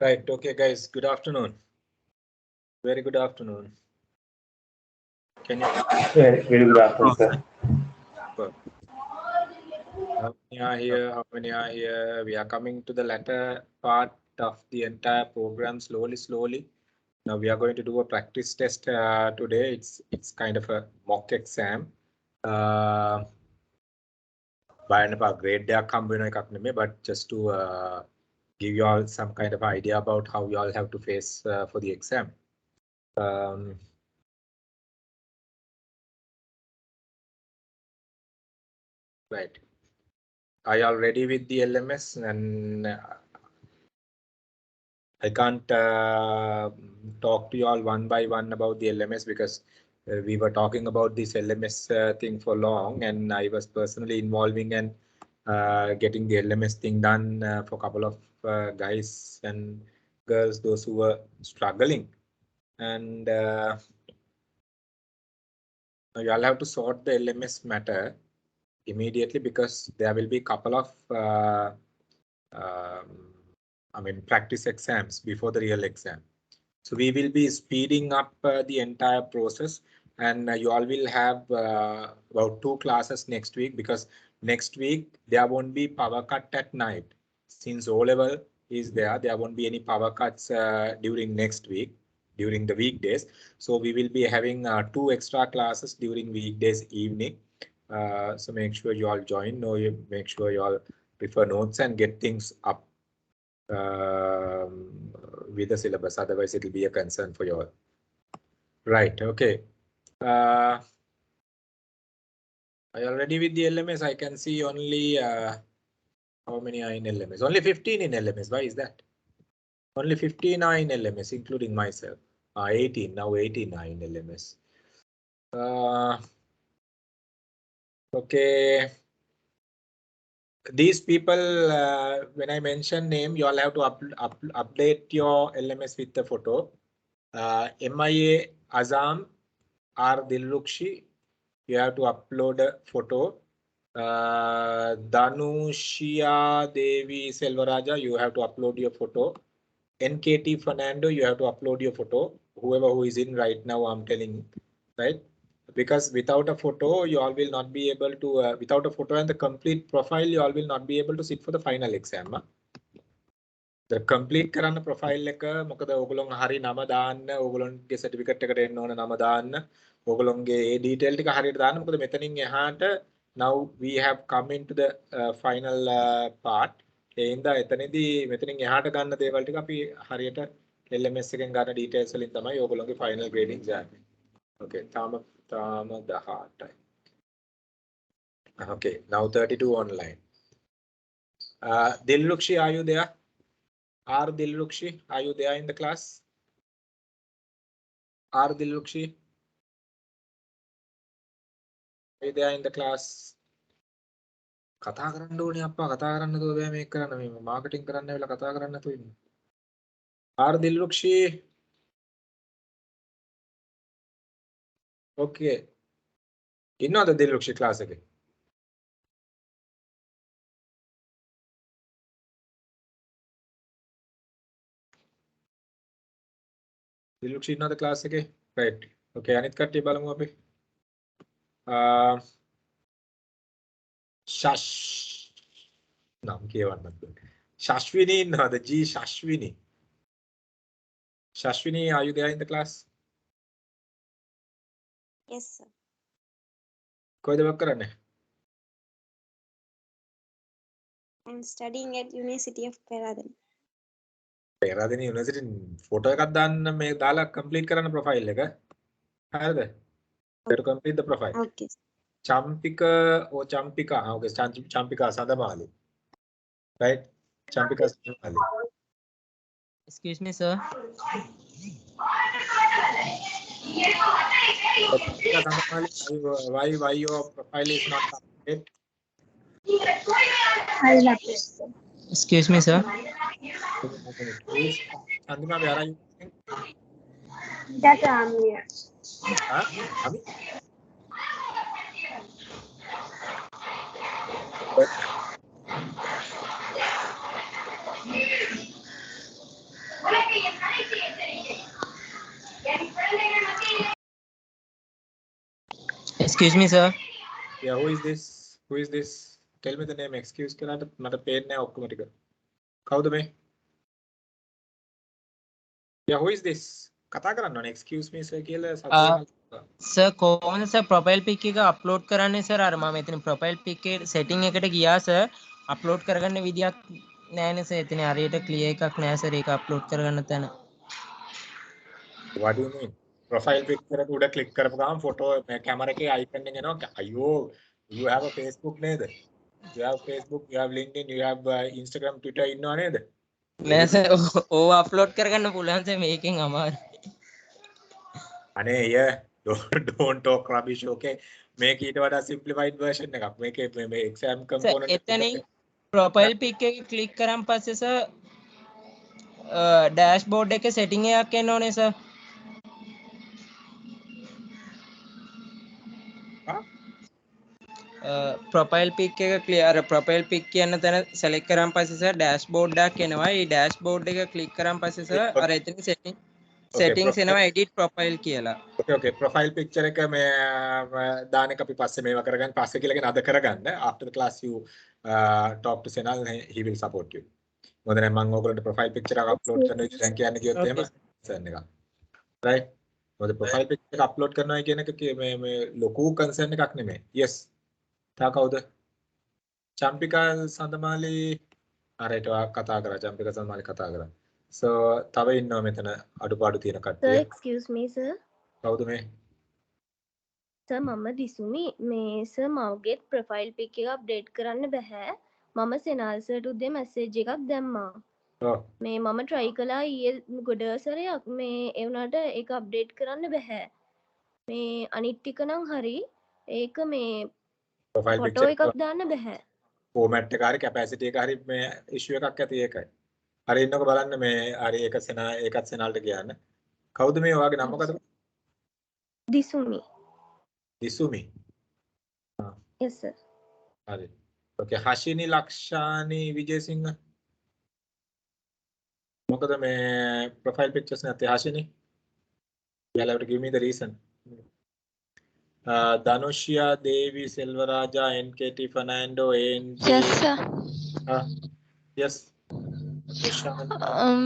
Right. Okay, guys. Good afternoon. Very good afternoon. Can you? Very good afternoon, sir. How many are here? How many are here? We are coming to the latter part of the entire program slowly. Now we are going to do a practice test today. It's kind of a mock exam. Bayana pa grade දෙයක් හම්බ වෙන එකක් නෙමෙයි, but just to give you all some kind of idea about how you all have to face for the exam. Right. Are you all ready with the LMS? And I can't talk to you all one by one about the LMS because we were talking about this LMS thing for long, and I was personally involving and getting the LMS thing done for a couple of guys and girls, those who were struggling. And you all have to sort the LMS matter immediately because there will be a couple of practice exams before the real exam. So we will be speeding up the entire process, and you all will have about 2 classes next week, because next week there won't be power cut at night. Since O-level is there won't be any power cuts during next week, during the weekdays. So we will be having 2 extra classes during weekdays evening. So make sure you all join, make sure you all prefer notes and get things up with the syllabus. Otherwise, it will be a concern for you all. Right. Okay. Are you already with the LMS? I can see only how many are in LMS? Only 15 in LMS. Why is that? Only 15 are in LMS, including myself. 18. Now 18 are in LMS. Okay. These people, when I mention name, you all have to update your LMS with the photo. MIA Azam R Dilrukshi, you have to upload a photo. Danushia Devi Selvaraja, you have to upload your photo. NKT Fernando, you have to upload your photo. Whoever who is in right now, I'm telling, right? Because without a photo, you all will not be able to, without a photo and the complete profile, you all will not be able to sit for the final exam. The complete කරන්න profile එක මොකද ඕගොල්ලෝ හරි නම දාන්න, ඕගොල්ලෝගේ certificate එකට එන්න ඕන නම දාන්න, ඕගොල්ලෝගේ ඒ detail ටික හරියට දාන්න. මොකද මෙතනින් එහාට now we have come into the final part. ඒ හින්දා එතනදී මෙතනින් එහාට ගන්න දේවල් ටික අපි හරියට LMS එකෙන් ගන්න details වලින් තමයි ඕගොල්ලෝගේ final grading යන්නේ. Okay, තාම 18යි. Okay, now 32 online. Dilrukshi, are you there? R Dilrukshi, are you there in the class? R Dilrukshi, are you there in the class? කතා කරන්න ඕනේ අප්පා, කතා කරන්න දෝ බෑ මේක කරන්න, මේ මාකටිංగ్ කරන්න වෙලා කතා කරන්න නැතුව ඉන්න. R Dilrukshi. Okay. ඉන්නවද Dilrukshi class එකේ? Dilrukshi ඉන්නවද class එකේ? Right. Okay, අනිත් කට්ටිය බලමු අපි. ශෂ් නම් කියවන්නත් බෑ. ශෂ්විනී ඉන්නවද? G ශෂ්විනී. Shashwini, are you there in the class? Yes, sir. කොයිද work කරන්නේ? I'm studying at University of Peradeniya. Peradeniya University photo එකක් දාන්න මේ දාලා complete කරන්න profile එක. හරිද? To complete the profile. Okay. Champika or Champika. Okay, Champika Sadamali. Right? Champika Sadamali. Excuse me, sir. Why your profile is not updated? Excuse me, sir. Chandima, where are you? That I'm here. Huh? Ami? Excuse me, sir. Yeah, who is this? Who is this? Tell me the name. Excuse කරාට මට පේන්නේ නැහැ ඔක්කොම ටික. කවුද මේ? Yeah, who is this? කතා කරන්න ඕනේ. Excuse me sir කියලා සතුටුමත්. Sir, කොහොමද sir profile pic එක upload කරන්නේ sir? අර මම එතන profile pic එකේ setting එකට ගියා sir. upload කරගන්න විදියක් නෑනේ sir. එතන හරියට clear එකක් නෑ sir. ඒක upload කරගන්න තැන. What do you mean? Profile picture එක උඩ click කරපු ගමන් photo මේ camera එකේ icon එක එනවා. අයියෝ, you have a Facebook නේද? You have Facebook, you have LinkedIn, you have Instagram, Twitter ඉන්නව නේද? නෑ sir. ඕව upload කරගන්න පුළුවන් sir මේකෙන් අමාරුයි. අනේ don't talk rubbish, okay? මේක ඊට වඩා simplified version එකක්. මේකේ මේ exam sir, component එතනින් profile pic එක click කරන් පස්සේ sir dashboard එකේ setting එකක් එන්න ඕනේ sir. ප්‍රොෆයිල් පික් එක ක්ලියර් ප්‍රොෆයිල් පික් කියන තැන select කරන් පස්සේ සර් dashboard එකක් එනවා. ඒ dashboard එක click කරන් පස්සේ සර් අර එතන settings එනවා edit profile කියලා. Okay, profile picture එක මේ දාන එක අපි පස්සේ මේවා කරගන්න පස්සේ කියලාගෙන අද කරගන්න. After the class you talk to Senal, he will support you. මොකද දැන් මම ඕගොල්ලන්ට profile picture එක upload කරන විදිහ දැන් කියන්න කිව්වොත් එහෙම concern එකක්. Right? මොකද profile picture එක upload කරනවා කියන එක මේ ලොකු concern එකක් නෙමෙයි. Yes. තා කවුද? චම්පිකා සඳමාලි අරයට කතා කරා. චම්පිකා සඳමාලි කතා කරා. So තව ඉන්නවා මෙතන අඩුපාඩු තියෙන Sir, කට්ටිය. excuse me, sir. කවුද මේ? Sir, මම දිසුමි. මේ sir මවගේ profile pic එක update කරන්න බැහැ. මම සෙනල් සර්ට උදේ message එකක් දැම්මා. ඔව්. මේ මම try කළා ඊයේ ගොඩ සරයක් මේ ඒ වුණාට ඒක update කරන්න බැහැ. මේ අනිත් ටික නම් හරි. ඒක මේ profile photo picture එකක් දාන්න බැහැ. format එක හරි capacity එක හරි මේ issue එකක් ඇති ඒකයි. හරි ඉන්නකො බලන්න මේ හරි ඒකත් සෙනල්ට කියන්න. කවුද මේ ඔයාගේ නම මොකද? දිසුමි. දිසුමි. Yes, sir. හරි. Okay, හෂිනි ලක්ෂානි විජේසිංහ. මොකද මේ profile pictures නැත්තේ Hashini? You'll have to give me the reason. Dhanushya Devi Selvaraja NKT Fernando ANJ. Yes, sir. Yes.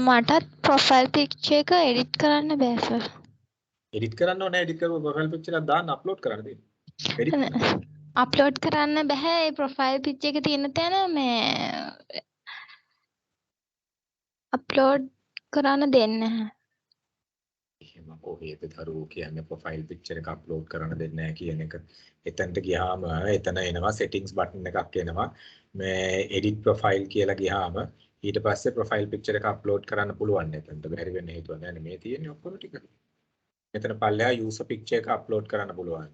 මටත් ප්‍රොෆයිල් පික්චර් එක එඩිට් කරන්න බෑ සර්. එඩිට් කරන්න ඕනේ. එඩිට් කරපු ප්‍රොෆයිල් පික්චර් එකක් දාන්න අප්ලෝඩ් කරන්න තියෙන්නේ. අප්ලෝඩ් කරන්න බෑ. ඒ ප්‍රොෆයිල් පික්චර් එක තියෙන තැන මේ අප්ලෝඩ් කරන්න දෙන්නේ නැහැ. එහෙම කොහේද දරුවෝ කියන්නේ ප්‍රොෆයිල් පික්චර් එක අප්ලෝඩ් කරන්න දෙන්නේ නැහැ කියන එක. එතනට ගියාම එතන එනවා settings button එකක් එනවා. මේ edit profile කියලා ගියාම ඊට පස්සේ ප්‍රොෆයිල් පික්චර් එක අප්ලෝඩ් කරන්න පුළුවන්. එතනට බැරි වෙන්න හේතුව නැහැ. මේ තියෙන්නේ ඔක්කොම ටික. මෙතන පල්ලෙහා user picture එක අප්ලෝඩ් කරන්න පුළුවන්.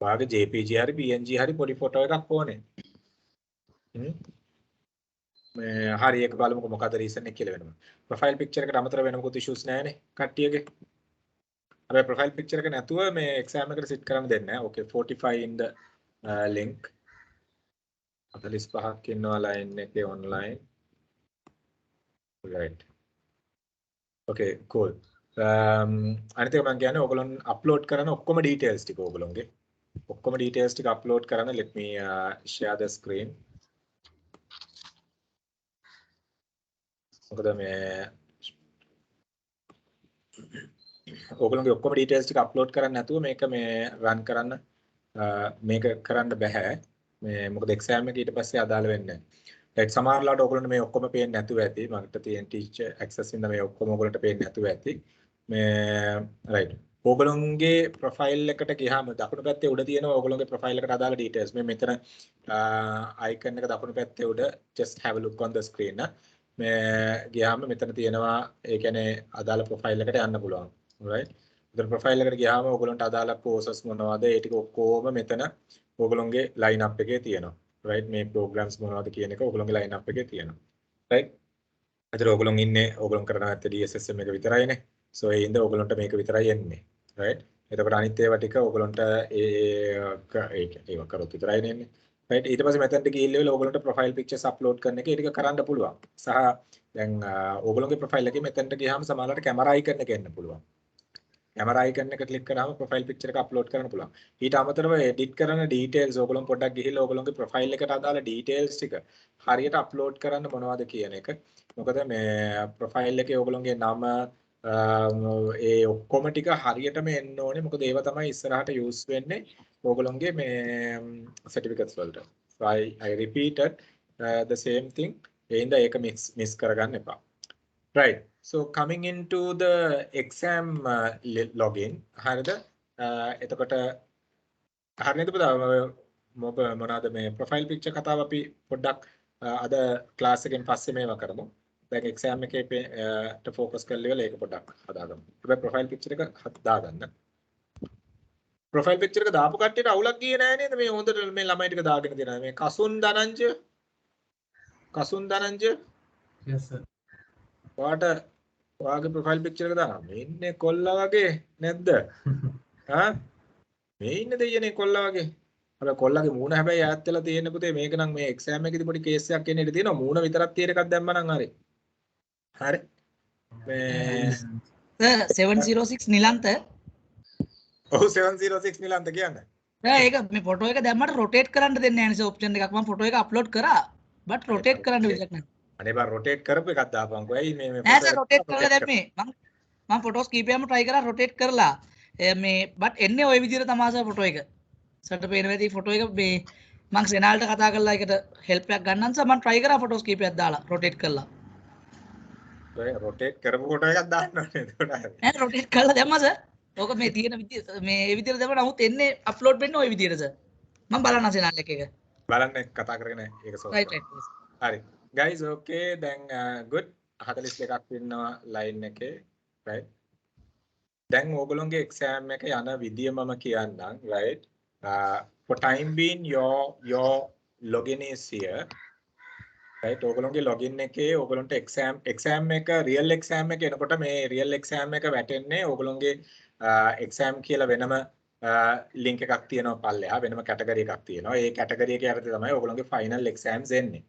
වාගේ JPG හරි PNG හරි පොඩි ෆොටෝ එකක් ඕනේ. මේ හරි ඒක බලමුකෝ මොකද රීසන් එක කියලා වෙනවා. ප්‍රොෆයිල් පික්චර් එකට අමතර වෙන මොකුත් ඉෂුස් නැහැනේ කට්ටියගේ. හැබැයි ප්‍රොෆයිල් පික්චර් එක නැතුව මේ එක්සෑම් එකට සිට් කරන්න දෙන්නේ නැහැ. Okay, 45 in the link. 45ක් ඉන්නවා ලයින් එකේ online. Right. Okay, cool. අනිත් එක මම කියන්නේ ඕගොල්ලන් අප්ලෝඩ් කරන ඔක්කොම details ටික ඕගොල්ලන්ගේ ඔක්කොම details ටික අප්ලෝඩ් කරන්න. Let me share the screen. මොකද මේ ඕගොල්ලන්ගේ ඔක්කොම details ටික අප්ලෝඩ් කරන්න නැතුව මේක මේ run කරන්න මේක කරන්න බෑ. මේ මොකද exam එක ඊට පස්සේ අදාළ වෙන්නේ නැහැ. right, සමහරලාට ඕගොල්ලන්ට මේ ඔක්කොම පේන්නේ නැතුව ඇති. මට තියෙන teacher access ඉන්න මේ ඔක්කොම ඕගොල්ලන්ට පේන්නේ නැතුව ඇති. මේ right, ඕගොල්ලන්ගේ profile එකට ගියාම දකුණු පැත්තේ උඩ තියෙනවා ඕගොල්ලන්ගේ profile එකට අදාළ details. මේ මෙතන icon එක දකුණු පැත්තේ උඩ just have a look on the screen. මේ ගියාම මෙතන තියෙනවා ඒ කියන්නේ අදාළ ප්‍රොෆයිල් එකට යන්න පුළුවන්. right, මෙතන ප්‍රොෆයිල් එකට ගියාම ඕගොල්ලන්ට අදාළ courses මොනවද ඒ ටික ඔක්කොම මෙතන ඕගොල්ලන්ගේ line up එකේ තියෙනවා. right, මේ programs මොනවද කියන එක ඕගොල්ලන්ගේ line up එකේ තියෙනවා. right, අතන ඕගොල්ලන් ඉන්නේ ඕගොල්ලන් කරන ඇත්තේ DSSM එක විතරයිනේ. so ඒ ඉඳ ඕගොල්ලන්ට මේක විතරයි එන්නේ. right, එතකොට අනිත් ඒවා ටික ඕගොල්ලන්ට ඒව කරොත් විතරයි එන්නේ. right, ඊට පස්සේ මෙතනට ගිහිල්ලා ඕගොල්ලන්ට ප්‍රොෆයිල් පික්චර්ස් අප්ලෝඩ් කරන එක ටික කරන්න පුළුවන්. සහ දැන් ඕගොල්ලන්ගේ ප්‍රොෆයිල් එකේ මෙතනට ගියාම සමහරවිට කැමරා අයිකන් එක එන්න පුළුවන්. camera icon එක click කරාම profile picture එක upload කරන්න පුළුවන්. ඊට අමතරව edit කරන details ඕගොල්ලෝ පොඩ්ඩක් ගිහිල්ලා ඕගොල්ලෝගේ profile එකට අදාළ details ටික හරියට upload කරන්න මොනවද කියන එක. මොකද මේ profile එකේ ඕගොල්ලෝගේ නම ඒ ඔක්කොම ටික හරියටම එන්න ඕනේ. මොකද ඒව තමයි ඉස්සරහට use වෙන්නේ ඕගොල්ලෝගේ මේ certificates වලට. So I repeated the same thing. එයින්ද ඒක miss කරගන්න එපා. Right. So coming into the exam login. හරිද? එතකොට හරියද පුතා මොනවාද මේ profile picture කතාව අපි පොඩ්ඩක් අද class එකෙන් පස්සේ මේවා කරමු. දැන් exam එකේ ට focus කරලා ඉවරලා ඒක පොඩ්ඩක් හදාගමු. හැබැයි profile picture එක හදාගන්න. profile picture එක දාපු කට්ටියට අවුලක් ගියේ නෑ නේද? මේ හොඳට මේ ළමයි ටික දාගෙන තියෙනවා. මේ කසුන් ධනංජය Yes sir. ඔයාගේ ප්‍රොෆයිල් පික්චර් එක දානවා. මේ ඉන්නේ කොල්ලා වගේ නැද්ද? හා? මේ ඉන්නේ දෙයනේ කොල්ලා වගේ. හැබැයි කොල්ලාගේ මූණ හැබැයි ඈත් වෙලා තියෙන පුතේ මේක නම් මේ එක්සෑම් එකේදී පොඩි කේස් එකක් එන්න ඉඩ තියෙනවා. මූණ විතරක් තියෙන එකක් දැම්ම නම් හරි. හරි. මේ 706 නිලන්ත. ඔව් 706 නිලන්ත කියන්නේ. නෑ ඒක මේ ෆොටෝ එක දැම්මට රොටේට් කරන්න දෙන්නේ නැහැ නේ ඔප්ෂන් එකක්. මම ෆොටෝ එක අප්ලෝඩ් කරා. බට් රොටේට් කරන්න විදියක් නැහැ. අනේ බා රොටේට් කරපු එකක් දාපන්කෝ. ඇයි මේ නෑ සර් රොටේට් කරලා දැම්මේ. මම ෆොටෝස් කීපයක්ම try කරා රොටේට් කරලා. මේ බට් එන්නේ ওই විදිහට තමයි සර් ෆොටෝ එක. සර්ට පේන වෙදී ෆොටෝ එක මේ මම සෙනාල්ට කතා කරලා ඒකට හෙල්ප් එකක් ගන්නන් සර් මම try කරා ෆොටෝස් කීපයක් දාලා රොටේට් කරලා. ඔය රොටේට් කරපු ෆොටෝ එකක් දාන්න ඕනේ එතකොට හරි. නෑ රොටේට් කරලා දැම්මා සර්. ඕක මේ තියෙන විදිය මේ ඒ විදිහට දැම්ම නමුත් එන්නේ අප්ලෝඩ් වෙන්නේ ওই විදිහට සර්. මම බලන්න සෙනාල් එකේ. බලන්න කතා කරගෙන ඒක සෝල්ව් right කරමු. right. හරි. guys okay දැන් good 42ක් ඉන්නවා line එකේ right. දැන් ඕගොල්ලෝගේ exam එක යන විදිය මම කියන්නම් right. For time being your login is here. right. ඕගොල්ලෝගේ login එකේ ඕගොල්ලන්ට exam එක real exam එක එනකොට මේ real exam එක වැටෙන්නේ ඕගොල්ලෝගේ exam කියලා වෙනම link එකක් තියෙනවා පල්ලෙහා වෙනම category එකක් තියෙනවා. ඒ category එකේ යටතේ තමයි ඕගොල්ලෝගේ final exams එන්නේ.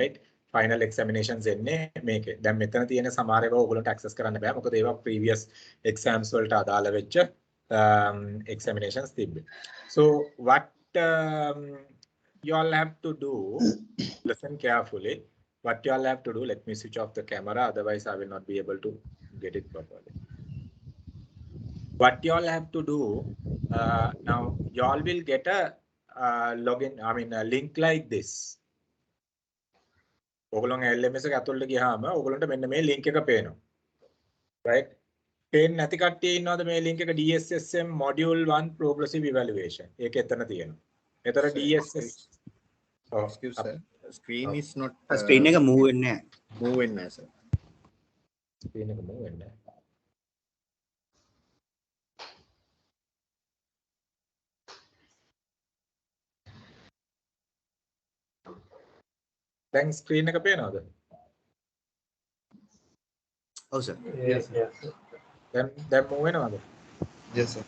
right. final examinations එන්නේ මේකේ. දැන් මෙතන තියෙන සමහර ඒවා ඕගොල්ලන්ට access කරන්න බෑ. මොකද ඒවා previous exams වලට අදාළ වෙච්ච examinations තිබ්බේ. So what you all have to do, listen carefully. What you all have to do, let me switch off the camera, otherwise I will not be able to get it properly. What you all have to do, now you all will get a login, I mean a link like this. ඕගොල්ලෝ LMS එක ඇතුළට ගියාම ඕගොල්ලන්ට මෙන්න මේ link එක පේනවා. right. පේන්නේ නැති කට්ටිය ඉන්නවද මේ link එක DSSM module 1 progressive evaluation. ඒක එතන තියෙනවා. එතන DSS excuse sir. Screen is not screen එක move වෙන්නේ නැහැ. move වෙන්නේ නැහැ sir. screen එක move වෙන්නේ නැහැ. දැන් screen එක පේනවද? ඔව් sir. Yes yes. දැන් move වෙනවද? yes sir.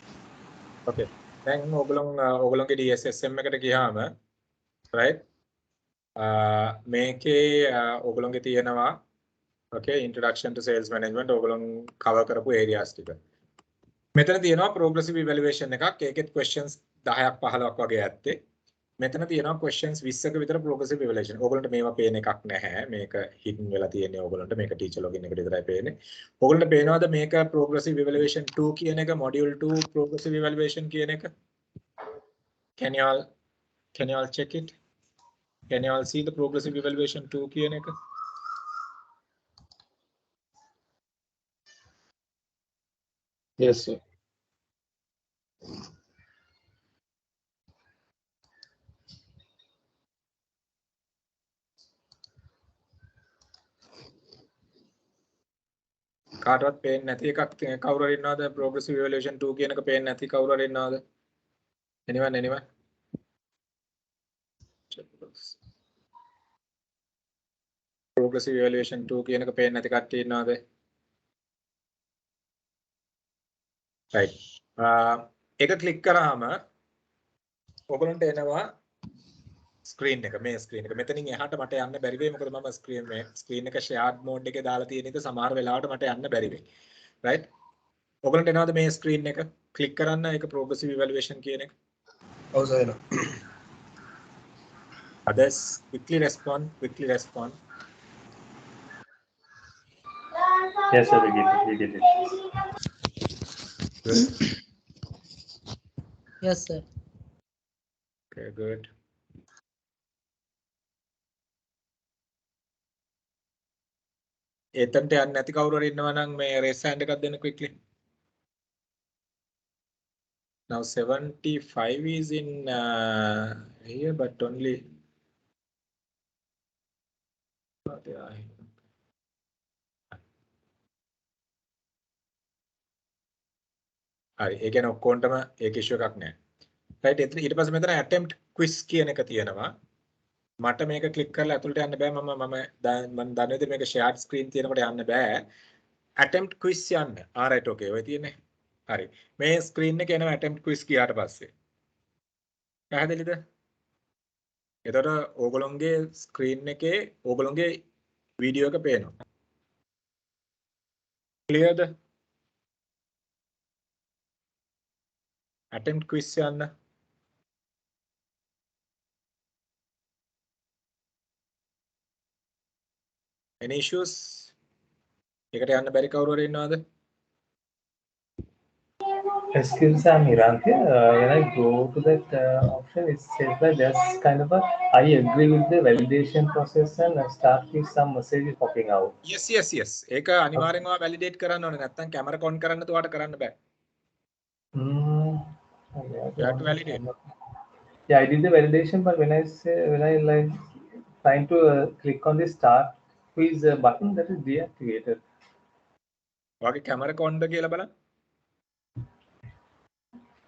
okay. දැන් ඕගොල්ලෝගේ DSSM එකට ගියාම right මේකේ ඕගොල්ලෝගේ තියෙනවා okay introduction to sales management ඕගොල්ලෝ cover කරපු areas ටික. මෙතන තියෙනවා progressive evaluation එකක්. ඒකෙත් questions 10ක් 15ක් වගේ ඇත්තේ. මෙතන තියෙනවා questions 20ක විතර progressive evaluation. ඕගොල්ලන්ට මේවා පේන එකක් නැහැ. මේක hidden වෙලා තියෙන්නේ ඕගොල්ලන්ට. මේක teacher login එකට විතරයි පේන්නේ. ඕගොල්ලන්ට පේනවද මේක progressive evaluation 2 කියන එක module 2 progressive evaluation කියන එක? Can you all check it? Can you all see the progressive evaluation 2 කියන එක? Yes sir. කාටවත් පේන්නේ නැති එකක් කවුරු හරි ඉන්නවද progressive evaluation 2 කියන එක පේන්නේ නැති කවුරු හරි ඉන්නවද? anyone progressive evaluation 2 කියන එක පේන්නේ නැති කට්ටිය ඉන්නවද? right ඒක ක්ලික් කරාම ඔයගොල්ලන්ට එනවා screen එක මේ screen එක මෙතනින් එහාට මට යන්න බැරි වෙයි මොකද මම screen එක shared mode එකේ දාලා තියෙන එක සමහර වෙලාවට මට යන්න බැරි වෙයි right ඔයගලන්ට එනවද මේ ස්ක්‍රීන් එක ක්ලික් කරන්න ඒක progressive evaluation කියන එක? ඔව් සර් එනවා. Others quickly respond. Yes, sir, we get it. Good. Yes, sir. Okay, good. එතනට යන්නේ නැති කවුරු හරි ඉන්නවා නම් මේ raise hand එකක් දෙන්න quickly. Now 75 is in here, but only. හරි ඒ කියන්නේ ඔක්කොන්ටම ඒක ඉෂුව එකක් නැහැ. right ඊට පස්සේ මෙතන attempt quiz කියන එක තියෙනවා. මට මේක ක්ලික් කරලා ඇතුළට යන්න බෑ මම දන්නේ විදිහට මේක shared screen තියෙනකොට යන්න බෑ. attempt quiz යන්න. alright okay ඔය තියෙන්නේ. හරි. මේ screen එක එනවා attempt quiz ගියාට පස්සේ. පැහැදිලිද? එතකොට ඕගොල්ලෝගේ screen එකේ ඕගොල්ලෝගේ වීඩියෝ එක පේනවා. clearද? attempt quiz යන්න. any issues? එකට යන්න බැරි කවුරු හරි ඉන්නවද? Excuse me, Miranthi. When I go to that option, it says that there's kind of I agree with the validation process and I start with some messages popping out. yes. ඒක අනිවාර්යෙන්ම ඔයා validate කරන්න ඕනේ. නැත්නම් camera on කරන්න තුවාට කරන්න බෑ. You have to validate. Yeah, I did the validation, but when I like trying to click on the start quiz button, that is deactivated. ඔයාගේ කැමරා on කියලා බලන්න.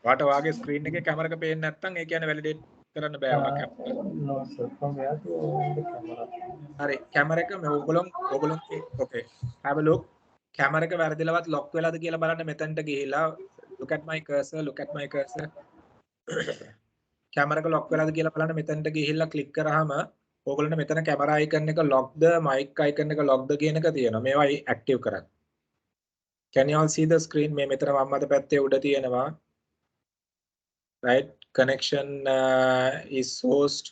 ඔයාගේ screen එකේ කැමරා එක පේන්නේ නැත්නම් ඒ කියන්නේ validate කරන්න බෑ ඔයා. No, sir. From where to the camera? හරි කැමරා එක මේ ඕගොල්ලෝ okay. Have a look. Camera එක වැරදිලවත් lock වෙලාද කියලා බලන්න මෙතනට ගිහිලා look at my cursor. Camera එක lock වෙලාද කියලා බලන්න මෙතනට ගිහිල්ලා click කරාම ඕගොල්ලන්ට මෙතන කැමරා icon එක locked mic icon එක locked කියන එක තියෙනවා. මේවා active කරන්න. Can you all see the screen? මේ මෙතන වම් අත පැත්තේ උඩ තියෙනවා. Right? Connection is host,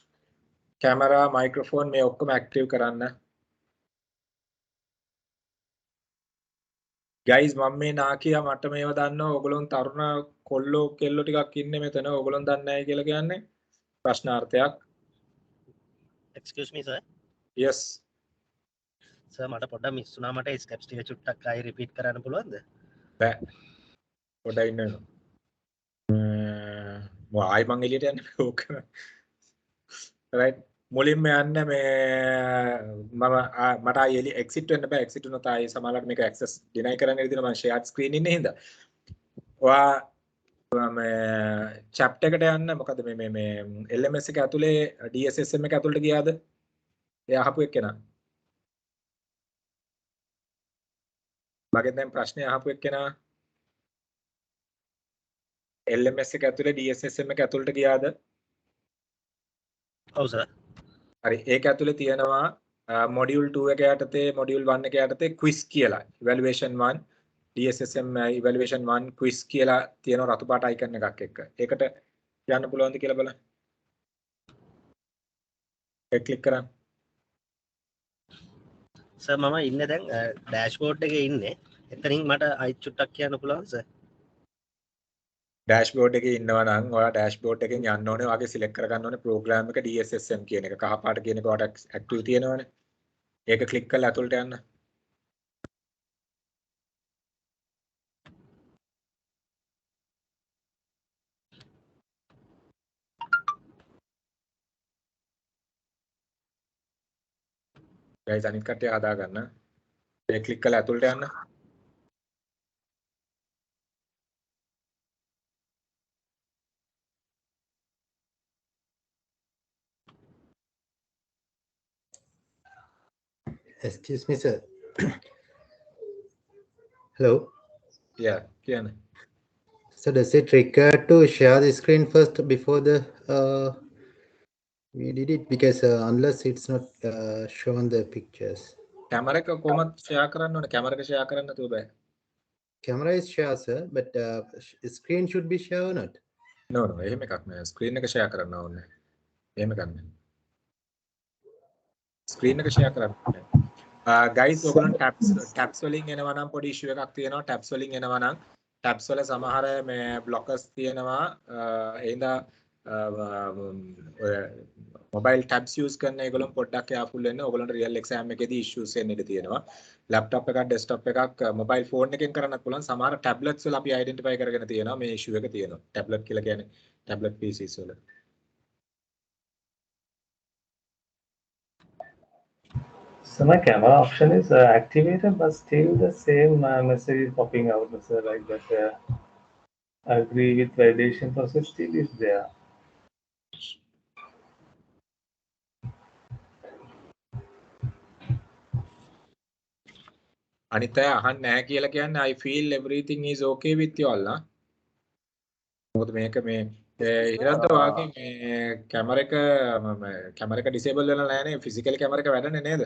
camera, microphone මේ ඔක්කොම active කරන්න. Guys මම මේ නාකියා මට මේව දන්නවා ඕගොල්ලෝ තරුණ කොල්ලෝ කෙල්ලෝ ටිකක් ඉන්නේ මෙතන ඕගොල්ලෝ දන්නේ නැහැ කියලා කියන්නේ ප්‍රශ්නාර්ථයක්. Excuse me, sir. Yes. Sir, මට පොඩ්ඩක් මිස් වුණා මට ස්ටෙප්ස් ටික චුට්ටක් ආයෙ රිපීට් කරන්න පුළුවන්ද? බෑ. පොඩ්ඩක් ඉන්න වෙනවා. ආයි මං එළියට යන්න ඕක. right. මුලින්ම යන්න මේ මට ආයි එළිය exit වෙන්න බෑ. exit වුණොත් ආයි සමහරවිට මේක access deny කරන්න විදිහට මම shared screen ඉන්නේ හින්දා. ඔයා මේ chapter එකට යන්න මොකද මේ LMS එක ඇතුලේ DSSM එක ඇතුළට ගියාද? ඒ අහපු එක්කෙනා. මගෙන් දැන් ප්‍රශ්නේ අහපු එක්කෙනා LMS එක ඇතුලේ DSSM එක ඇතුළට ගියාද? ඔව් සර්. හරි ඒක ඇතුලේ තියෙනවා module 2 එක යටතේ module 1 එක යටතේ quiz කියලා evaluation 1 DSSM evaluation 1 quiz කියලා තියෙන රතු පාට icon එකක් එක්ක. ඒකට යන්න පුළුවන්ද කියලා බලන්න. ඒක ක්ලික් කරන්න. සර් මම ඉන්නේ දැන් ඩෑෂ්බෝඩ් එකේ ඉන්නේ. එතනින් මට අයි චුට්ටක් කියන්න පුළුවන් සර්. ඩෑෂ්බෝඩ් එකේ ඉන්නවා නම් ඔයා ඩෑෂ්බෝඩ් එකෙන් යන්න ඕනේ. ඔයාගේ සිලෙක්ට් කරගන්න ඕනේ ප්‍රෝග්‍රෑම් එක DSSM කියන එක. කහ පාට කියන එක ඔයාට ඇක්ටිව් තියෙනවනේ. ඒක ක්ලික් කරලා ඇතුළට යන්න. guys අනිත් කට්ටිය හදා ගන්න. ඒක ක්ලික් කරලා ඇතුළට යන්න. Excuse me, sir. Hello. Yeah, කියන්න. So does it require to share the screen first before the we did it? Because unless it's not shown the pictures. Camera එක කොහොමද ෂෙයා කරන්න ඕනේ? කැමරා එක ෂෙයා කරන්න නැතුව බෑ. Camera is share, sir, but screen should be share or not? No, no, එහෙම එකක් නෑ. ස්ක්‍රීන් එක ෂෙයා කරන්න ඕනේ. එහෙම ගන්න. ස්ක්‍රීන් එක ෂෙයා කරන්න ඕනේ. guys ඔයගොල්ලන් tabs වලින් එනවා නම් පොඩි issue එකක් තියෙනවා. tabs වලින් එනවා නම් tabs වල සමහර මේ blockers තියෙනවා. එහෙනම් mobile tabs use කරන ඒගොල්ලන් පොඩ්ඩක් careful වෙන්න. ඔයගොල්ලන්ට real exam එකේදී issues එන්න ඉඩ තියෙනවා. laptop එකක් desktop එකක් mobile phone එකෙන් කරන්නත් පුළුවන්. සමහර tablets වල අපි identify කරගෙන තියෙනවා මේ issue එක තියෙනවා. tablet කියලා කියන්නේ tablet PCs වල. So my camera option is activated, but still the same message is popping out. So like that, agree with validation process still is there. අනිත් අය අහන්නේ නැහැ කියලා කියන්නේ I feel everything is okay with you all නා. මොකද මේක මේ ඉරද්ද වාගේ මේ කැමරා එක disable වෙලා නැහැ නේ physical කැමරා එක වැඩනේ නේද?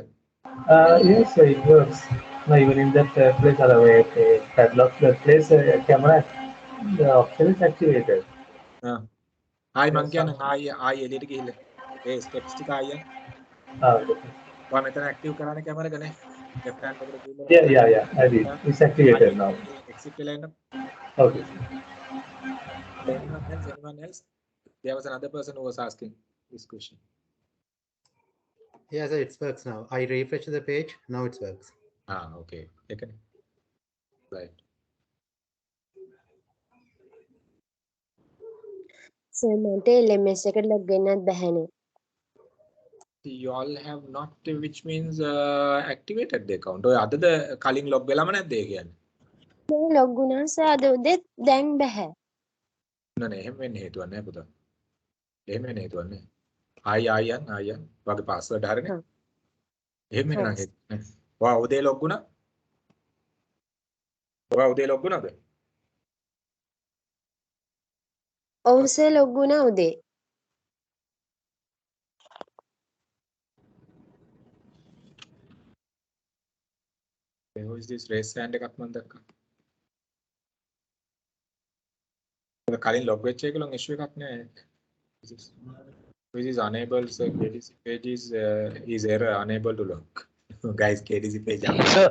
Yes, it works. No, even in that place, padlock that place, camera, the option is activated. ආයි මං කියන්නේ ආයි එළියට ගිහිල්ලා ඒ steps ටික ආයි Okay. ඔයා මෙතන active කරන්න කැමරා එක නේ left hand එකට ගිහිල්ලා Yeah, I did. It's activated now. exit වෙලා එන්න. Okay. Anyone else? There was another person who was asking this question. Yeah, sir, it works now. I refresh the page. Now it works. Okay. Okay. Right. Sir මට LMS එකට log වෙන්නත් බැහැනේ. You all have not, which means activated the account. ඔය අදද කලින් log වෙලාම නැද්ද ඒ කියන්නේ? මම log වුණා සර් අද උදේ දැන් බැහැ. නෑ එහෙම වෙන්න හේතුවක් නෑ පුතා. එහෙම වෙන්න හේතුවක් නෑ. ආයන් වගේ password හරිනේ. එහෙම වෙන්න නම් හේතුවක් නෑ. ඔයා උදේ log වුණා? ඔයා උදේ log වුණාද? ඔව් සර් log වුණා උදේ. Who is this raise hand එකක් මම දැක්කා. කලින් log වෙච්ච එකලොන් issue එකක් නෑ. Which is unable, so KDC page is error unable to log. Guys, KDC page. Sir,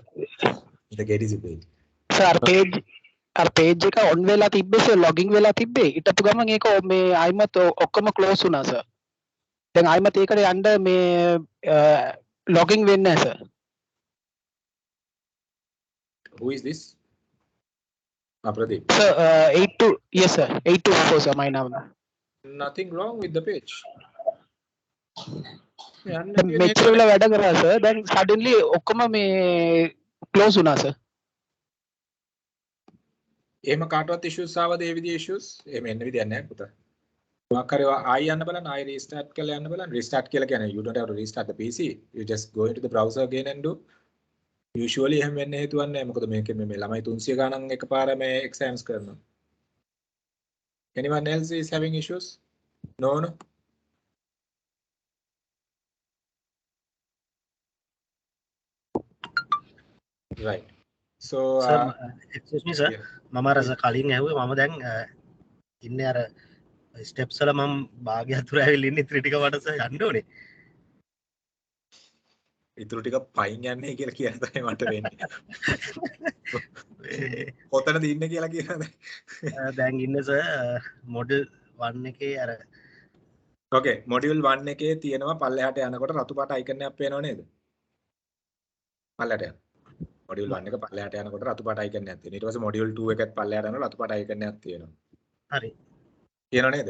the KDC page. Sir, page එක on වෙලා තිබ්බේ sir logging වෙලා තිබ්බේ. ඊටපු ගමන් ඒක මේ ආයිමත් ඔක්කොම close වුණා sir. දැන් ආයිමත් ඒකට යන්න මේ logging වෙන්නේ නැහැ sir. Who is this? Pradeep. Sir, 82, yes sir, 824 sir, my name. Nothing wrong with the page. මෙච්චර වෙලා වැඩ කරා sir, then suddenly ඔක්කොම මේ close වුණා sir. එහෙම කාටවත් issues ආවද ඒ විදිහේ issues? එහෙම එන්න විදියක් නැහැ පුතා. මොකක් හරි ආයි යන්න බලන්න ආයි restart කරලා යන්න බලන්න. Restart කියලා කියන්නේ you don't have to restart the PC. You just go into the browser again and do. Usually එහෙම වෙන්න හේතුවක් නැහැ. මොකද මේකේ මේ ළමයි 300 ගණන් එකපාර මේ exams කරනවා. Anyone else is having issues? No. Right. So sir, excuse me sir. මම අර කලින් ඇහුවේ මම දැන් ඉන්නේ අර ස්ටෙප්ස් වල මම භාගය අතුර ඇවිල්ලා ඉන්නේ ඉතින් ටික වඩ සර් යන්න ඕනේ. ඉතුරු ටික පයින් යන්නේ කියලා කියන තමයි මට වෙන්නේ. කොතනද ඉන්නේ කියලා කියනද? දැන් ඉන්නේ සර් මොඩල් 1 එකේ අර Okay, module 1 එකේ තියෙනවා පල්ලෙහාට යනකොට රතු පාට icon එකක් පේනව නේද? පල්ලෙහාට යන. module 1 එක පල්ලෙහාට යනකොට රතු පාට icon එකක් තියෙනවා. ඊට පස්සේ module 2 එකත් පල්ලෙහාට යනකොට රතු පාට icon එකක් තියෙනවා. හරි. තියෙනව නේද?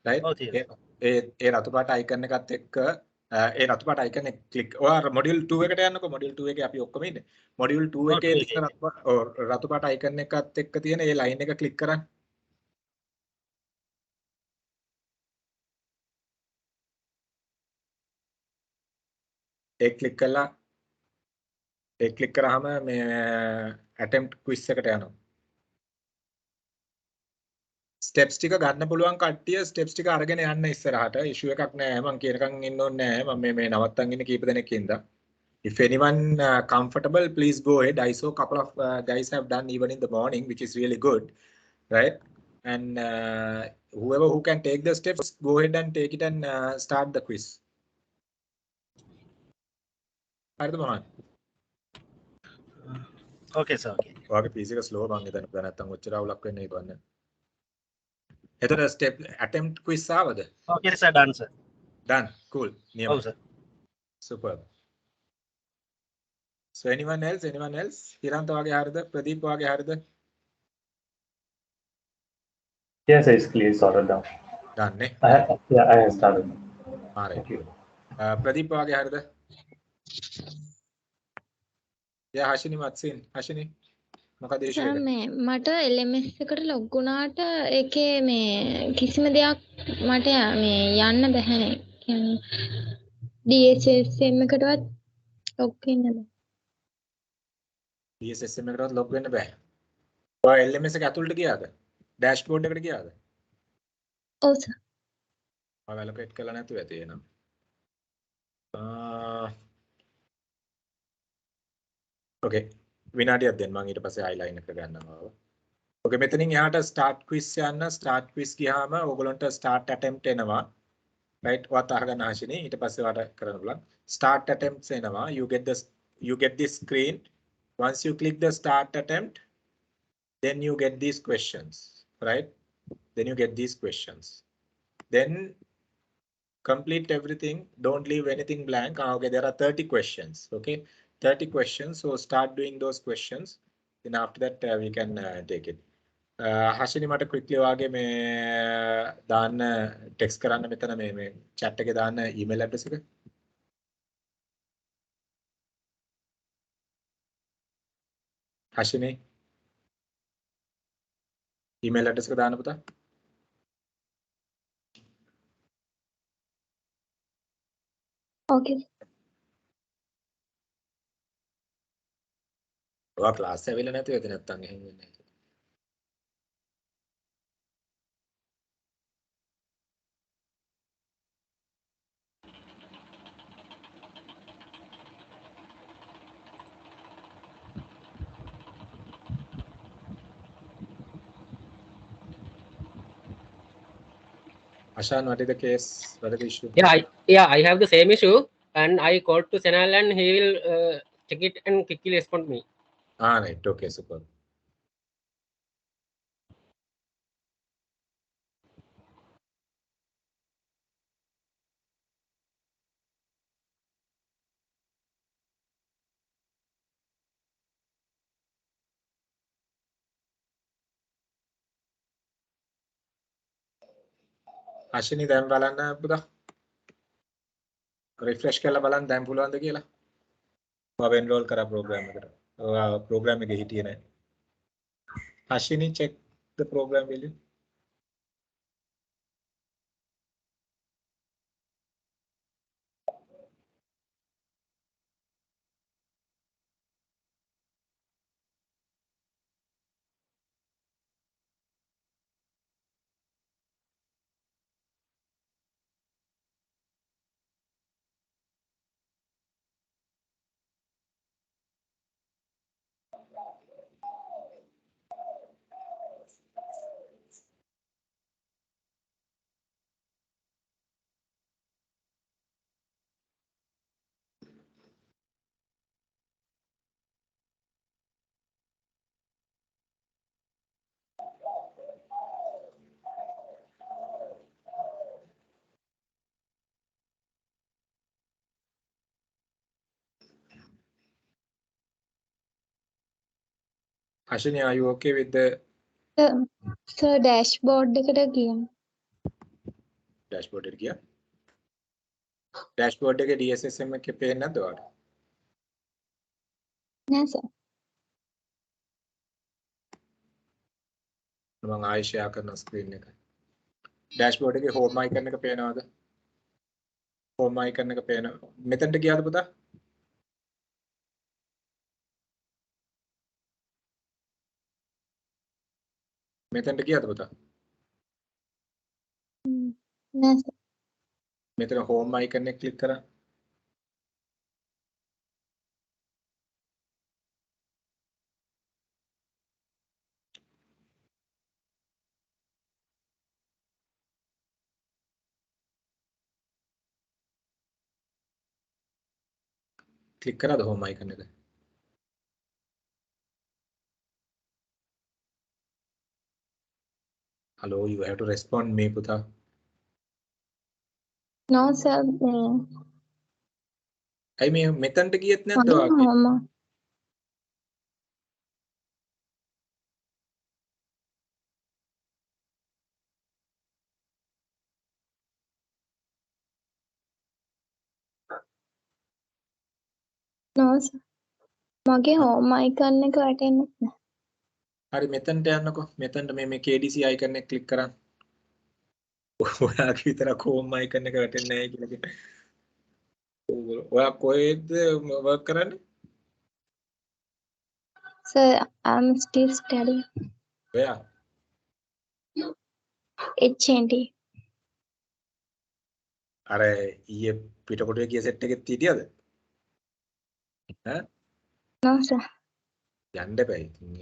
right? ඔව් තියෙනවා. ඒ රතු පාට icon එකත් එක්ක ඒ රතු පාට icon එක ක්ලික් ඔයා module 2 එකට යන්නකෝ module 2 එකේ අපි ඔක්කොම ඉන්නේ. module 2 එකේ තියෙන රතු පාට icon එකත් එක්ක තියෙන ඒ line එක ක්ලික් කරන්න. ඒ ක්ලික් කරාම මේ attempt quiz එකට යනවා. steps ටික ගන්න පුළුවන් කට්ටිය steps ටික අරගෙන යන්න ඉස්සරහට issue එකක් නෑ මම කියනකම් ඉන්න ඕනේ නෑ මම මේ නවත්තන් ඉන්නේ කීප දෙනෙක් ඉඳලා If anyone comfortable, please go ahead. I saw a couple of guys have done even in the morning, which is really good, right? And whoever who can take the steps, go ahead and take it and start the quiz. හරිද මොහොන්? Okay sir. Okay. ඔයාගේ PC එක slow මං හිතන්නේ නැත්නම් ඔච්චර අවුලක් වෙන්නේ නැහැ බලන්න. එතන step attempt quiz ආවද? Okay sir, done sir. Done. Cool. Oh sir. Superb. So anyone else? Anyone else? හිරන්ත වගේ හරිද? ප්‍රදීප් වගේ හරිද? Yes, it's clear, sorted down. Done නේ? I have started. All right. Pradeep වගේ හරිද? Yeah, Hashini Matsin. Hashini. මොකද issue එක? මේ මට LMS එකට ලොග් වුණාට ඒකේ මේ කිසිම දෙයක් මට මේ යන්න බැහැනේ. කියන්නේ DSSM එකටවත් ලොග් වෙන්න බෑ. DSSM එකටවත් log වෙන්න බෑ. ඔයා LMS එක ඇතුළට ගියාද? dashboard එකට ගියාද? ඔව් සර්. ඔයා allocate කරලා නැතුව ඇති එනවා. Okay. විනාඩියක් දෙන්න මම ඊට පස්සේ highline එක ගන්නවා. Okay, මෙතනින් එහාට start quiz යන්න start quiz ගියාම ඕගොල්ලන්ට start attempt එනවා. Right? ඔයත් අහගන්න ආශිනේ ඊට පස්සේ ඔයාලට කරන්න පුළුවන්. Start attempts එනවා. You get this screen. Once you click the start attempt, then you get these questions, right? Then you get these questions. Then complete everything. Don't leave anything blank. Okay, there are 30 questions. Okay, 30 questions. So start doing those questions. Then after that, we can take it. Hashini මට quickly වාගේ මේ දාන්න text කරන්න මෙතන මේ chat එකේ දාන්න email address එක. Hashini email address එක දාන්න පුතා. Okay. ඔයා class ඇවිල්ලා නැතුව ඇති නැත්තම් එහෙම වෙන්නේ. Ashan, what is the case? What is the issue? Yeah, I have the same issue, and I called to Sinhala, and he will check it and quickly respond me. Right. Okay, super. Ashini දැන් බලන්න පුතා. refresh කරලා බලන්න දැන් පුළුවන්ද කියලා. ඔයා enroll කරා program එකට. ඔයා program එකේ හිටියේ නැහැ. Ashini, check the program will you? Ashini, are you okay with the sir dashboard එකට ගියා. dashboard එකට ගියා? dashboard එකේ DSSM එකේ පේන්නේ නැද්ද ඔයාලට? නෑ සර්. මම ආයෙ share කරන screen එක. dashboard එකේ home icon එක පේනවද? home icon එක පේනවා. මෙතනට ගියාද පුතා? මෙතනට ගියාද පුතා? නෑ සර්. මෙතන home icon එක click කරා. ක්ලික් කරාද home icon එක? Hello, you have to respond me පුතා. No sir. ඇයි මේ මෙතනට ගියෙත් නැද්ද මගේ වාගේ? home. No sir. මගේ home icon එක වැටෙන්නේ නැහැ. හරි මෙතනට යන්නකෝ. මෙතනට මේ KDC icon එක ක්ලික් කරන්න. ඔයාගේ විතරක් home icon එක වැටෙන්නේ නැහැ කියලා කිව්වා. ඔයා කොහෙද work කරන්නේ? Sir, I'm still studying. Where? HND. අර ඊයේ පිටකොටුවේ ගිය සෙට් එකෙත් හිටියද? ඈ? No sir. යන්න බෑ. ඉතින්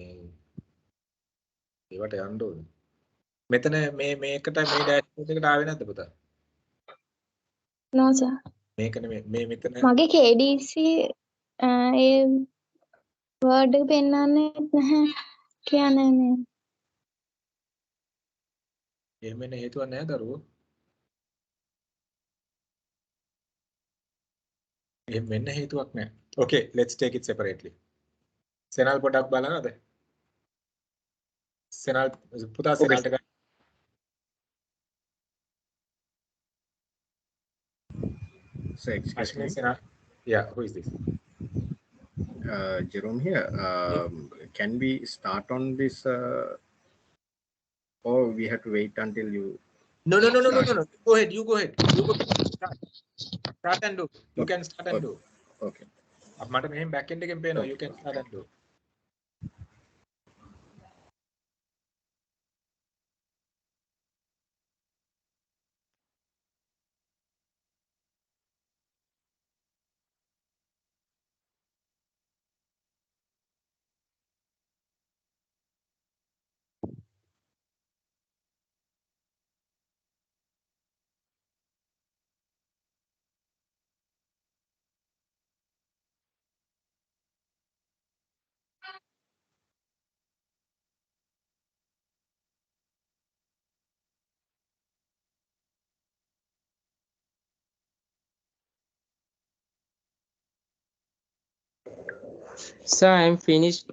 ඒවට යන්න ඕනේ. මෙතන මේකට මේ ඩෑෂ්බෝඩ් එකට ආවේ නැද්ද පුතා? No sir. මේක නෙමෙයි මේ මෙතන මගේ KDC ඒ වර්ඩ් එක පෙන්වන්නේ නැහැ කියන්නේ මේ. එහෙම වෙන හේතුවක් නැහැ දරුවෝ. එහෙම වෙන්න හේතුවක් නැහැ. Okay, let's take it separately. සෙනල් පොඩක් බලනද? සෙනල් පුතා සෙනල්ට ගන්න. So excuse Ashwin me. Senal. Yeah, who is this? Jerome here. Can we start on this, or we have to wait until you? No. Go ahead. You go ahead. Start and do. You can start and do. Okay. මට මෙහෙම back end එකෙන් පේනවා. You can start and do. Sir, I am finished.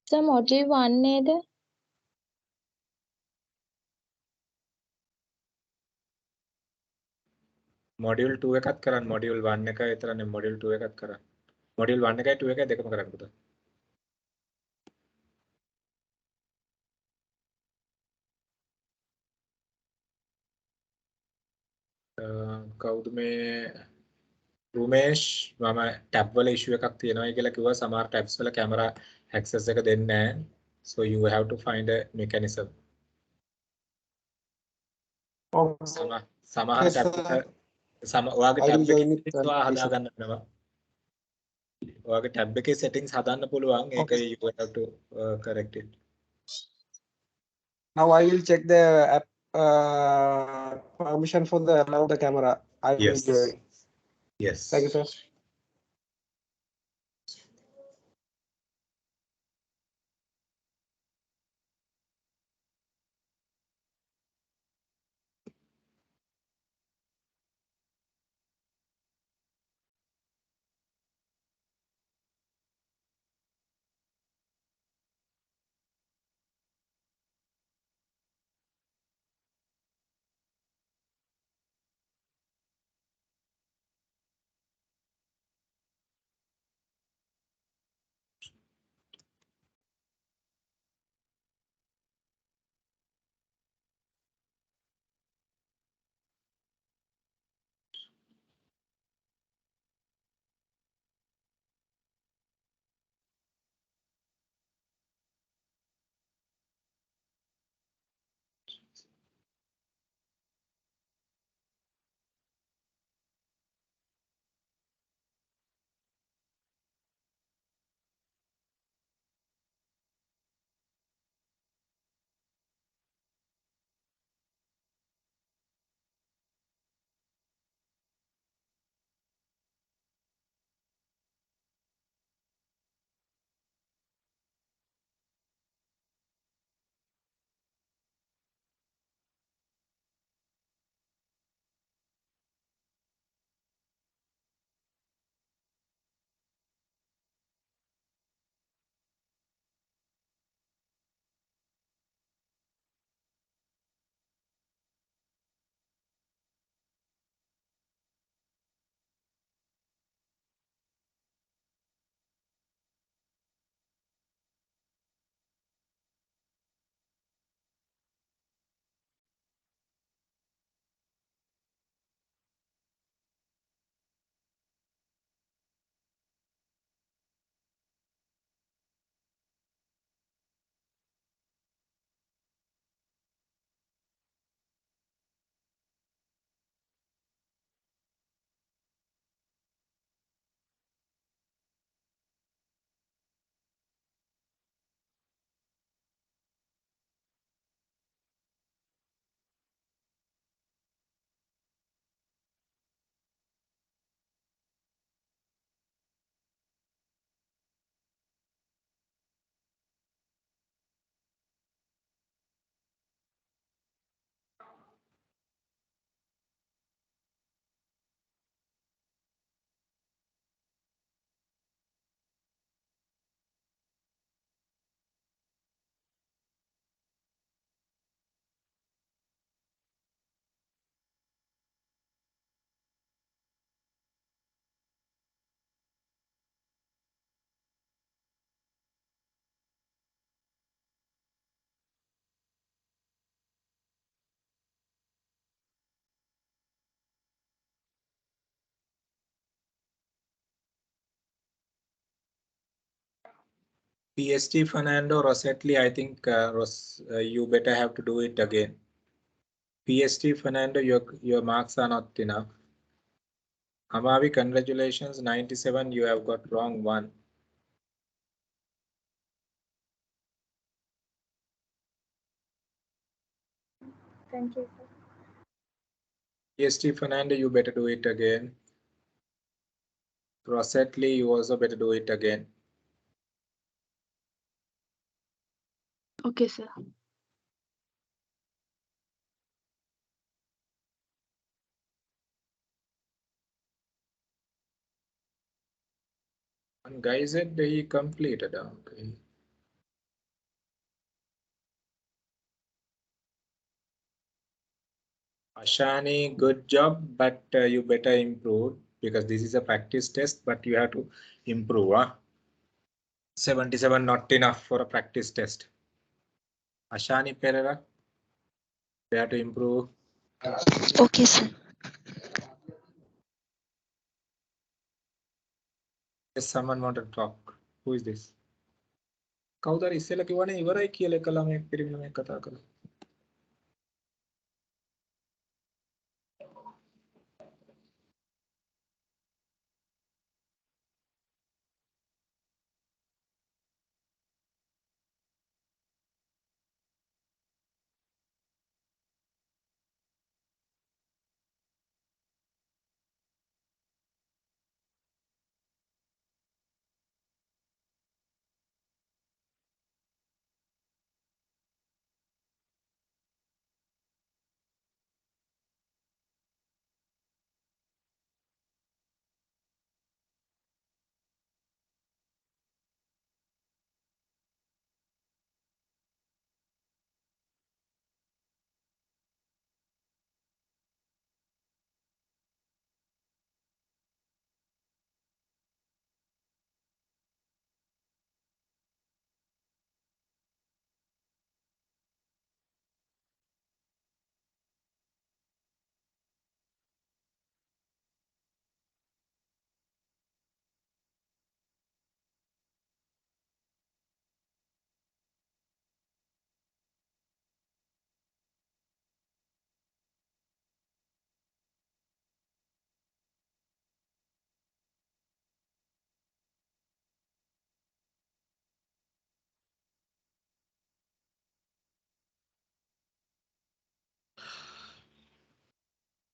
Sir module 1 නේද? Module 2 එකත් කරන්න. Module 1 එක විතරනේ module 2 එකත් කරන්න. මොඩියුල් 1 එකයි 2 එකයි දෙකම කරන්න පුතා. කවුද මේ රුමේෂ් මම ටැබ් වල ඉෂුව එකක් තියෙනවා කියලා කිව්වා. සමහර ටැබ්ස් වල කැමරා ඇක්සස් එක දෙන්නේ නැහැ. So you have to find a mechanism. සමහර ටැබ් එක ඔයාගේ ටැබ් එකේ ඔයා හදා ගන්න වෙනවා. ඔයාගේ ටැබ් එකේ settings හදන්න පුළුවන්. ඒක you have to correct it. Now I will check the app permission for the allow the camera. I will Yes. do it. Yes. Thank you, sir. PST Fernando Rossetti, I think you better have to do it again. PST Fernando, your marks are not enough. Amavi, congratulations, 97, you have got wrong one. Thank you, sir. PST Fernando, you better do it again. Rossetti, you also better do it again. Okay, sir. And guy said he completed. Okay. Ashani, good job, but you better improve because this is a practice test, but you have to improve. 77 not enough for a practice test. Ashani Pereira, you have to improve. Okay, sir. Yes, someone want to talk. Who is this? කවුද ඉස්සෙල්ලා කිව්වනේ ඉවරයි කියලා එක ළමයෙක් පිරිමිණමෙක් කතා කරලා.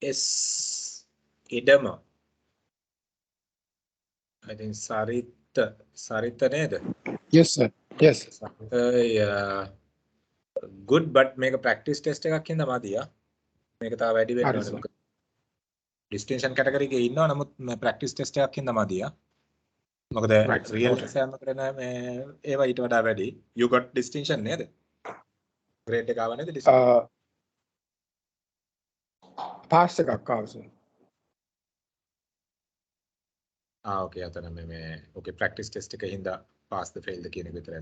S. Idama. I think Sarita neda. Yes, sir. Yes. Yeah. Good, but make a practice test එකක් හින්දා මදියා. මේක තව වැඩි වෙන්න ඕනේ. මොකද distinction category එකේ ඉන්නවා නමුත් practice test එකක් හින්දා මදියා. මොකද real exam එකට නෑ මේ ඒවා ඊට වඩා වැඩි. You got distinction නේද? grade එක ආව නේද distinction? පාස් එකක් ආවා සර්. Okay අතන මේ okay practice test එක හින්දා pass the fail the කියන එක විතරයි.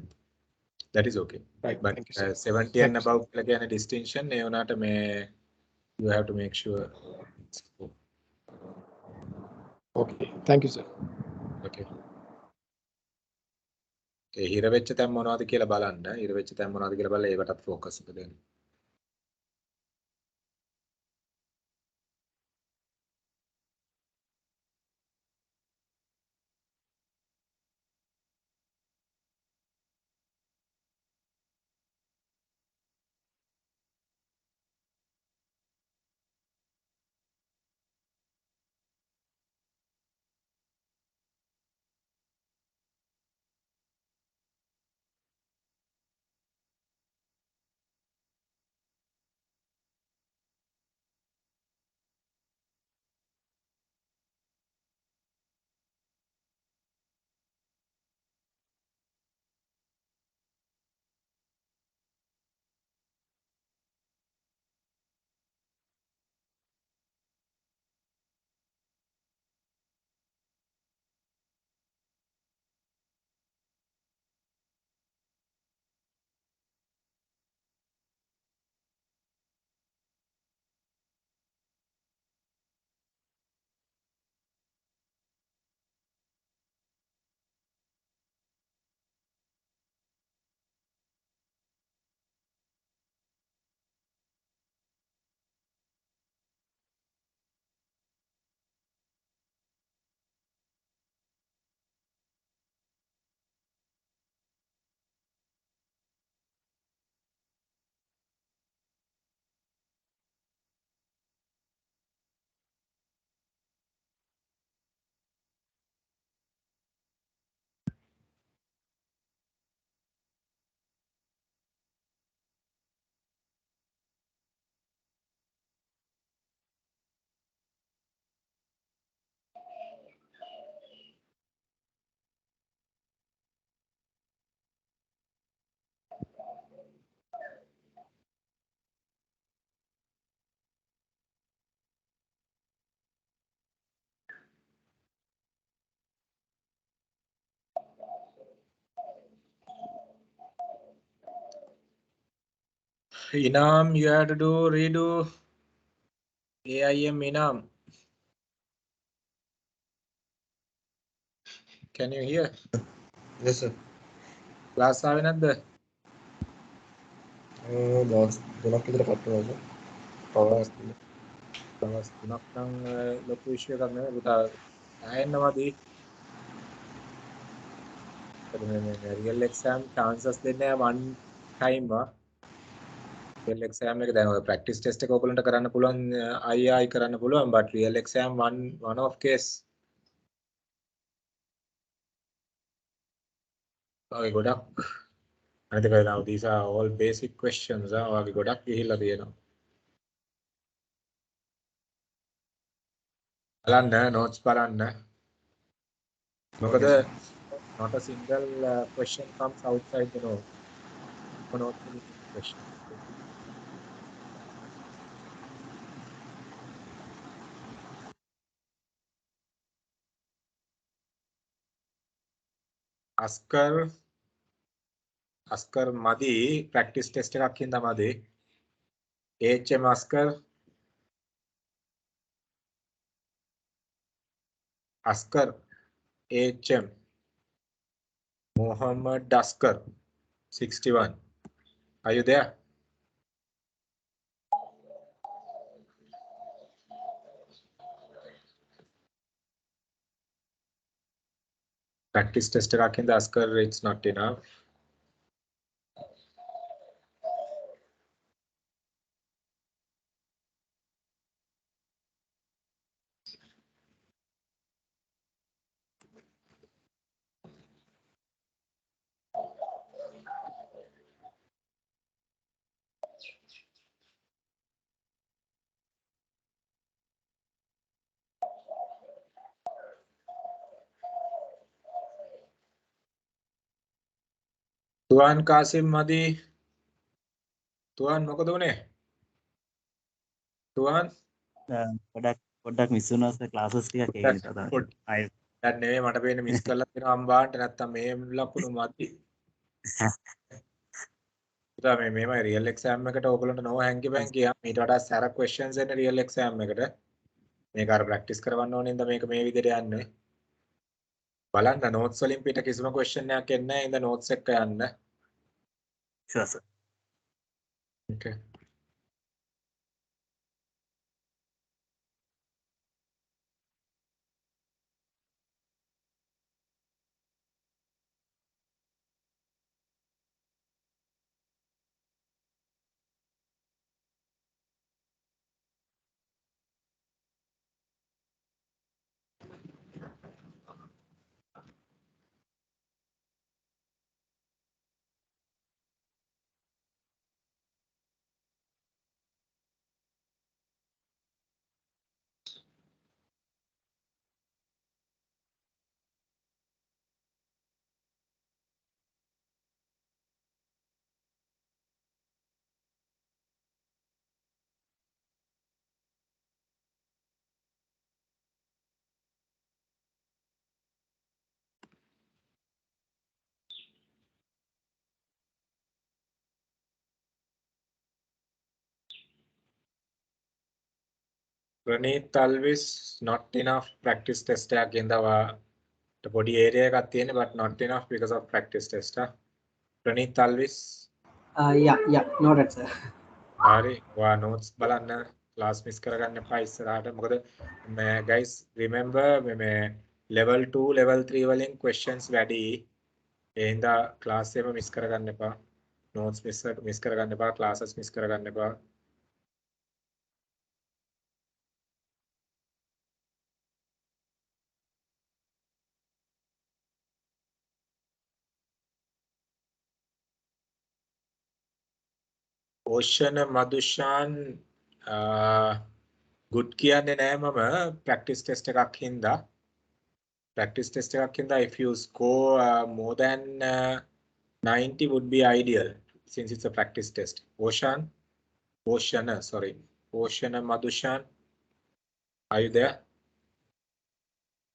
That is okay. Right. But 70 and above කියලා කියන්නේ distinction ඒ උනාට මේ you have to make sure. Okay. Thank you, sir. Okay. ඒ හිර වෙච්ච තැන් මොනවද කියලා බලන්න. හිර වෙච්ච තැන් මොනවද කියලා බලලා ඒකටත් focus එක දෙන්න. Inam, you have to redo AIM Inam. Can you hear? Yes, sir. Class ආවේ නැද්ද? දවස් 3ක් විතර කට්ටුනා සර්. පවර්ස් දවස් 3ක් නම් ලොකු ඉෂුව එකක් නෙමෙයි පුතා. ආයෙන්නමදී. මේ රියල් එක්සෑම් chances දෙන්නේ one time රියල් එක්සෑම් එක දැන් ඔය ප්‍රැක්ටිස් ටෙස්ට් එක ඔයගොල්ලන්ට කරන්න පුළුවන් අයි කරන්න පුළුවන් but real exam one of case ඔය ගොඩක් අනිත් එක now these are all basic questions ඔයගේ ගොඩක් ගිහිල්ලා තියෙනවා බලන්න notes බලන්න මොකද not a single question comes outside the note not any question අස්කර් මදි ප්‍රැක්ටිස් ටෙස්ට් එකක් හින්දා මදි HM අස්කර් HM Mohammed Askar 61 are you there practice test එකක් හින්දා Askar it's not enough තුවන් කාසිම් මදි තුවන් මොකද උනේ තුවන් පොඩ්ඩක් මිස් වුණා සර් ක්ලාසස් ටිකක් ඒ නිසා තමයි ආයෙ දැන් නෙවෙයි මට පේන්නේ මිස් කරලා තියෙනවා අම්බාන්ට නැත්තම් මේ ලකුණු මදි පුතා මේමයි රියල් එක්සෑම් එකට ඕගොල්ලන්ට නෝ හැංගි බැංගි ඊට වඩා සැර ක්වෙස්චන්ස් එන්නේ රියල් එක්සෑම් එකට මේක අර ප්‍රැක්ටිස් කරවන්න ඕනේ ඉඳ මේක මේ විදිහට යන්නේ බලන්න නෝට්ස් වලින් පිට කිසිම ක්වෙස්චන් එකක් එන්නේ නැහැ ඉඳ නෝට්ස් එක යන්න sure sir okay Praneeth Alvis not enough practice test එකක් ගෙන්දවා පොඩි area එකක් තියෙන but not enough because of practice test Praneeth Alvis yeah noted sir හරි ඔයා notes බලන්න class miss කරගන්න එපා ඉස්සරහට මොකද මේ guys remember මේ level 2 level 3 වලින් questions වැඩි ඒ හින්දා class එකම miss කරගන්න එපා notes miss කරගන්න එපා classes miss කරගන්න එපා Ocean Madhushan good කියන්නේ නෑ මම practice test එකක් හින්දා practice test එකක් හින්දා if you score more than 90 would be ideal since it's a practice test Ocean Madhushan are you there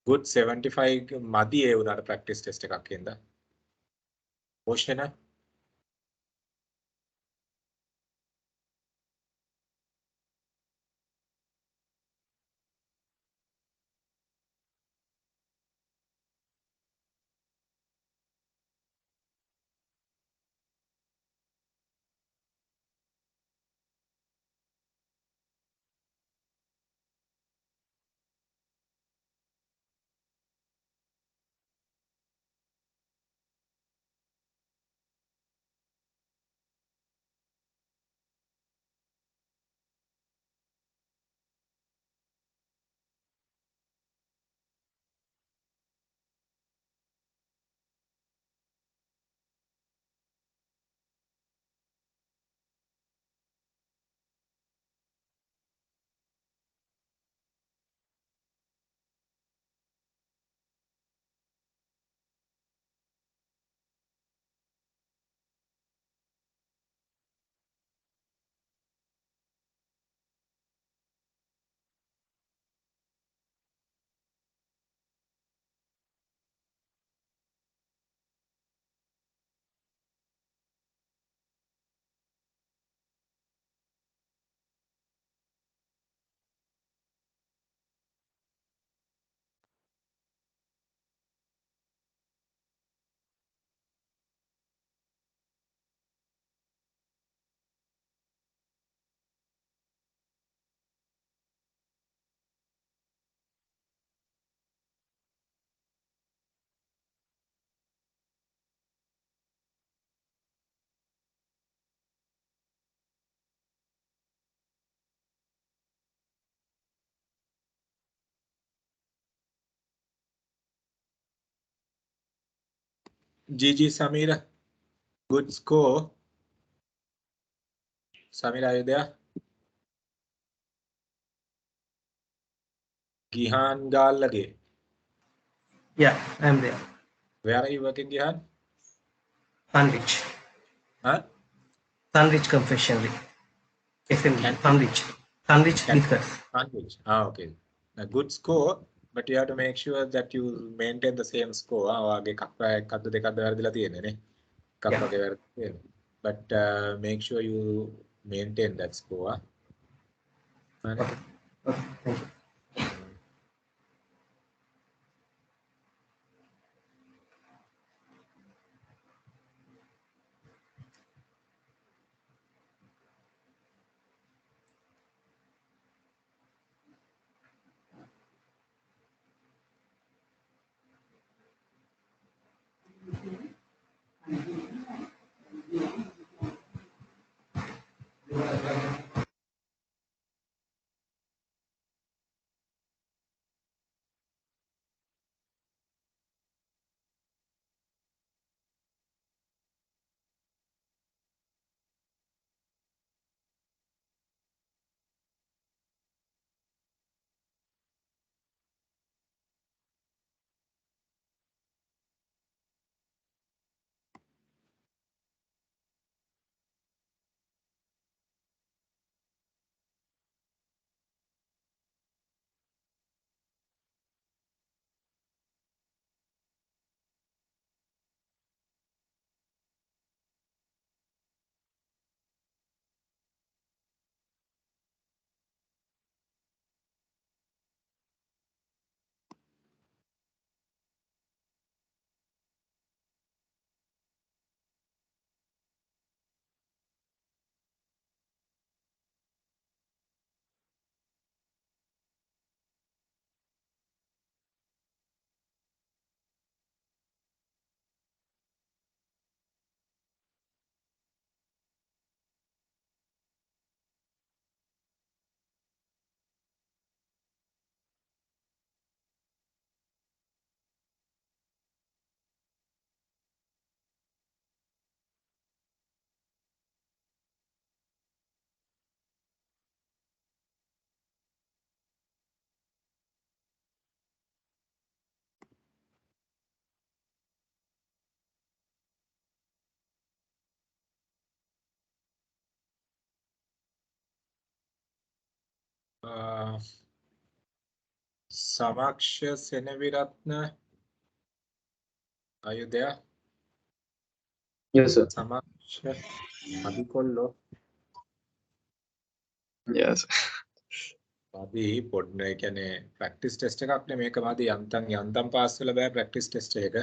good 75 මදි ඒ උනාට practice test එකක් හින්දා Ocean Gigi Samira, good score. Samira, are you there? Gihan Galage. Yeah, I'm there. Where are you working, Gihan? Sunrich. Huh? Sunrich Confectionery. FMG. Sunrich. Sunrich Biscuits. Sunrich. Ah, okay. A good score, but you have to make sure that you maintain the same score. But make sure you maintain that score. Okay. Okay. Thank you. Samaksha Senaviratna, are you there? Yes, sir. Samaksha Abikollo. Yes. අපි පොඩ්ඩ කියන්නේ practice test එකක් නේ මේක මදි යන්තම් pass වෙලා බෑ ප්‍රැක්ටිස් ටෙස්ට් එක.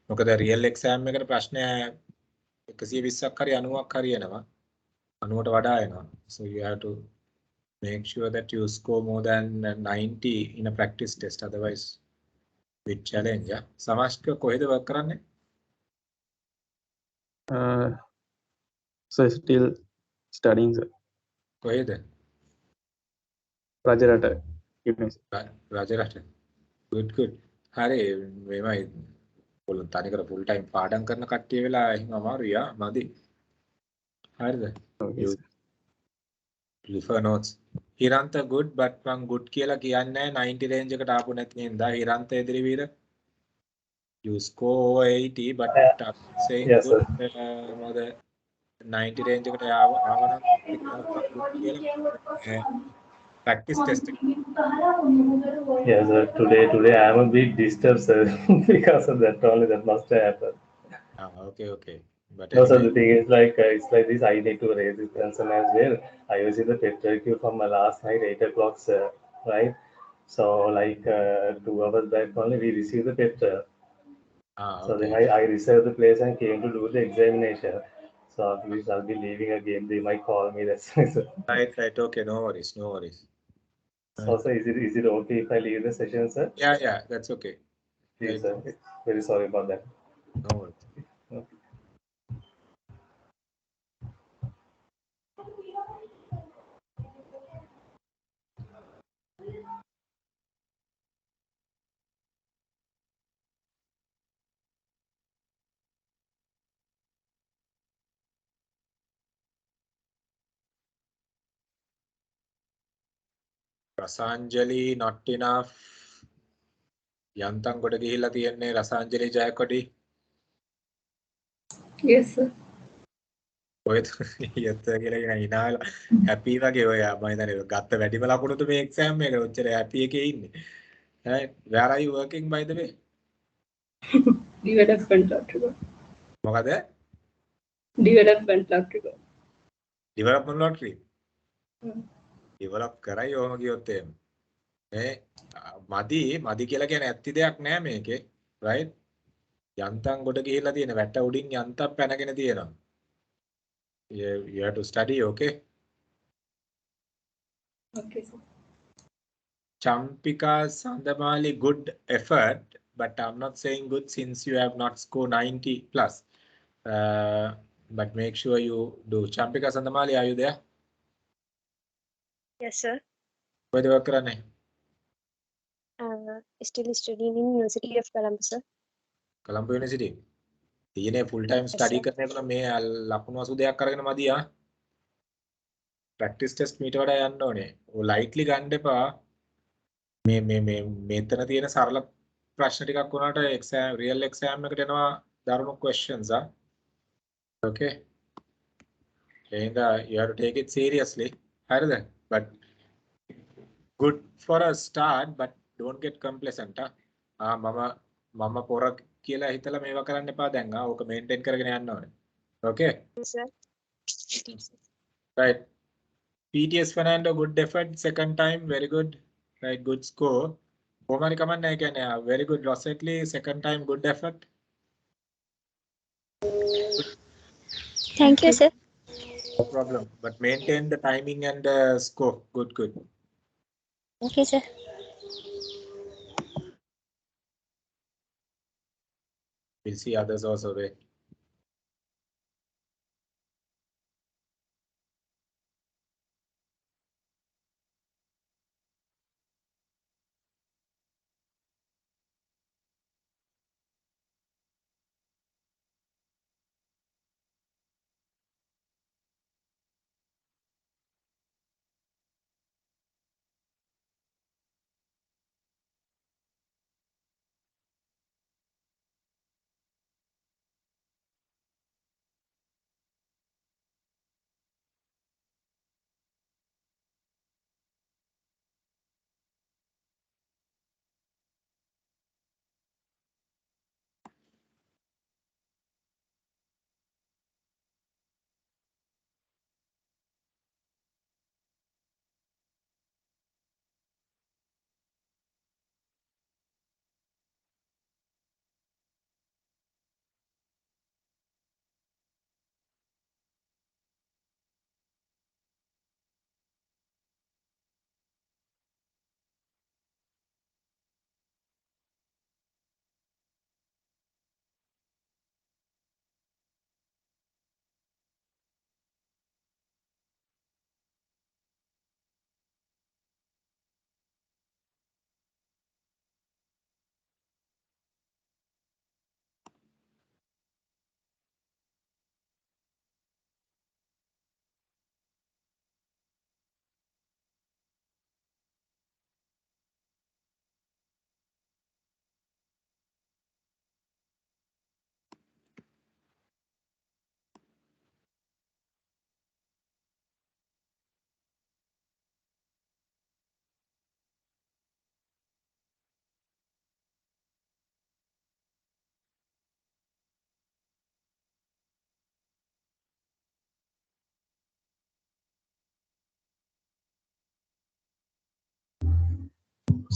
මොකද රියල් එක්සෑම් එකට ප්‍රශ්න 120ක් හරි 90ක් හරි එනවා. 90ට වඩා එනවා. So you have to make sure that you score more than 90 in a practice test, otherwise bit challenge. සමාස්ක කොහෙද work කරන්නේ? So still studying, sir. කොහෙද? Rajarata. රජරට. good. හරි මේමයි තනිකර full time පාඩම් කරන කට්ටිය වෙලා එහෙම අමාරුයි මදි. හරිද? Okay, sir. Prefer notes. හිරන්ත good but මං good කියලා කියන්නේ 90 range එකට ආපු නැති නේද? හිරන්ත Ediriweera you score over 80 but saying Yes, good sir. මොකද 90 range එකට ආවනම් good කියලා practice test එක. Yes, sir. Today I am a bit disturbed, sir, because of that only. That must have happened. Okay. But No, sir. anyway, The thing is like it's like this. I need to raise this concern as well. I was in the peptide queue from last night 8 o'clock, sir. Right. So like 2 hours back only we received the peptide. So okay. then I reserved the place and came to do the examination. So after this I'll be leaving again. They might call me. That's why, sir. Right. Okay, no worries. So sir, is it okay if I leave the session, sir? Yeah, that's okay. Please, Right. sir. Very sorry about that. No worries. Okay. Rasanjali not enough. Yantang කොට ගිහිල්ලා තියන්නේ Rasanjali Jayakody. Yes, sir. ඔය යත්ත කියලා කියන ඉනාල හැපි වගේ ඔය මම හිතන්නේ ගත්ත වැඩිම ලකුණුද මේ එක්සෑම් එකේ ඔච්චර හැපි එකේ ඉන්නේ. Right? Where are you working by the way? Development lottery. මොකද? Development lottery. Development lottery. Develop කරයි ඔහම කියොත් එහෙම. මේ මදි කියලා කියන්නේ ඇත්ති දෙයක් නෑ මේකේ. Right? යන්තම් කොට ගිහිල්ලා තියෙන වැට උඩින් යන්තම් පැනගෙන තියෙනවා. You have to study, okay? Okay, sir. Champika Sandamali, good effort, but I'm not saying good since you have not scored 90 plus. But make sure you do. Champika Sandamali, are you there? Yes, sir. Where do you work? Still studying in University of Colombo, sir. Colombo University. තියෙන full time study කරන එක නම් මේ ලකුණු 82ක් අරගෙන මදි ආ. Practice test මීට වඩා යන්න ඕනේ. ඔය lightly ගන්න එපා. මේ මෙතන තියෙන සරල ප්‍රශ්න ටිකක් වුණාට exam real exam එකට එනවා දරුණු questions ආ. Okay. And you have to take it seriously. හරිද? But good for a start, but don't get complacent. මම පොර කියලා හිතලා මේවා කරන්න එපා දැන්. ඕක මේන්ටේන් කරගෙන යන්න ඕනේ. Okay? Yes, sir. Right. PTS Fernando, good effort. Second time, very good. Right, good score. Omari Kaman, I can very good. Rossetli, second time, good effort. Thank you, sir. No problem. But maintain the timing and the score. Good, good. Okay, sir. We'll see others also. Wait.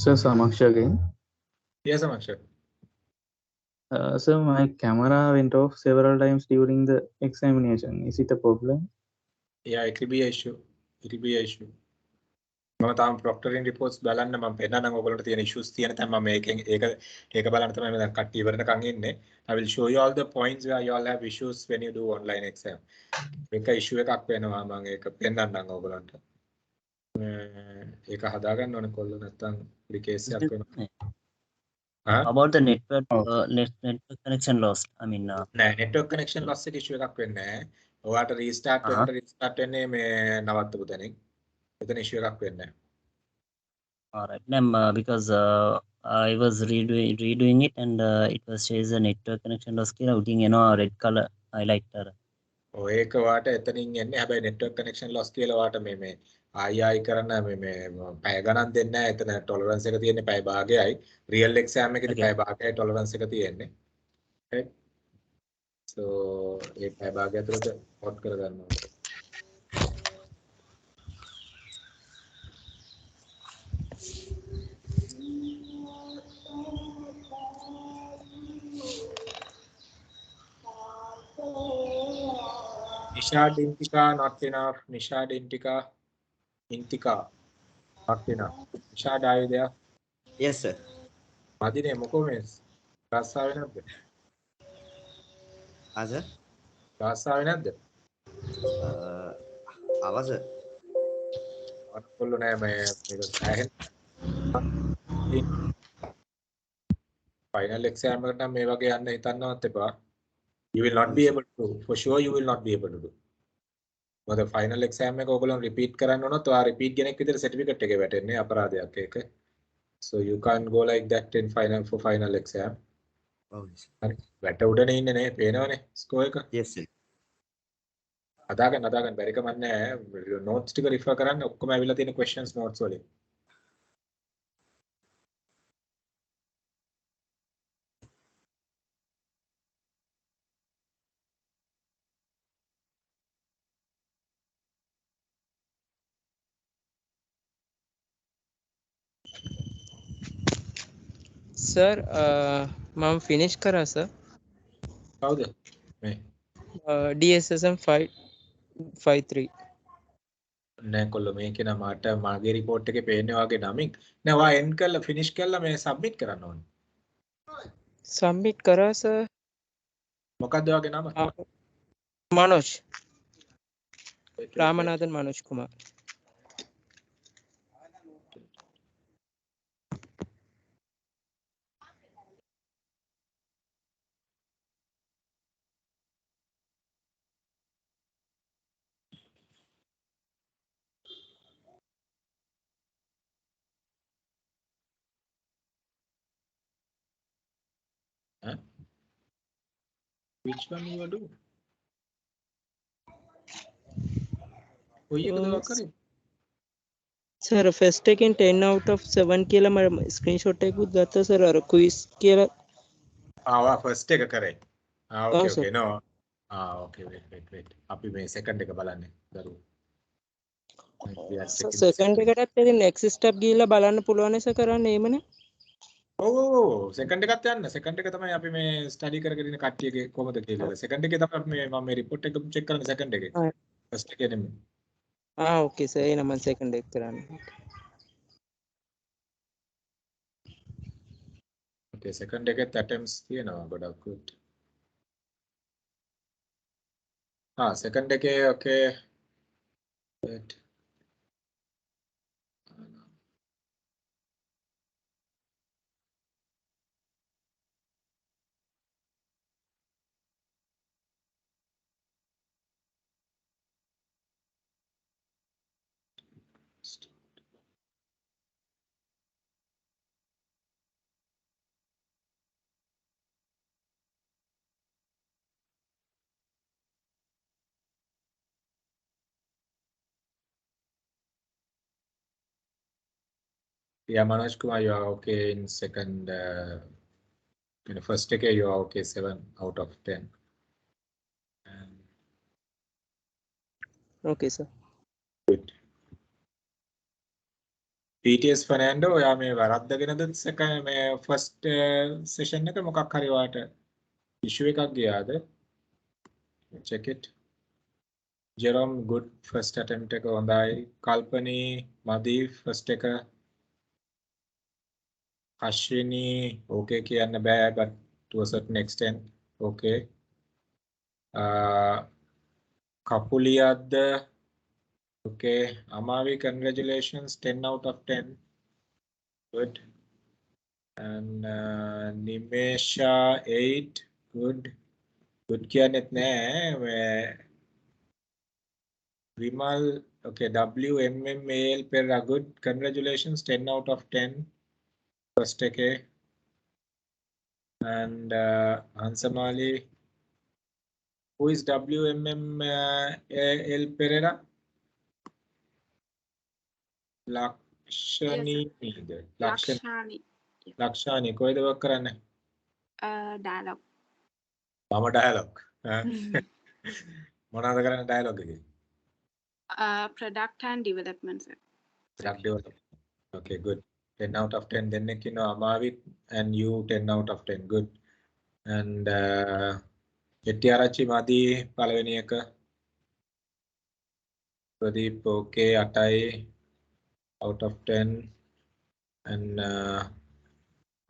Sir, Samaksha again. Yes, Samaksha. Sir, my camera went off several times during the examination. Is it a problem? Yeah, it will be an issue. It will be an issue. මම තාම proctoring reports බලන්න මම පෙන්නන්නම් ඔයගොල්ලන්ට තියෙන issues තියෙන තැන් මම මේකෙන් ඒක බලන්න තමයි මම දැන් කට්ටිය ඉවරනකන් ඉන්නේ. I will show you all the points where you all have issues when you do online exam. මේක issue එකක් වෙනවා මම ඒක පෙන්නන්නම් ඔයගොල්ලන්ට. ඒක හදාගන්න ඕනේ කොල්ල නැත්තම් පොඩි case එකක් වෙනවා. About the network connection loss. I mean, නෑ network connection loss එක issue එකක් වෙන්නේ නැහැ. ඔයාලට restart වෙනකොට restart වෙන්නේ මේ නවත්තපු තැනින්. එතන issue එකක් වෙන්නේ නැහැ. All right. Ma'am, because I was redoing it and it was says a network connection loss කියලා උඩින් එනවා red color highlighter. ඔය ඒක වාට එතනින් එන්නේ හැබැයි network connection loss කියලා වාට මේ ආයි කරන්න මේ පැය ගණන් දෙන්නේ නැහැ. එතන tolerance එක තියෙන්නේ පැය භාගයයි. real exam එකේදී පැය භාගයයි tolerance එක තියෙන්නේ. right? So ඒ පැය භාගය ඇතුළත hot කරගන්න ඕනේ. Nisha Dintika not enough. Nisha Dintika Intika not enough. Nisha are you there? Yes sir. මදිනේ මොකෝ මේ රස්සාවේ නැද්ද? සර්. රස්සාවේ නැද්ද? ආවා සර්. අරකොල්ල නෑ මේ සෑහෙන final exam එකට නම් මේ වගේ යන්න හිතන්නවත් එපා. You will not be able to do. For sure you will not be able to do. මොකද final exam එක ඔයගොල්ලෝ repeat කරන්න උනොත් ඔයා repeat කෙනෙක් විදිහට certificate එකේ වැටෙන්නේ අපරාධයක් ඒක. So you can't go like that in final exam. හරි. වැට උඩනේ ඉන්නේ නේ පේනවනේ score එක. Yes sir. අදාගන්න බැරි කමක් නැහැ. notes ටික refer කරන්න ඔක්කොම ඇවිල්ලා තියෙන questions notes වලින්. සර් මම ෆිනිෂ් කරා සර්. කවුද මේ? DSSM 553. නෑ කොල්ල මේකේ නම් මට මාගේ report එකේ පේන්නේ වාගේ නමින්. නෑ ඔයා end කරලා finish කරලා මේ submit කරන්න ඕනේ. සබ්මිට් කරා සර්. මොකක්ද ඔයාගේ නම? Manoj. රාමනාഥන් Manoj Kumar. Huh? Which one you are doing? කොයි එකද ඔයා කරේ? සර් ෆස්ට් එකෙන් 10 out of 7 කියලා මම ස්ක්‍රීන්ෂොට් එකකුත් ගත්තා සර් අර ක්විස් කියලා. ඔයා first එක කරේ. okay ඔව්, sir. okay no. okay wait. අපි මේ second එක බලන්නේ දරුවෝ. සෙකන්ඩ් එකටත් ඉතින් next step ගිහිල්ලා බලන්න පුළුවන් සර් කරන්න එහෙමනේ. ඔව් second එකත් යන්න. second එක තමයි අපි මේ study කරගෙන ඉන්න කට්ටියගේ කොහොමද කියලා. second එකේ තමයි අපි මම මේ report එක check කරන්නේ second එකේ. first එකේ නෙමෙයි. ඕකේ සර් එහෙනම් මම සෙකන්ඩ් එක කරන්න. okay second එකෙත් attempts තියෙනවා ගොඩක් good. second එකේ okay wait. Yeah, Manoj Kumar, you are okay in second. In the first decade, you are okay 7 out of 10. Okay, sir. Good. PTS Fernando, ඔයා මේ වරද්දගෙනද second මේ first session එක මොකක් හරි වාට issue එකක් ගියාද? Check it. Jerome, good first attempt එක හොඳයි. Kalpani, මදි first එක. Ashwini, okay කියන්න බෑ but to a certain extent okay. Kapuliyad, okay. Amavi, congratulations, 10 out of 10. Good. And Nimesha, 8. Good. Good කියන්නෙත් නෑ. Vimal, Okay, WMMAL Perra, good. Congratulations, 10 out of 10. First okay. And Hansamali, who is WMMAL Pereira? Lakshani. Lakshani. Lakshani, කොයිද work කරන්නේ? Dialogue. මම dialogue. මොනවද කරන්නේ dialogue එකේ? Product and development, sir. Product development. Okay, good. 10 out of 10. දෙන්නෙක් ඉන්නවා අමාවිත් and you 10 out of 10. Good. And එටිආරච්චි මදි පළවෙනි එක. Pradeep okay 8 out of 10. And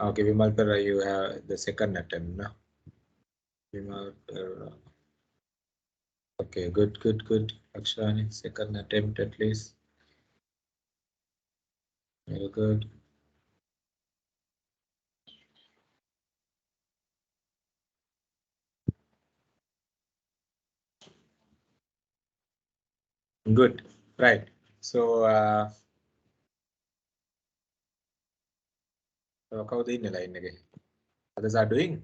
okay, Vimal Perra, you have the second attempt, no? Vimal Perra. Okay, good. Akshani, second attempt at least. Very good. Good. Right. So, කවුද ඉන්නේ line එකේ? Others are doing?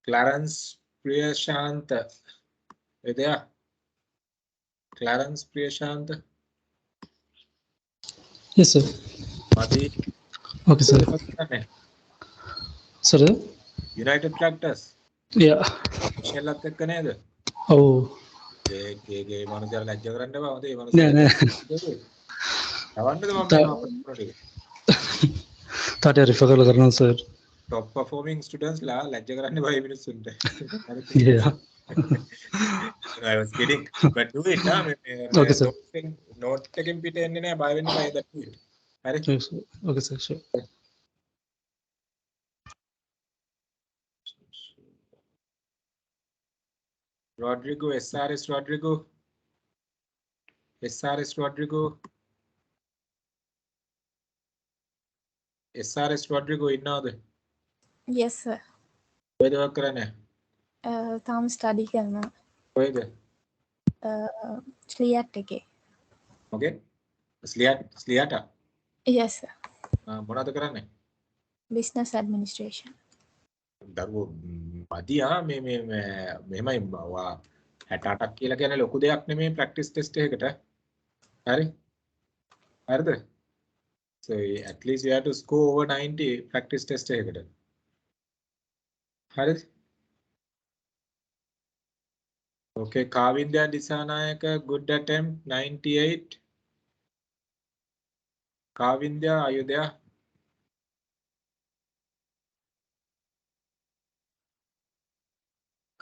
Clarence Priyashant. You there? Clarence Priyashant. Yes, sir. Madi. Okay, sir. Sir? United Tractors. Yeah. Shellත් එක්ක නේද? Oh. ඒ මනුස්සයලා ලැජ්ජ කරන්න බෑ. හොඳේ නෑ නෑ. තවන්නද මම මේවා අපිට. තාට රිෆර් කරනවා sir. Top performing students ලා ලැජ්ජ කරන්න බෑ මිනිස්සුන්ට. Yeah. I was kidding. But do it, huh? Okay, sir. Note එකෙන් පිට එන්නේ නෑ. බය වෙන්න බෑ that do it. හරි? Okay, sir. Sure. Rodrigo, SRS Rodrigo. SRS Rodrigo. SRS Rodrigo ඉන්නවද? Yes, sir. කොහෙද work කරන්නේ? තාම ස්ටඩි කරනවා. කොහෙද? ස්ලියට් එකේ. Okay. ස්ලියට? Yes, sir. මොනවද කරන්නේ? Business administration. දරුවෝ මදියා මෙහෙමයි 68ක් කියලා කියන්නේ ලොකු දෙයක් නෙමෙයි practice test එකකට. හරි? හරිද? So at least you have to score over 90 practice test එකකට. හරිද? Okay, Kavindya Disanayaka, good attempt, 98. Kavindya, are you there?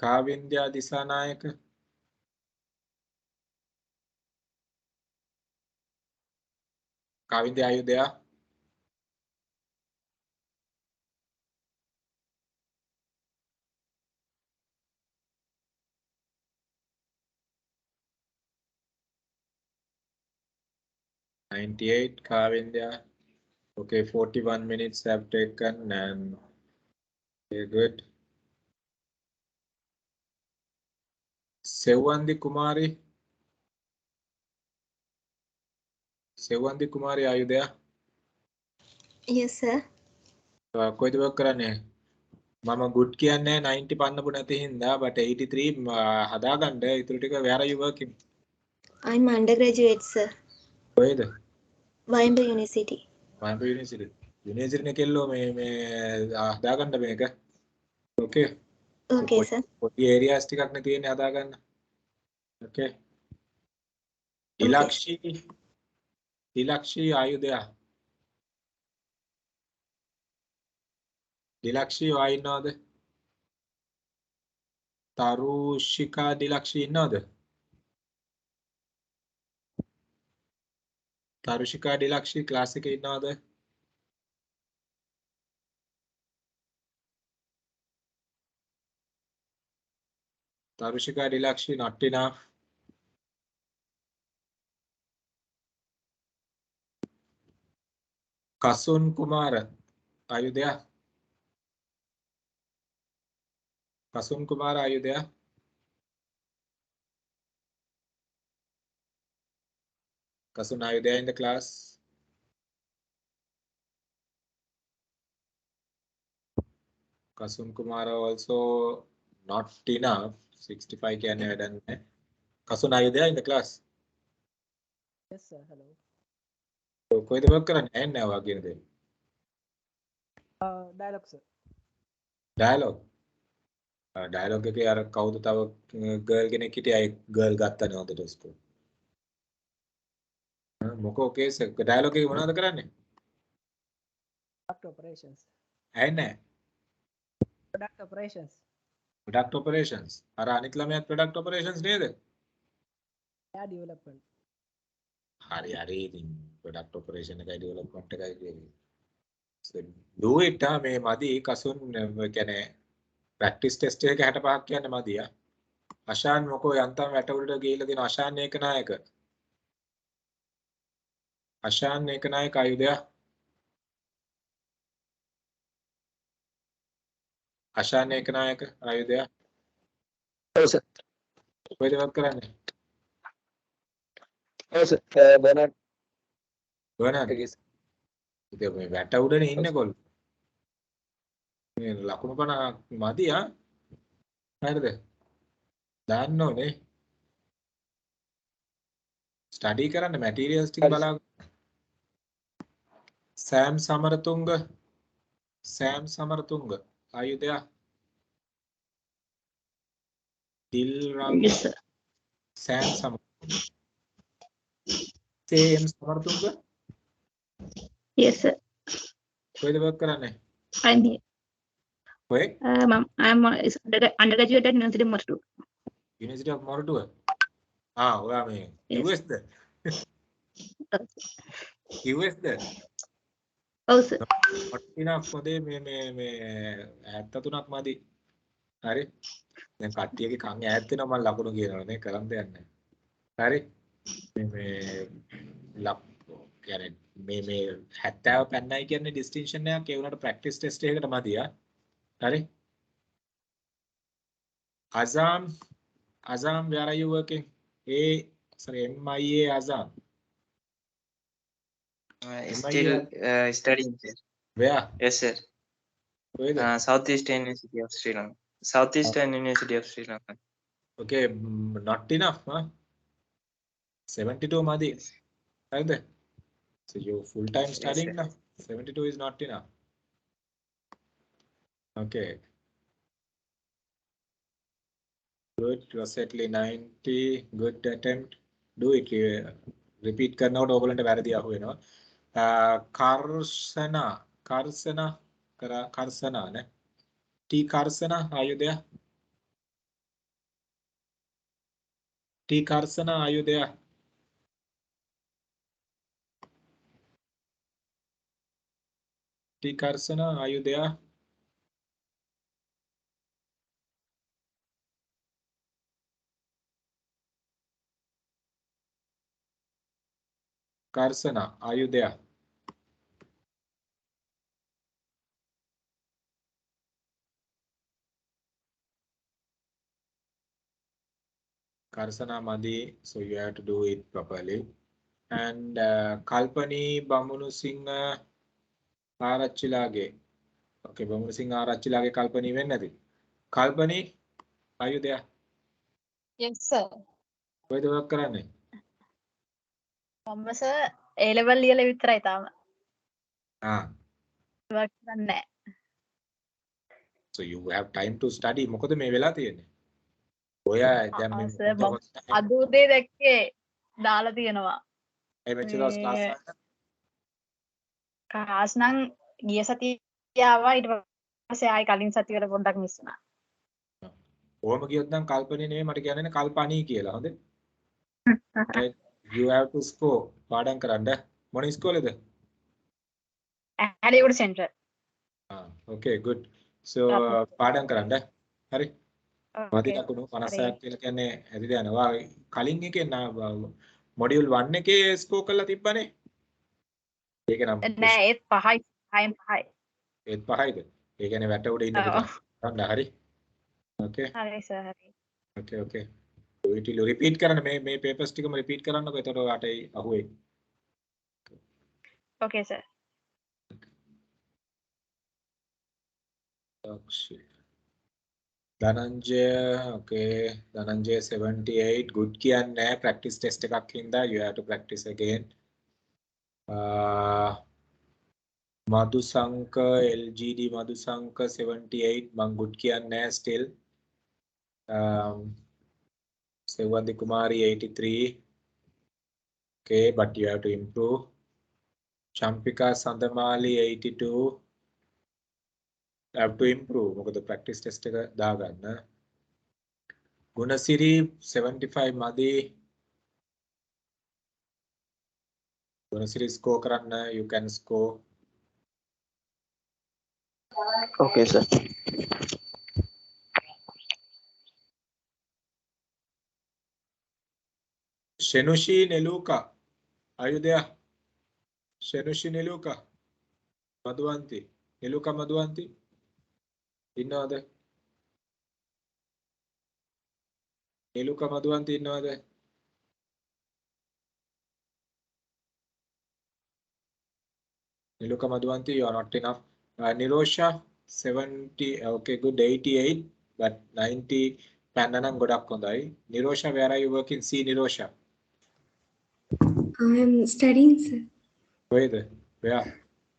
Kavindya Disanayaka. Kavindya, are you there? $98, Kavindya. Okay, 41 minutes have taken and very good. Sevandi Kumari. Sevandi Kumari, are you there? Yes, sir. කොයිද work කරන්නේ? මම good කියන්නේ 90 පන්නපු නැති හින්දා but 83 හදාගන්න ඉතුරු ටික where are you working? I'm undergraduate, sir. කොහෙද? Wimber University. Wimber University. University නේ කෙල්ලෝ මේ හදාගන්න මේක. Okay. Okay, sir. පොඩි areas ටිකක් නේ තියෙන්නේ හදාගන්න. Okay. Dilakshi, are you there? Dilakshi, you are ඉන්නවද? Tarushika Dilakshi ඉන්නවද? Tarushika Dilakshi class එකේ ඉන්නවද? Tarushika Dilakshi, not enough. Kasun Kumar, are you there? Kasun Kumar, are you there? Kasun, are you there in the class? Kasun Kumar also not enough. 65 can add and Kasun, are you there in the class? Yes, sir. Hello. So, कोई तो work करना है ना Joaquin दे. Dialogue, sir. Dialogue. Dialogue के यार cow तो ताव girl के ने किटे आई girl गाता नहीं होता तो उसको. मुको केस dialogue के बना तो कराने. Product operations. है ना. Product operations. Product operations. अरे अनित लम्हे product operations नहीं दे. Yeah, development. hari product operation එකයි development එකයි කියන්නේ. So do it මේ මදි කසුන් කියන්නේ practice test එක 65ක් කියන්නේ මදියා. අශාන් මොකෝ යන්තම් වැට උඩට ගිහිල්ලා දින අශාන් ඒකනායක. අශාන් ඒකනායක ආයුධය. අශාන් ඒකනායක ආයුධය. ඔව් සර්. කොහෙද work කරන්නේ? ඔව් සර්. බර්නඩ්. බර්නඩ්. ඉතින් මේ වැට උඩනේ ඉන්නේ කොල්ල. මේ ලකුණු 50 මදියා. හරිද? දාන්න ඕනේ. ස්ටඩි කරන්න මැටීරියල්ස් ටික බලන්න. සෑම් සමරතුංග ආයුධය. Dilranga. Yes, sir. Sam Samarathunga. Sam Samarathunga. Yes, sir. කොහෙද work කරන්නේ? I'm here. කොහෙ? Ma'am, I'm undergraduate at University of Mortu. University of Mortua. ඔයා මේ US ද? US ද? ඔව් සර්. enough පොදේ මේ 73ක් මදි. හරි. දැන් කට්ටියගේ කන් ඈත් වෙනවා මම ලකුණු කියනවා නේ කරන් දෙයක් නැහැ. හරි. මේ කියන්නේ මේ 70 පෙන්නයි කියන්නේ ඩිස්ටින්ෂන් එකක් ඒ වුණාට ප්‍රැක්ටිස් ටෙස්ට් එකකට මදියා. හරි. Azam, where are you working? MIA Azam. Still studying, sir. Where? Yes, sir. Where? Southeastern University of Sri Lanka. Southeastern University of Sri Lanka. Okay, not enough, huh? 72 Madi. Like that. So you full time studying now? 72 is not enough. Okay. Good. Exactly 90. Good attempt. Do it. Repeat කරනකොට ඕගොල්ලන්ට වැරදි අහු වෙනවා. Karsana නේ. T Karsana ආයුධය. T Karsana ආයුධය. T Karsana ආයුධය. Karsana ආයුධය. Karsana Madi, so you have to do it properly. And Kalpani Bamunu Singh Arachilage. Okay, Bamunu Singh Arachilage Kalpani when nothing. Kalpani, are you there? Yes, sir. Where the work කරන්නේ? මම sir A level ලියලා විතරයි තාම. work කරන්නේ නැහැ. So you have time to study. මොකද මේ වෙලා තියෙන්නේ? ඔයා දැන් මේ සර් මම අද උදේ දැක්කේ දාලා තියෙනවා. ඒ මෙච්චර class කාස් නම් ගිය සතියේ ආවා ඊට පස්සේ ආයි කලින් සතියේ පොඩ්ඩක් මිස් වුණා. ඕම කියොත් නම් කල්පනේ නෙමෙයි මට කියන්නේ කල්පණී කියලා. හොඳේ. You have to score. පාඩම් කරන්න. මොන ඉස්කෝලේද? Hollywood Center. Okay, good. So පාඩම් කරන්න. හරි. මදි Okay. ලකුණු 50ක් හරි. කියලා කියන්නේ ඇදිද යනවා. කලින් එකේ මොඩියුල් 1 එකේ ස්කෝර් කරලා තිබ්බනේ. ඒක නම් නෑ ඒත් 5යි 5න් 5යි. ඒත් 5යිද? ඒ කියන්නේ වැට උඩ ඉන්න පුතා. ගන්න හරි. ඕකේ. හරි සර් හරි. ඕකේ ඕකේ. ඔයිටිලු රිපීට් කරන්න මේ පේපර්ස් ටිකම රිපීට් කරන්නකෝ. එතකොට ඔයාට අහුවේ. Okay sir. Dhananjay, okay. Dhananjay 78. Good කියන්නේ practice test එකක් හින්දා you have to practice again. Madhusanka LGD Madhusanka 78 මං good කියන්නේ still. Sevandi Kumari 83. Okay, but you have to improve. Champika Sandamali 82. Have to improve. මොකද practice test එක දාගන්න. Gunasiri 75 මදි. Gunasiri score කරන්න you can score. Okay sir. Shenushi Neluka. Are you there? Shenushi Neluka. Madhuvanti. Neluka Madhuvanti. ඉන්නවද? Neluka Madhuvanti ඉන්නවද? Neluka Madhuvanti, you are not enough. Nirosha 70. Okay, good 88, but 90 පැන්න නම් ගොඩක් හොඳයි. Nirosha, where are you working? See Nirosha. I am studying, sir. Where? Where?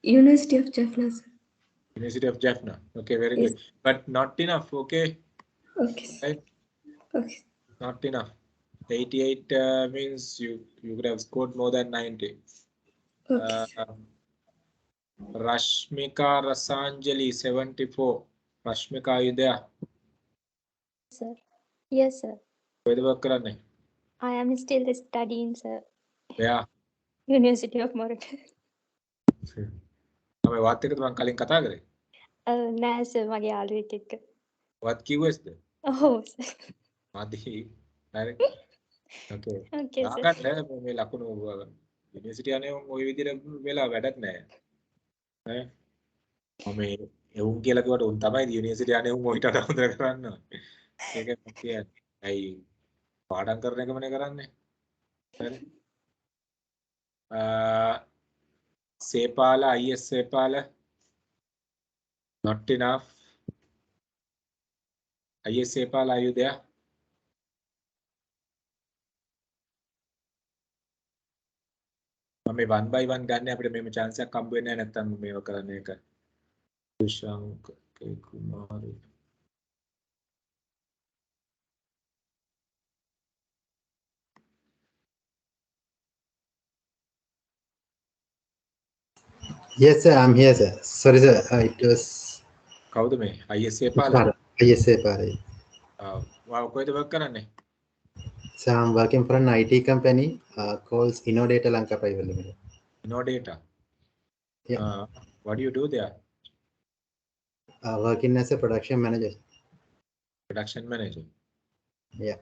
University of Jaffna, sir. University of Jaffna. Okay, very Yes. good. But not enough, okay? Okay, sir. Right? Okay. Not enough. 88 means you could have scored more than 90. Okay. Rashmika Rasanjali 74. Rashmika, are you there? Sir. Yes, sir. Where the work කරන්නේ? I am still studying, sir. Where? University of Moreton. මම වත් එකද මම කලින් කතා කරේ? නෑ sir මගේ යාළුවෙක් එක්ක. වත් කිව්වස්ද? ඔව් sir. මදි. හරි. Okay. Okay sir. දාගන්න මේ ලකුණු යුනිවර්සිටි යන්නේ ওই විදිහට වෙලා වැඩක් නෑ. ඈ මම එවුන් කියලා කිව්වට උන් තමයි යුනිවර්සිටි යන්නේ උන් ඔයිට හොඳ කරන්න. ඒක කියන්නේ. ඇයි පාඩම් කරන එකමනේ කරන්නේ. හරි. Sepala, IS Sepala. Not enough. IS Sepala, are you there? මම 1 by 1 ගන්න අපිට මේම chance එකක් හම්බ වෙන්නේ නැහැ නැත්තම් මේව කරන්න එක. දුෂාංක කුමාරි. Yes, sir. I'm here, sir. Sorry, sir. It was. කවුද මේ? IS Sepala. IS Sepala. වාව කොහෙද work කරන්නේ? So I'm working for an IT company called Innodata Lanka Private Limited. Innodata. Yeah. What do you do there? Working as a production manager. Production manager. Yeah.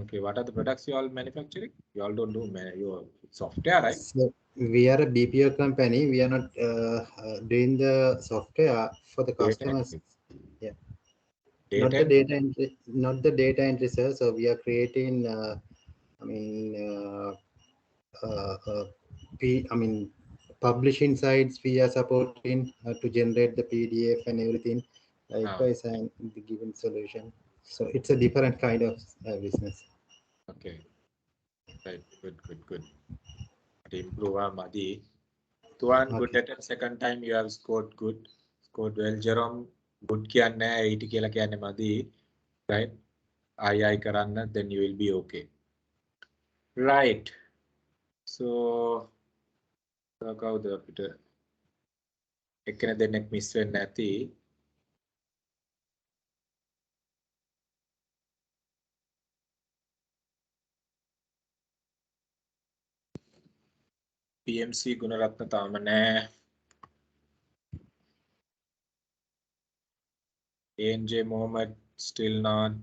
Okay, what are the products you all manufacturing? You all don't do your software, right? So we are a BPO company. We are not doing the software for the customers. Yeah. Not the data entry, not the data entry, sir. So we are creating. Publishing sites we are supporting to generate the PDF and everything likewise and the given solution. So it's a different kind of business. Okay. Right. Good. To improve Madi. Tuan, good at it. Second time you have scored good. Scored well. Jerome, good kiyanne 80 කියලා කියන්නේ Madi. Right? I karanna, then you will be okay. Right. So කවුද අපිට එක්කෙනෙක් දෙන්නෙක් miss වෙන්නේ නැති. PMC Gunaratne තාම නැහැ. ANJ Mohammed still not.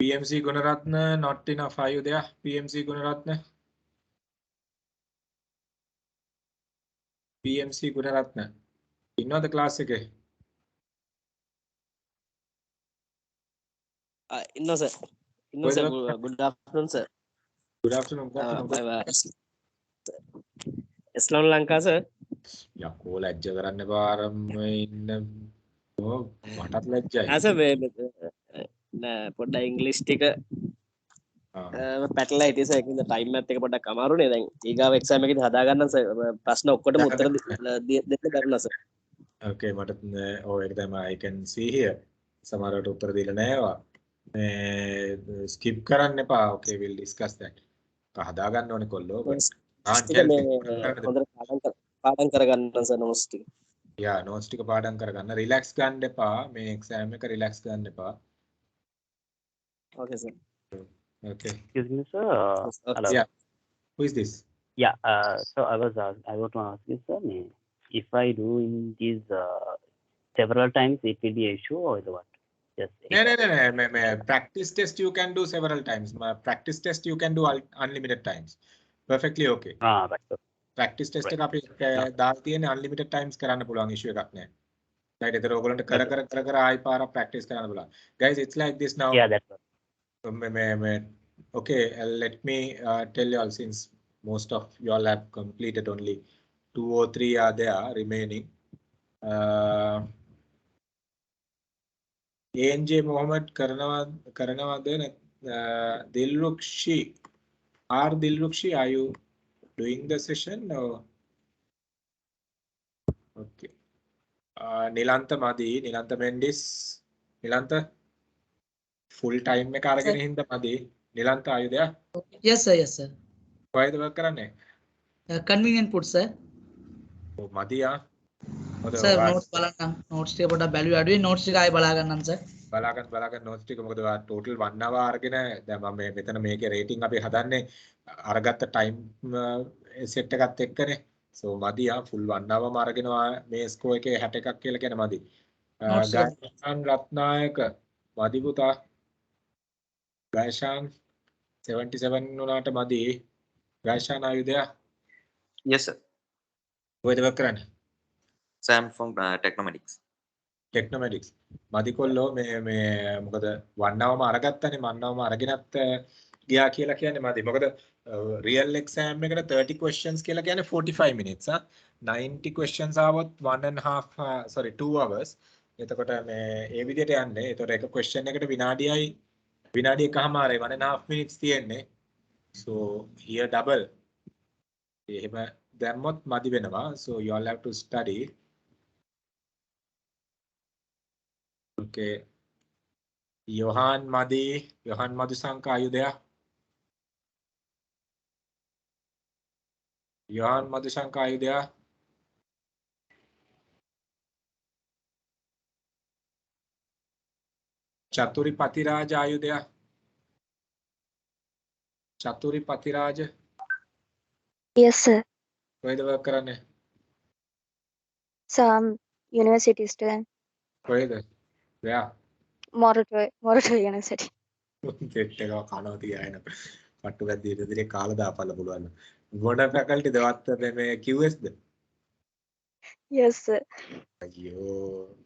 PMC Gunaratna, not enough. Are you there? PMC Gunaratna? PMC Gunaratna. You know the classic. No, sir. No, sir. Good afternoon, sir. Good afternoon. Good afternoon. Islam Lanka, sir. යකෝ ලැජ්ජ කරන්න පාරම ඉන්න මටත් ලැජ්ජයි. Sir නෑ පොඩ්ඩක් ඉංග්‍රීසි ටික පැටලලා හිටියේ සර් ඒකින්ද ටයිම් එකත් එක පොඩ්ඩක් අමාරුනේ දැන් ඊගාව එක්සෑම් එකේදී හදා ගන්න සර් ප්‍රශ්න ඔක්කොටම උත්තර දෙන්න බැරුණා සර්. Okay මට ඔව් ඒක තමයි I can see here. සමහරවට උත්තර දීලා නැහැ මේ skip කරන්න එපා. Okay we'll discuss that. හදා ගන්න ඕනේ කොල්ලෝ. පාඩම් කරගන්න සර් notes ටික. යා notes ටික පාඩම් කරගන්න. relax ගන්න එපා. මේ exam එක relax ගන්න එපා. Okay sir. Okay. Excuse me, sir. Hello. Yeah. Who is this? Yeah. So I want to ask you, sir, if I do in these several times, it will be an issue or what? Yes. No. Practice test you can do several times. Practice test you can do unlimited times. Perfectly okay. Right. Practice test එක අපි දාලා තියෙන්නේ unlimited times කරන්න පුළුවන් issue එකක් නෑ. right ඒතර ඔයගොල්ලන්ට කර ආයි පාරක් practice කරන්න පුළුවන්. Guys, it's like this now. Yeah, that's right. Okay, let me tell you all, since most of you all have completed, only 2 or 3 are there remaining. ANJ Mohammed Karanawad Dilrukshi. Dilrukshi, are you doing the session? Or? Okay. Nilanta Madi, Nilanta Mendis. Nilanta, full time में car के हिंदा Madi. Nilanta, are you there? Yes, sir. Yes, sir. Why the work करने? Convenient put, sir. Oh, Madi या? Sir, notes notes टे बड़ा value add हुई notes टे का आई बलागन sir. බලාගන්න notes ටික මොකද total 1 hour අරගෙන දැන් මම මෙතන මේකේ rating අපි හදන්නේ අරගත්ත time set එකත් එක්කනේ. So මදි full 1 hour ම අරගෙන මේ score එකේ 61ක් කියලා කියන මදි. ගායෂාන් රත්නායක මදි පුතා. ගායෂාන් 77 වුණාට මදි. ගායෂාන් are you there? Yes, sir. කොහෙද work කරන්නේ? Sam from Technomedics. Technomedics. මදි කොල්ලෝ මේ මොකද 1 hour ම අරගත්තනේ 1 hour ම අරගෙනත් ගියා කියලා කියන්නේ මදි. මොකද real exam එකට 30 questions කියලා කියන්නේ 45 minutes. 90 questions ආවොත් 2 hours. එතකොට මේ ඒ විදිහට යන්නේ. එතකොට එක question එකට විනාඩි එකමාරයි 1.5 minutes තියෙන්නේ. So here double. එහෙම දැම්මොත් මදි වෙනවා. So you all have to study. Okay. Johan Madhusanka, are you there? Johan Madhusanka, are you there? Chaturi Patiraj, are you there? Chaturi Patiraj? Yes, sir. Where the work karane? Some university student. Where the? Yeah. Moroto University. Set එක කනවා තියාගෙන පට්ටු වැද්දී ඉදිරියේ කාලා දාපල්ල පුළුවන්. මොන faculty දවත් මේ QS ද? Yes, sir. අයියෝ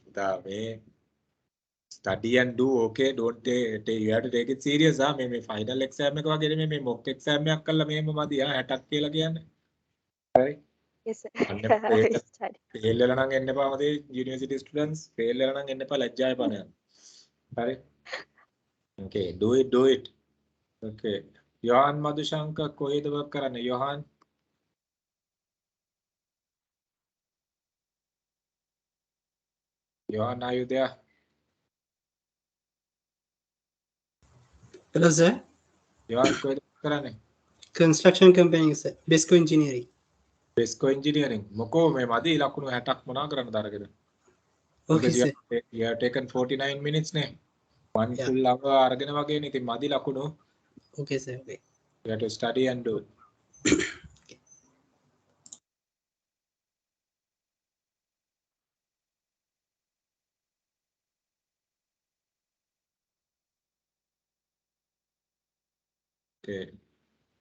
පුතා මේ study and do okay, don't you have to take it serious මේ final exam එක වගේ නෙමෙයි මේ mock exam එකක් කරලා මෙහෙම මදි 60ක් කියලා කියන්නේ. හරි. Yes, sir. fail වෙලා නම් එන්න එපා මදි university students fail වෙලා නම් එන්න එපා ලැජ්ජාය පණ යන්න. හරි. Okay, do it. Okay. Johan Madhushanka කොහෙද work කරන්නේ? Johan? Johan, are you there? Hello, sir. Johan කොහෙද work කරන්නේ? Construction company, sir. Besco Engineering. Besco Engineering. මොකෝ මේ මදි ලකුණු 60ක් මොනා කරන්නද අරගෙන? Okay, sir. You have taken 49 minutes නේ. One full hour අරගෙන වගේනේ. ඉතින් මදි ලකුණු. Okay, sir. Okay. You have to study and do. Okay.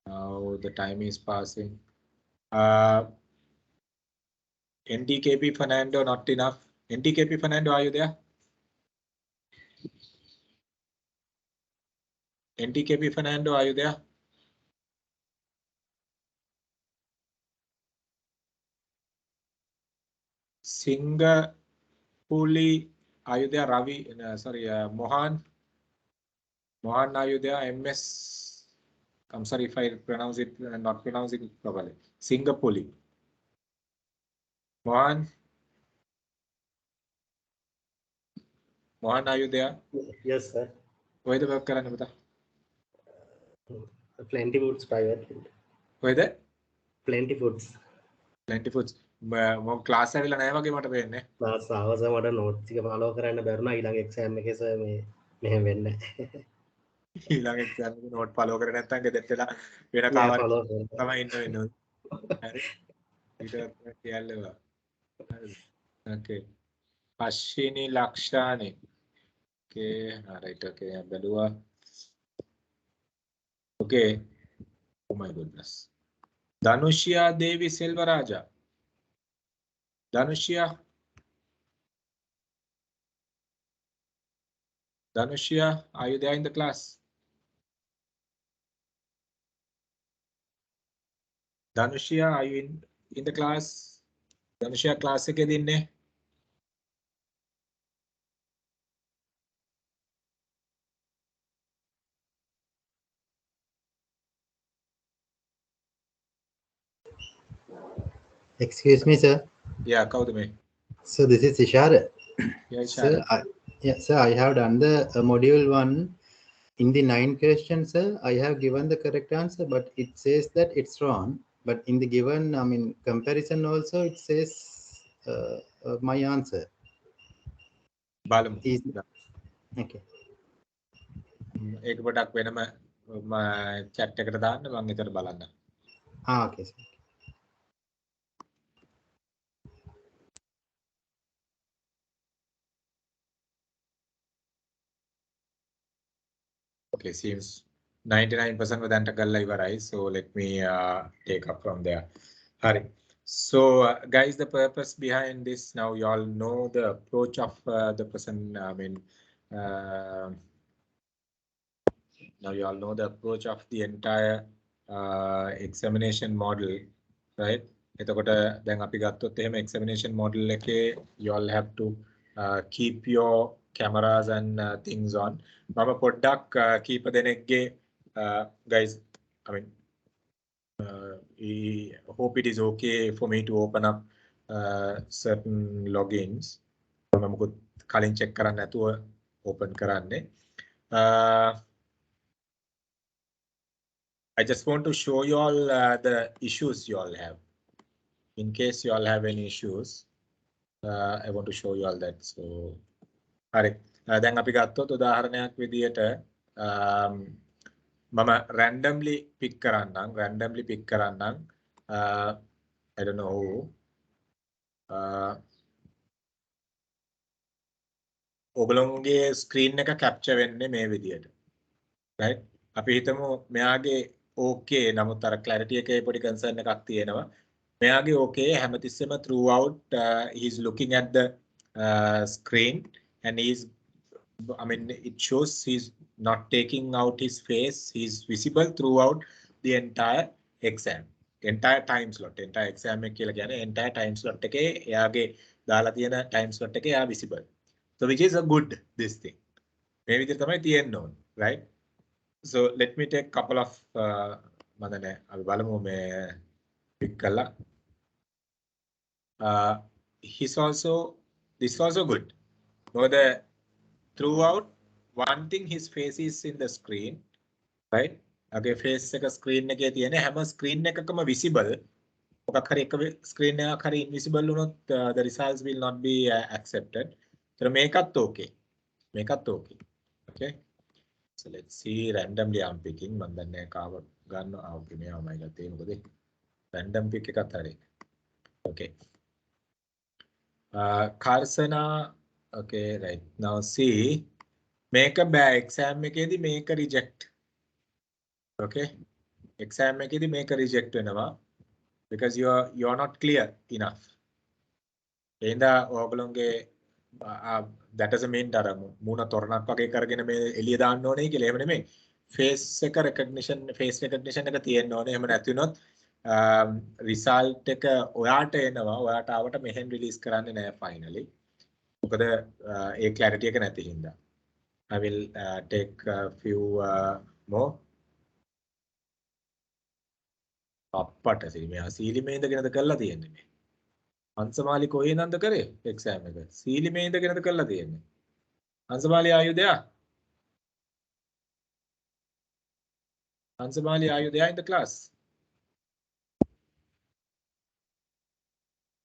Now the time is passing. NTKP Fernando, not enough. NTKP Fernando, are you there? NTKP Fernando, are you there? Singapuli, are you there? Ravi, sorry, Mohan. Mohan, are you there? MS. I'm sorry if I pronounce it not pronouncing it properly. Singapuli. Mohan. Mohan, are you there? Yes, sir. Where the work karane bata? Plenty foods private. Where the? Plenty foods. Plenty foods. මො class ඇවිල්ලා නැහැ වගේ මට පේන්නේ. Class ආවස මට notes එක follow කරන්න බැරුණා ඊළඟ exam එකේ සර් මේ මෙහෙම වෙන්නේ. ඊළඟ exam එකේ note follow කරේ නැත්නම් ගෙදරට වෙලා වෙන නෑ කාවරි follow කරා. තමයි ඉන්න වෙන්නේ. හරි. ඊට කියල්ලවා. Okay. Ashini Lakshani. Okay, alright, okay, බැලුවා. Okay. Oh my goodness. Dhanushya Devi Silvaraja. Dhanushya. Dhanushya, are you there in the class? Dhanushya, are you in the class? Dhanushya class එකේද ඉන්නේ? Excuse me, sir. Yeah, කවුද මේ? So this is Ishara. Yeah, Sir, sir, I have done the module 1. In the 9 questions, sir, I have given the correct answer, but it says that it's wrong. But in the given, I mean, comparison also, it says my answer. බලමු. Okay. ඒක පොඩක් වෙනම chat එකට දාන්න මම ඒතර බලන්න. Okay, sir. Okay, seems 99% දැන්ට කරලා ඉවරයි. So let me take up from there. Hari. So guys, the purpose behind this, now you all know the approach of the person. I mean, now you all know the approach of the entire examination model, right? එතකොට දැන් අපි ගත්තොත් එහෙම examination model එකේ you all have to keep your cameras and things on. මම පොඩ්ඩක් කීප දෙනෙක්ගේ guys, I mean, I hope it is okay for me to open up certain logins. මම මොකද කලින් check කරන්න නැතුව open කරන්නේ. I just want to show you all the issues you all have. In case you all have any issues, I want to show you all that. So, හරි. දැන් අපි ගත්තොත් උදාහරණයක් විදියට මම randomly pick කරන්නම් I don't know who. ඔගලොන්ගේ screen එක capture වෙන්නේ මේ විදියට. Right? අපි හිතමු මෙයාගේ okay නමුත් අර clarity එකේ පොඩි concern එකක් තියෙනවා. මෙයාගේ okay හැමතිස්සෙම throughout he's looking at the screen and I mean it shows he's not taking out his face. He's visible throughout the entire exam. Entire time slot. Entire exam එක කියලා කියන්නේ entire time slot එකේ එයාගේ දාලා තියෙන time slot එකේ එයා visible. So which is a good this thing. මේ විදිහට තමයි තියෙන්න ඕන, right? So let me take couple of මදනේ අපි බලමු මේ pick කළා. This is also good. So the throughout one thing his face is in the screen, right? Okay, face එක screen එකේ තියෙන හැම screen එකකම visible. මොකක් හරි එක screen එකක් හරි invisible වුණොත් the results will not be accepted. So මේකත් okay. Okay. So let's see, randomly I'm picking. මම දන්නේ කාව ගන්නවා. Okay, මෙයාමයි ගත්තේ. මොකද random pick එකක් හරි. Okay. Karsana. Okay, right. Now see, make a bad exam එකේදී make a reject. Okay, exam එකේදී මේක reject වෙනවා because you are not clear enough. එහෙනම් ඔයගොල්ලෝගේ that doesn't mean අර මූණ තොරණක් වගේ කරගෙන මේ එළිය දාන්න ඕනේ කියලා. එහෙම නෙමෙයි. face එක face recognition එක තියෙන්න ඕනේ. එහෙම නැති වුණොත් result එක ඔයාට එනවා. ඔයාට ආවට මෙහෙන් release කරන්නේ නැහැ finally. මොකද ඒ clarity එක නැති හින්දා. I will take a few more. අප්පට මෙයා සීලිමේ ඉඳගෙනද කරලා තියෙන්නේ මේ. හංසමාලි කොහේ නන්ද කරේ එක්සෑම් එක? සීලිමේ ඉඳගෙනද කරලා තියෙන්නේ. Hansamali are you there? Hansamali, are you there in the class?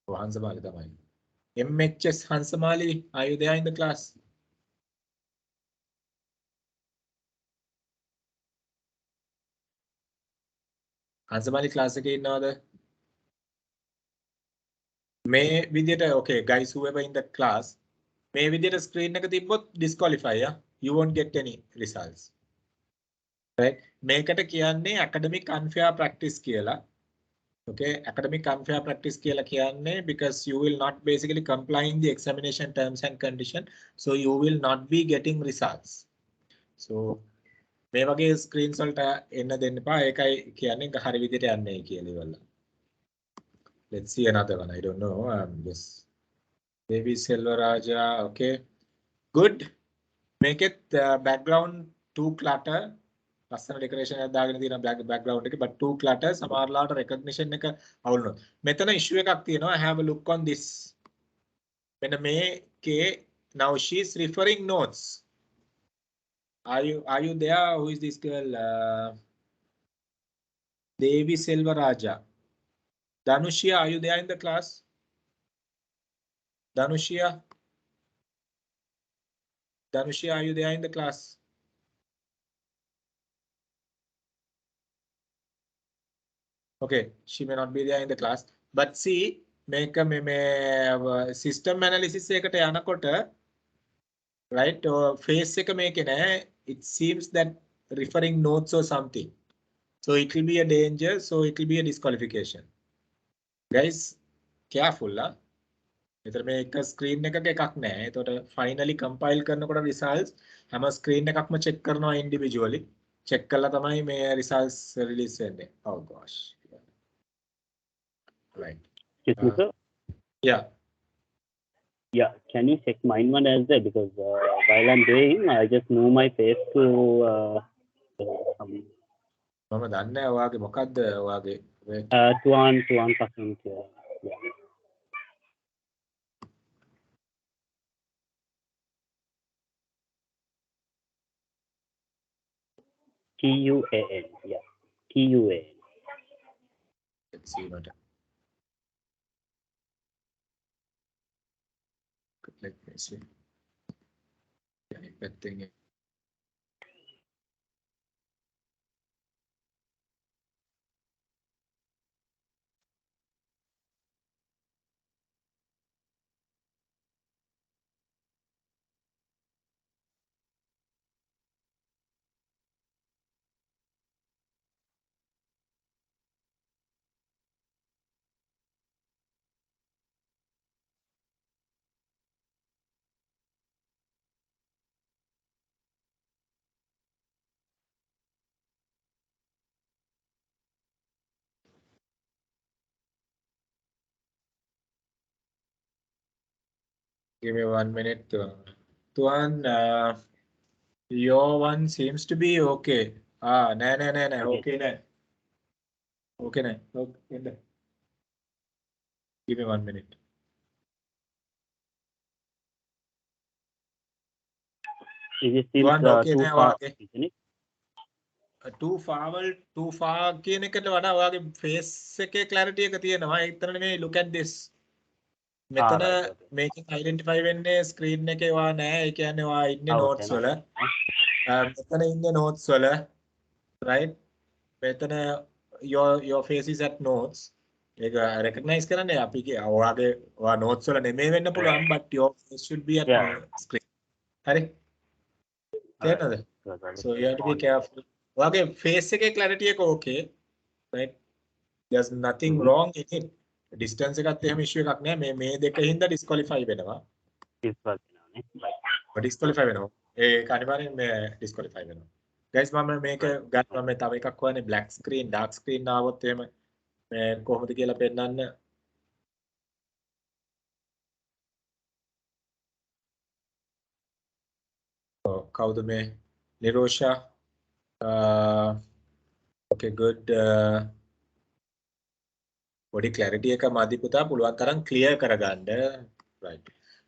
Oh, Hansamali tamai. MHS Hansamali, are you there in the class? Hansamali class එකේ ඉන්නවද? මේ විදියට okay guys whoever in the class මේ විදියට screen එක තිබ්බොත් disqualify yeah? You won't get any results. Right? මේකට කියන්නේ academic unfair practice කියලා. Okay, academic unfair practice කියලා කියන්නේ because you will not basically complying the examination terms and condition, so you will not be getting results. So මේ වගේ screens වලට එන්න දෙන්න එපා. ඒකයි කියන්නේ හරි විදිහට යන්නේ කියලා ඉවල්ලා. Let's see another one. I don't know. Yes. Devi Selvaraja. Okay. Good. Make it background too clutter. ලස්සන ඩෙකරේෂන් එකක් දාගෙන තියෙන background එකේ but too clutter සමහරලාට recognition එක අවුල් වෙනවා. මෙතන issue එකක් තියෙනවා. Have a look on this. මෙන්න මේකේ now she is referring notes. Are you there? Who is this girl? Devi Selvaraja. Danushya, are you there in the class? Danushya, are you there in the class? Okay, she may not be there in the class, but see, make a system analysis එකට යනකොට right face එක මේකේ නැහැ. It seems that referring notes or something, so it will be a danger, so it will be a disqualification. Guys, careful lah. මෙතන මේක screen එකක එකක් නැහැ. එතකොට finally compile කරනකොට results හැම screen එකක්ම check කරනවා individually. check කළා තමයි මේ results release වෙන්නේ. Oh gosh. Right. Excuse me, sir. Yeah. Yeah, can you check mine one as well? Because while I'm doing, I just move my face to මම දන්නේ ඔයාගේ මොකද්ද ඔයාගේ to one percent. Yeah. TUAN. Yeah. TUAN. Let's see what. Let me see. Yeah, thing. Give me 1 minute. Tuan, your one seems to be okay. No. Okay, no. Okay, no. Okay, no. Give me 1 minute. It seems Tuan, okay, too no, far, okay. isn't it? Too far කියන එකට වඩා ඔයාගේ face එකේ clarity එක තියෙනවා. ඒතර නෙමෙයි look at this. මෙතන මේකෙන් identify වෙන්නේ screen එකේ ඔයා නැහැ. ඒ කියන්නේ ඔයා ඉන්නේ notes වල. මෙතන ඉන්නේ notes වල. Right? මෙතන your face is at notes. ඒක recognize කරන්නේ අපි ඔයාගේ ඔයා notes වල නෙමෙයි වෙන්න පුළුවන් but your face should be at screen. හරි? තේරෙනවද? So you have to be careful. ඔයාගේ face එකේ clarity එක okay. Right? There's nothing wrong in it. Distance එකත් එහෙම issue එකක් නෑ. මේ දෙක හින්දා disqualify වෙනවා. disqualify වෙනවා. ඒක අනිවාර්යෙන් මේ disqualify වෙනවා. Guys මම මේක ගන්නවා මේ තව එකක් හොයන්නේ black screen dark screen ආවොත් එහෙම මේ කොහොමද කියලා පෙන්නන්න. කවුද මේ Nirosha okay good body clarity එක මදි පුතා පුළුවන් තරම් clear කරගන්න right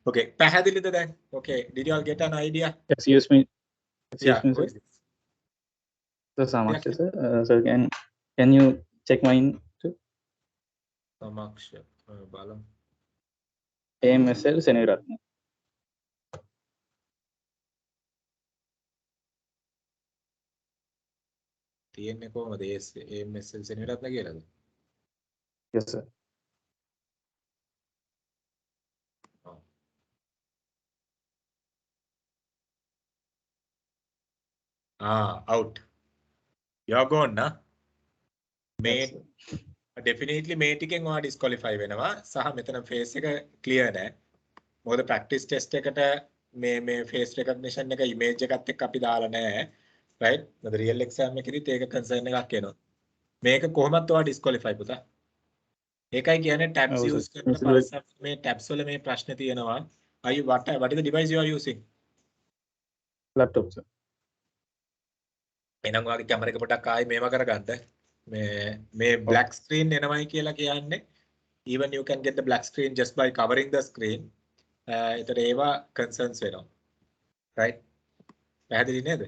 okay පැහැදිලිද දැන් okay did you all get an idea Excuse me. yeah Excuse me, sir. So Samaksha, sir. Sir, can you check mine too? Samaksha බලමු AMSL Seniratna. තියෙන්නේ කොහමද AMSL සෙනෙවිරත්න කියලාද? Yes, sir. Out. You're gone, na? May definitely මේ ටිකෙන් ඔයා disqualify වෙනවා. සහ මෙතන face එක clear නෑ. මොකද practice test එකට මේ face recognition එක image එකත් එක්ක අපි දාලා නෑ. right? මොකද real exam එකේදීත් ඒක concern එකක් එනවා. මේක කොහොමද ඔයා disqualify පුතා? ඒකයි කියන්නේ tabs use කරන පාසල් මේ tabs වල මේ ප්‍රශ්න තියෙනවා. What is the device you are using? Laptop, sir. එහෙනම් ඔයාගේ කැමරා එක පොඩ්ඩක් ආයි මේව කරගන්න. මේ black screen එනවයි කියලා කියන්නේ even you can get the black screen just by covering the screen. ඒතර ඒවා concerns වෙනවා. right? පැහැදිලි නේද?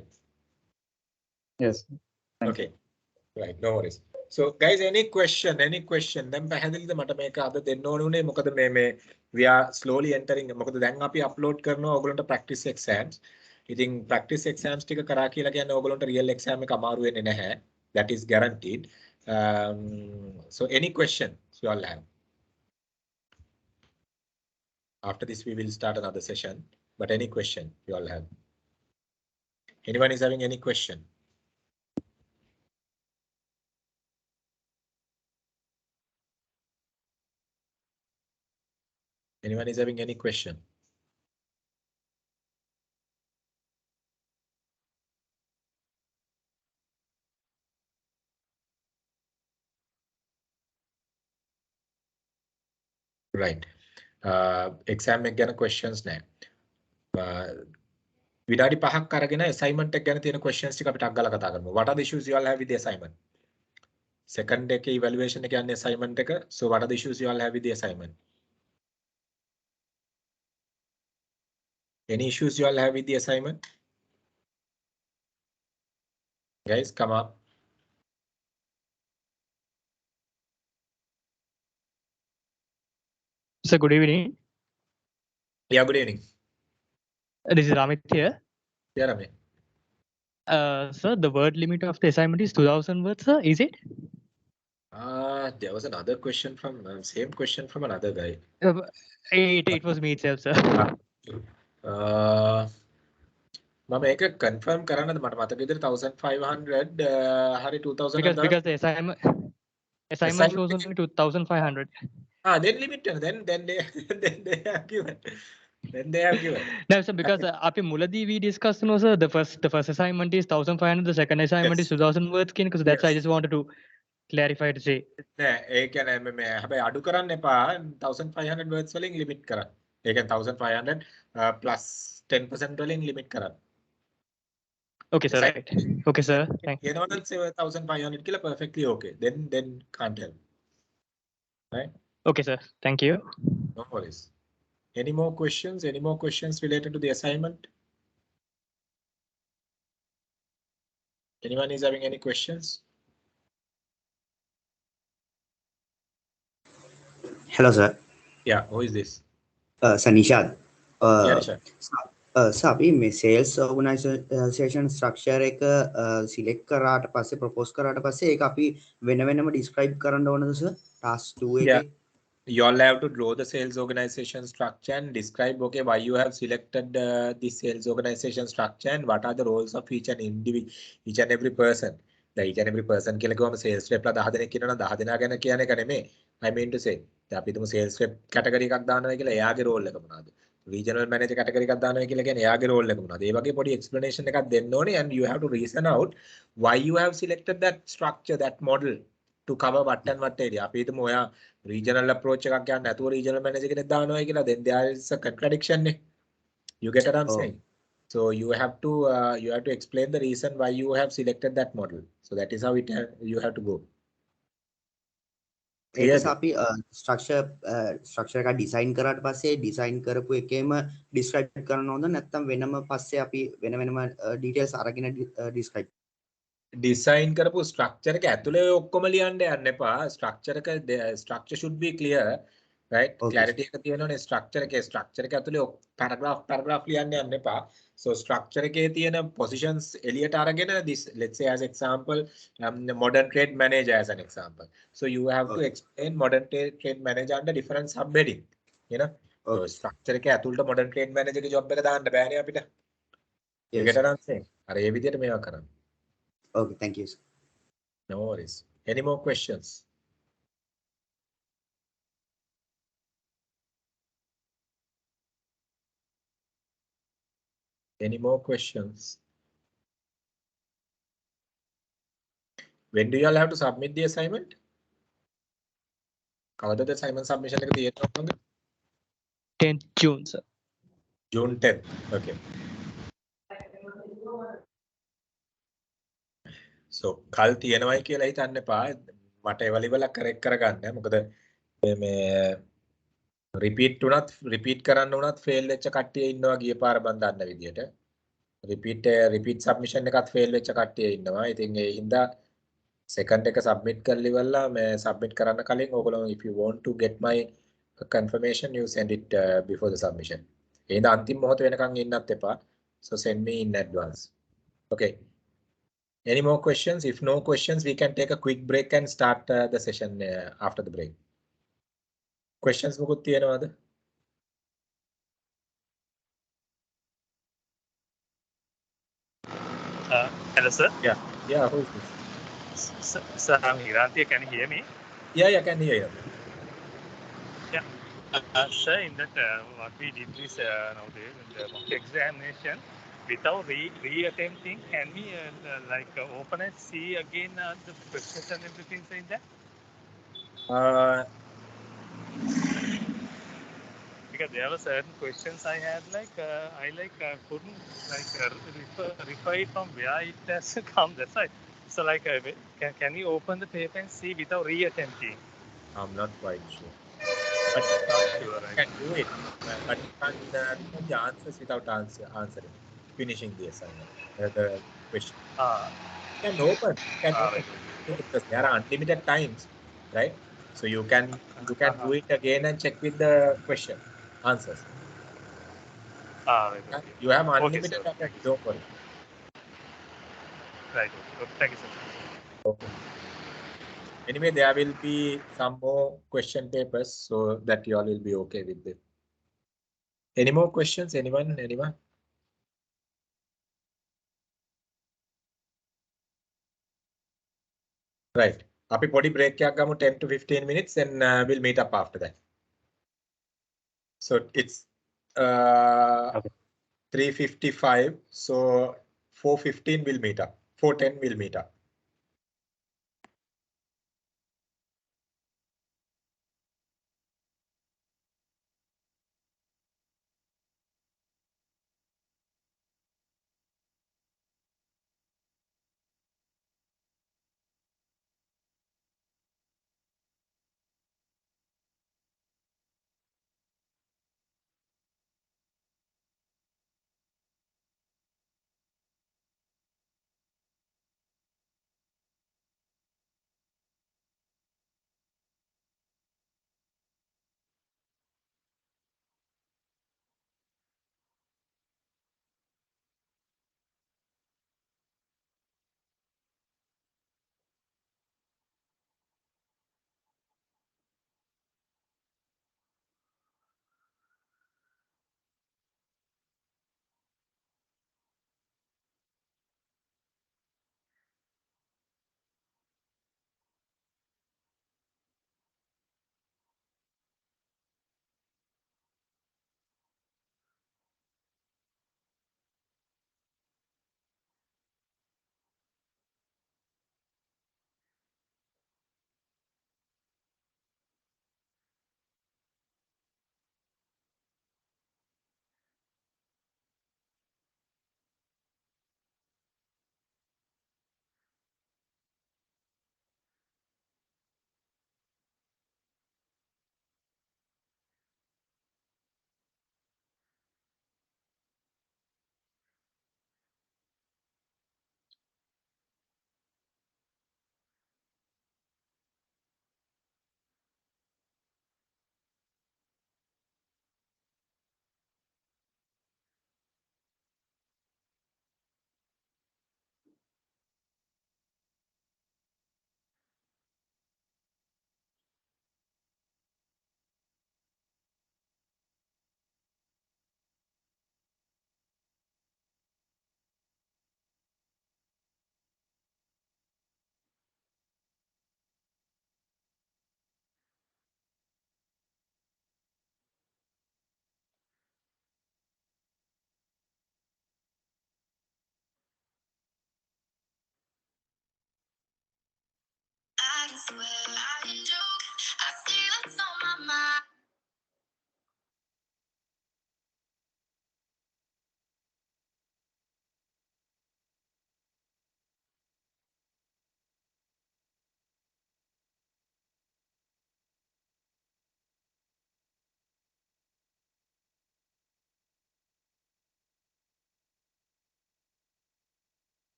Yes. Okay. Right, no worries. So guys, any question? දැන් පැහැදිලිද මට මේක අද දෙන්න ඕනේ උනේ මොකද මේ we are slowly entering මොකද දැන් අපි upload කරනවා ඔයගොල්ලන්ට practice exams. ඉතින් practice exams ටික කරා කියලා කියන්නේ ඔයගොල්ලන්ට real exam එක අමාරු වෙන්නේ නැහැ. That is guaranteed. So any question you all have? After this we will start another session, but any question you all have? Anyone is having any question? Anyone is having any question? Right. Exam එක ගැන questions නැහැ. විනාඩි 5ක් අරගෙන assignment එක ගැන තියෙන questions ටික අපිට අග්ගලා කතා කරමු. What are the issues you all have with the assignment? Second එකේ evaluation එක යන්නේ assignment එක. So what are the issues you all have with the assignment? Any issues you all have with the assignment? Guys, come up. Sir, good evening. Yeah, good evening. This is Amit here. Yeah, Amit. Sir, the word limit of the assignment is 2000 words, sir. Is it? There was another question from same question from another guy. It was me itself, sir. මම ඒක confirm කරන්නද මට මතක විදිහට 1500 හරි 2000 because the assignment shows only 2500. Then limit then they have given. Then they have given. No, sir, because අපි මුලදී we discussed no sir the first assignment is 1500, the second assignment is 2000 words kin, because that's I just wanted to clarify to say. නෑ ඒ කියන්නේ මේ හැබැයි අඩු කරන්න එපා 1500 words වලින් limit කරන්න. ඒ කියන්නේ 1500 plus 10% වලින් limit කරන්න. Okay, sir. Right. Okay, sir. Thank you. 1500 kilo perfectly okay. Then can't help. Right? Okay, sir. Thank you. No worries. Any more questions? Any more questions related to the assignment? Anyone is having any questions? Hello, sir. Yeah, who is this? Sanishad. Yeah, Nishad. අපි මේ sales organization structure එක select කරාට පස්සේ propose කරාට පස්සේ ඒක අපි වෙන වෙනම describe කරන්න ඕනද sir? task 2 එකේ. You all have to draw the sales organization structure and describe, okay, why you have selected the sales organization structure and what are the roles of each and every person. The each and every person කියලා කිව්වම sales rep ලා 10 දෙනෙක් ඉන්නවනම් 10 දෙනා ගැන කියන එක නෙමෙයි. I mean to say. දැන් අපි හිතමු sales rep category එකක් දානවා කියලා එයාගේ role එක මොනවද? Regional manager category එකක් දානවා කියලා කියන්නේ එයාගේ role එක මොනවද? ඒ වගේ පොඩි explanation එකක් දෙන්න ඕනේ and you have to reason out why you have selected that structure, that model to cover what and what area. අපි හිතමු ඔයා regional approach එකක් ගන්න නැතුව regional manager කෙනෙක් දානවා කියලා then there is a contradiction නේ. You get what I'm saying? So you have to explain the reason why you have selected that model. So that is how you have to go. ඒක අපි structure එක design කරාට පස්සේ design කරපු එකේම describe කරන්න ඕනද නැත්නම් වෙනම පස්සේ අපි වෙනම ඩීටේල්ස් අරගෙන ඩිස්ක්‍රයිබ් ඩිසයින් කරපු ස්ට්‍රක්චර් එක ඇතුලේ ඔක්කොම ලියන්න යන්න එපා. Structure should be clear, right? Clarity එක තියෙනවනේ ස්ට්‍රක්චර් එක ඇතුලේ paragraph ලියන්න යන්න එපා. So structure එකේ තියෙන positions එළියට අරගෙන this, let's say as example, modern trade manager as an example. So you have to explain modern trade manager under different subheading, you know. So structure එකේ ඇතුළට modern trade manager ගේ job එක දාන්න බෑනේ අපිට. You get what I'm saying? අර ඒ විදිහට මේවා කරන්න. Okay, thank you. No worries. Any more questions? Any more questions? When do you all have to submit the assignment? කවදද assignment submission එක තියෙන්නේ? 10th June, sir. June 10th. Okay. So කල් තියෙනවයි කියලා හිතන්න එපා. මට එවලිවල කරෙක්ට් කරගන්න. මොකද මේ රිපීට් කරන්න උනත් ෆේල් වෙච්ච කට්ටිය ඉන්නවා ගිය පාර මන් දන්න විදියට. රිපීට් සබ්මිෂන් එකත් ෆේල් වෙච්ච කට්ටිය ඉන්නවා. ඉතින් ඒ හින්දා සෙකන්ඩ් එක සබ්මිට් කරලා ඉවරලා මේ සබ්මිට් කරන්න කලින් ඕගොල්ලෝ if you want to get my confirmation you send it before the submission. ඒ හින්දා අන්තිම මොහොත වෙනකන් ඉන්නත් එපා. So send me in advance. Okay. Any more questions? If no questions, we can take a quick break and start the session after the break. Questions මොකුත් තියෙනවද? Hello, sir. Yeah, who is this? Sir, I'm Hiranti. Can you hear me? Yeah, I can hear you. Yeah. Sir, in that what we did is nowadays in the mock examination, without re-attempting, can we open and see again the questions and everything in that? Because there were certain questions I had couldn't refer it from where it has come. That's why. So can you open the paper and see without re-attempting? I'm not quite sure. But you can do it. But you can't remove the answers without answering, finishing the assignment, the question. Can open. Because there are unlimited times, right? So you can do it again and check with the question answers. Right. You have unlimited time. Don't worry. Right. Okay. Thank you, sir. Okay. Anyway, there will be some more question papers so that you all will be okay with it. Any more questions? Anyone? Right. අපි පොඩි break එකක් ගමු 10 to 15 minutes and we'll meet up after that. So it's 3:55. So 4:15 we'll meet up. 4:10 we'll meet up.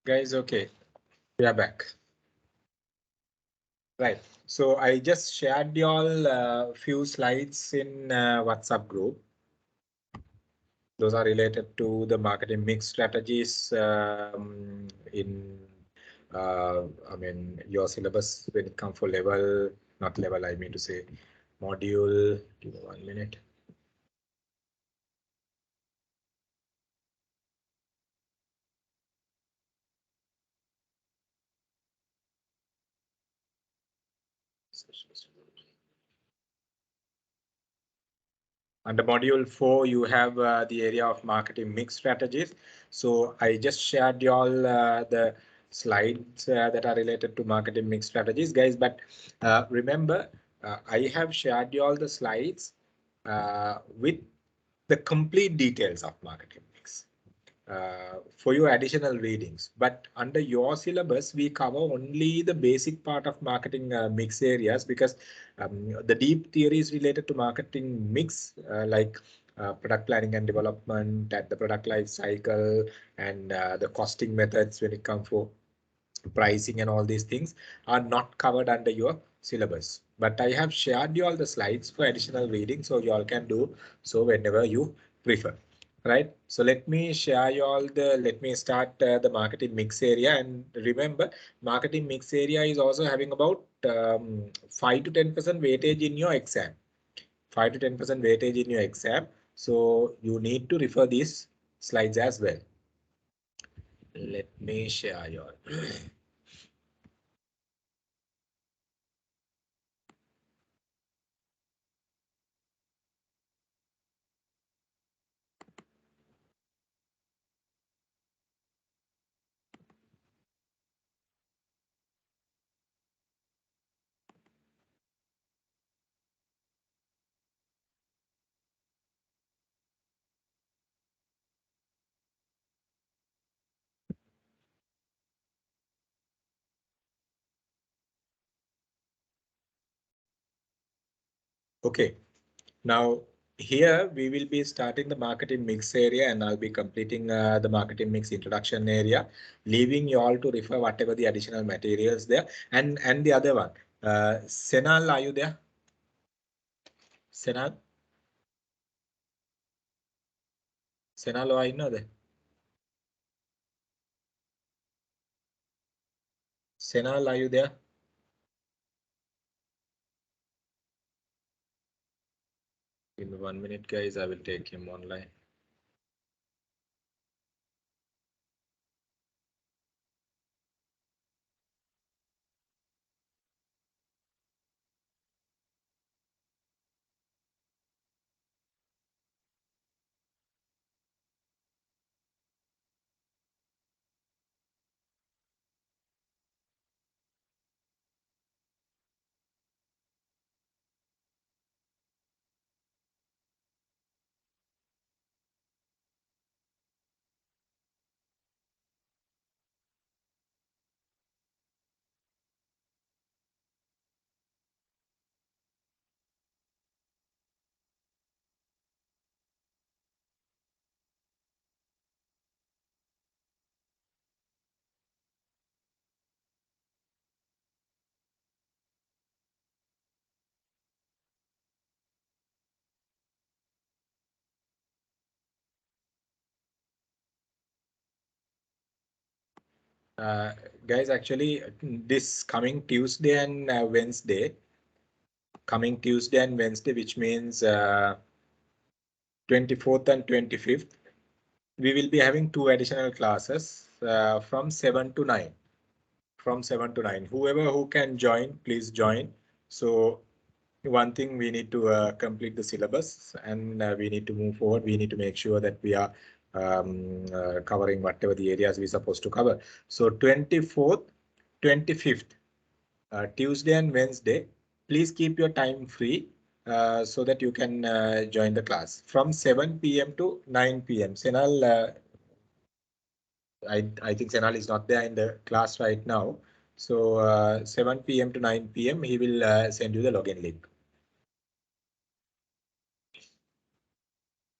Guys, okay, we are back. Right. So I just shared y'all a few slides in WhatsApp group. Those are related to the marketing mix strategies in, I mean, your syllabus when it comes for level, not level, I mean to say module. Give me 1 minute. Under module 4, you have the area of marketing mix strategies. So I just shared you all the slides that are related to marketing mix strategies, guys. But remember, I have shared you all the slides with the complete details of marketing mix for your additional readings. But under your syllabus, we cover only the basic part of marketing mix areas, because the deep theories related to marketing mix, like product planning and development and the product life cycle and the costing methods when it comes for pricing and all these things, are not covered under your syllabus. But I have shared you all the slides for additional reading, so you all can do so whenever you prefer. Right. So let me share you all let me start the marketing mix area. And remember, marketing mix area is also having about 5 to 10% weightage in your exam. 5 to 10% weightage in your exam. So you need to refer these slides as well. Let me share your. Okay, now here we will be starting the marketing mix area, and I'll be completing the marketing mix introduction area, leaving you all to refer whatever the additional materials there. And the other one, Senal, are you there? Senal? Senal, I know that. Senal, are you there? Give me 1 minute, guys. I will take him online. Guys, actually, this coming Tuesday and Wednesday, which means 24th and 25th, we will be having 2 additional classes from 7 to 9. From 7 to 9. Whoever who can join, please join. So one thing, we need to complete the syllabus, and we need to move forward. We need to make sure that we are covering whatever the areas we're supposed to cover. So 24th, 25th, Tuesday and Wednesday, please keep your time free so that you can join the class from 7 p.m. to 9 p.m. Senal, I think Senal is not there in the class right now. So 7 p.m. to 9 p.m. he will send you the login link.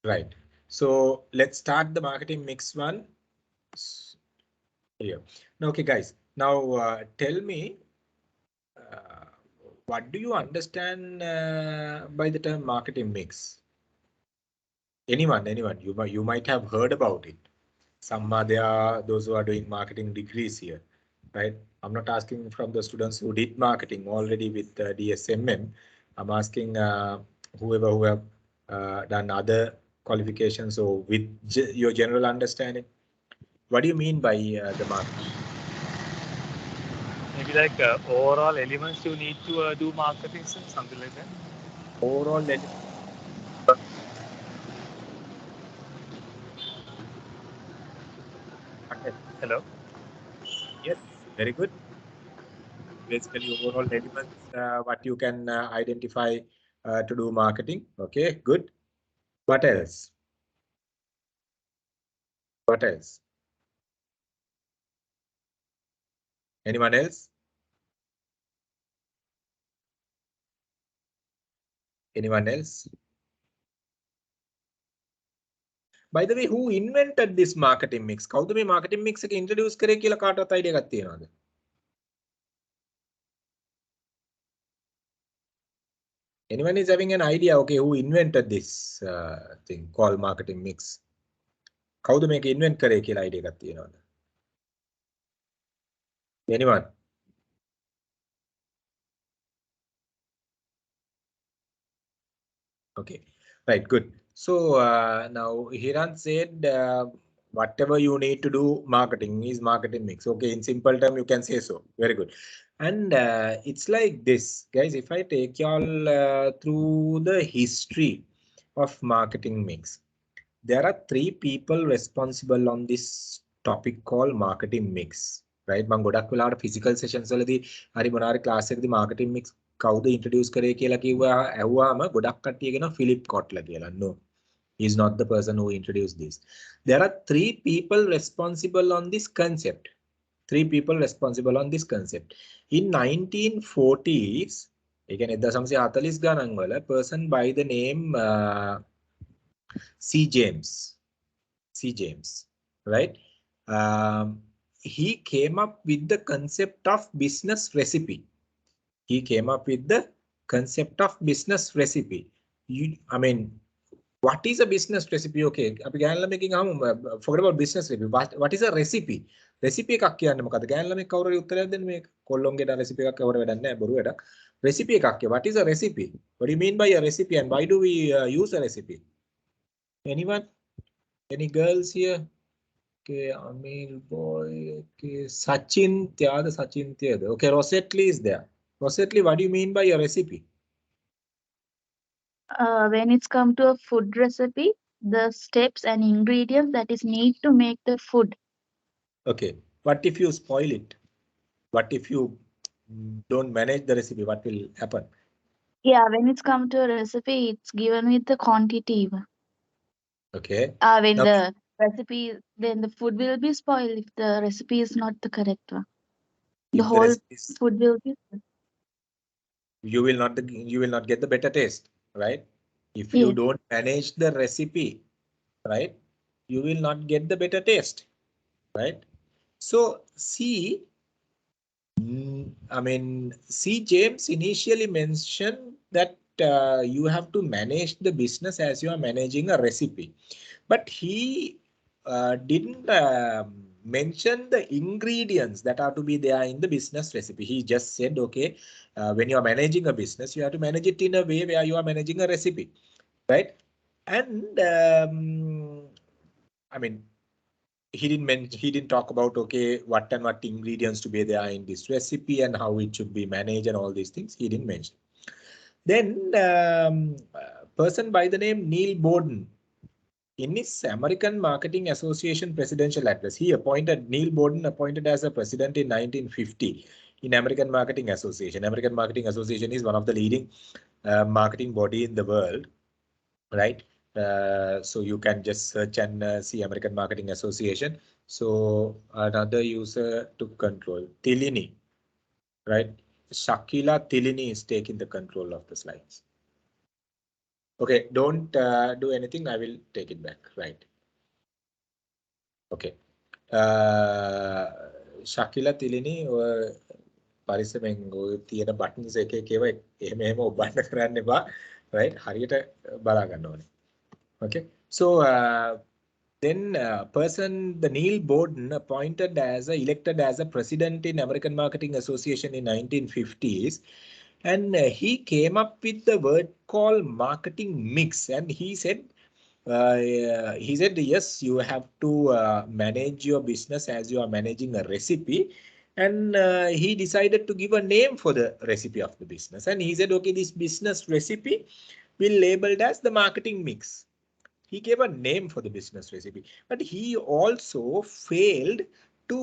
Right. So let's start the marketing mix one. Yeah. Okay, guys. Now tell me, what do you understand by the term marketing mix? Anyone? You might have heard about it. Some are there, those who are doing marketing degrees here, right? I'm not asking from the students who did marketing already with DSSM. I'm asking whoever who have done other qualifications or with your general understanding. What do you mean by the marketing? Maybe like overall elements you need to do marketing, something like that. Overall element. Hello. Yes, very good. Basically, overall elements, what you can identify to do marketing. Okay, good. What else? What else? Anyone else? Anyone else? By the way, who invented this marketing mix? කවුද මේ marketing mix එක introduce කරේ කියලා කාටවත් idea එකක් තියෙනවද? Anyone is having an idea? Okay, who invented this thing called marketing mix? කවුද මේක invent කරේ කියලා idea එකක් තියෙනවද? Anyone? Okay, right, good. So now Hiran said whatever you need to do marketing is marketing mix. Okay, in simple term you can say so. Very good. And it's like this, guys. If I take y'all through the history of marketing mix, there are 3 people responsible on this topic called marketing mix, right? මම ගොඩක් වෙලාවට physical sessions වලදී හරි මොනාරි class එකකදී marketing mix කවුද introduce කරේ කියලා කිව්වා ඇහුවාම ගොඩක් කට්ටිය කියනවා ෆිලිප් කොට්ලර් කියලා. No, he is not the person who introduced this. There are 3 people responsible on this concept. 3 people responsible on this concept. In 1940s, ඒ කියන්නේ 1940 ගණන් වල person by the name C. James, right? He came up with the concept of business recipe. He came up with the concept of business recipe. I mean, what is a business recipe? Okay, forget about business recipe. What is a recipe? Recipe එකක් කියන්නේ මොකද්ද? ගෑනු ළමෙක් කවුරුරි උත්තරයක් දෙන්න මේක. කොල්ලොන්ගේ recipe එකක් කවුරු වැඩක් නැහැ බොරු වැඩක්. Recipe එකක් කිය. What is a recipe? What do you mean by a recipe and why do we use a recipe? Anyone? Any girls here? Okay, Amil boy. Okay, Sachin Tyada. Okay, Rosetli is there. Rosetli, what do you mean by a recipe? When it's come to a food recipe, the steps and ingredients that is need to make the food. Okay, what if you spoil it? What if you don't manage the recipe? What will happen? Yeah, when it's come to a recipe, it's given with the quantity. Okay. When Now, the recipe, then the food will be spoiled if the recipe is not the correct one. The whole food will be. You will not get the better taste, right? If you don't manage the recipe, right, you will not get the better taste, right? So C. James initially mentioned that you have to manage the business as you are managing a recipe, but he didn't mention the ingredients that are to be there in the business recipe. He just said, okay, when you are managing a business, you have to manage it in a way where you are managing a recipe, right? And he didn't talk about, okay, what and what ingredients to be there in this recipe and how it should be managed and all these things. He didn't mention. Then person by the name Neil Borden, in his American Marketing Association presidential address, Neil Borden appointed as a president in 1950 in American Marketing Association. American Marketing Association is one of the leading marketing body in the world, right? So you can just search and see American Marketing Association. So another user took control. Tillini, right? Shakila Tillini is taking the control of the slides. Okay, don't do anything. I will take it back, right? Okay. ශකිලා Thilini පරිස්සමෙන් ඔය තියෙන buttons එක එකව එහෙම ඔබන්න කරන්න එපා. right හරියට බලා ගන්න ඕනේ. okay so then the Neil Borden elected as a president in American Marketing Association in 1950s, and he came up with the word called marketing mix, and he said yes, you have to manage your business as you are managing a recipe. And he decided to give a name for the recipe of the business. And he said, okay, this business recipe will labeled as the marketing mix. He gave a name for the business recipe, but he also failed to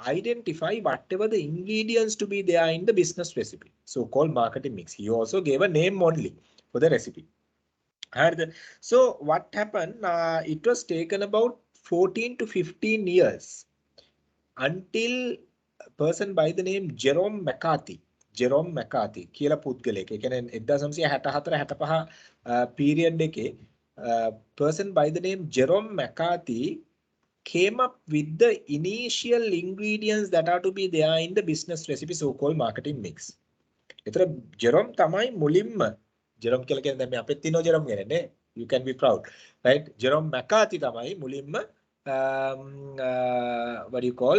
identify whatever the ingredients to be there in the business recipe, so-called marketing mix. He also gave a name only for the recipe. So what happened, it was taken about 14 to 15 years until a person by the name Jerome McCarthy කියලා පුද්ගලයෙක්. ඒ කියන්නේ 1964-65 period එකේ person by the name Jerome McCarthy came up with the initial ingredients that are to be there in the business recipe, so-called marketing mix. ඒතර Jerome තමයි මුලින්ම Jerome කියලා කියන්නේ දැන් මේ අපෙත් ඉන්නෝ Jerome කියන්නේ නේ. You can be proud, right? Jerome McCarthy තමයි මුලින්ම what do you call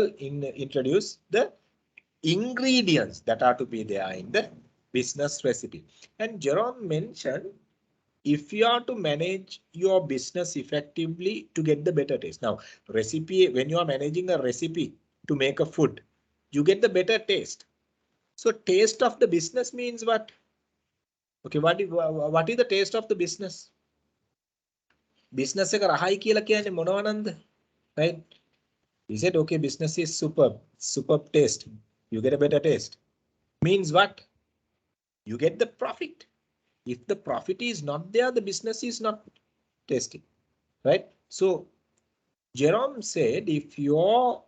introduce the ingredients that are to be there in the business recipe. And Jerome mentioned, if you are to manage your business effectively to get the better taste. Now, recipe, when you are managing a recipe to make a food, you get the better taste. So taste of the business means what? Okay, what is the taste of the business? Business එක රහයි කියලා කියන්නේ මොනවනන්ද? Right? He said, okay, business is superb taste. You get a better taste. Means what? You get the profit. If the profit is not there, the business is not tasty, right? So Jerome said, if you're,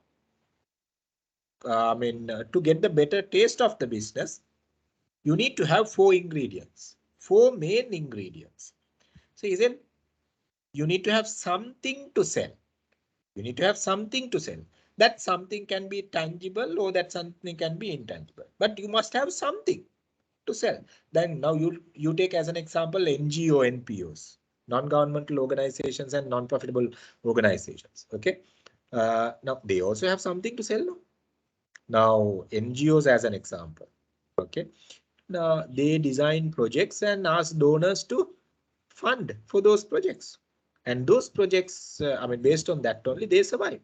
to get the better taste of the business, you need to have 4 ingredients, 4 main ingredients. So he said, you need to have something to sell. You need to have something to sell. That something can be tangible or that something can be intangible, but you must have something to sell. Then now you take as an example NGO, NPOs, non-governmental organizations and non-profitable organizations. Okay, now they also have something to sell. No? Now NGOs as an example. Okay, now they design projects and ask donors to fund for those projects, and those projects, based on that only they survive.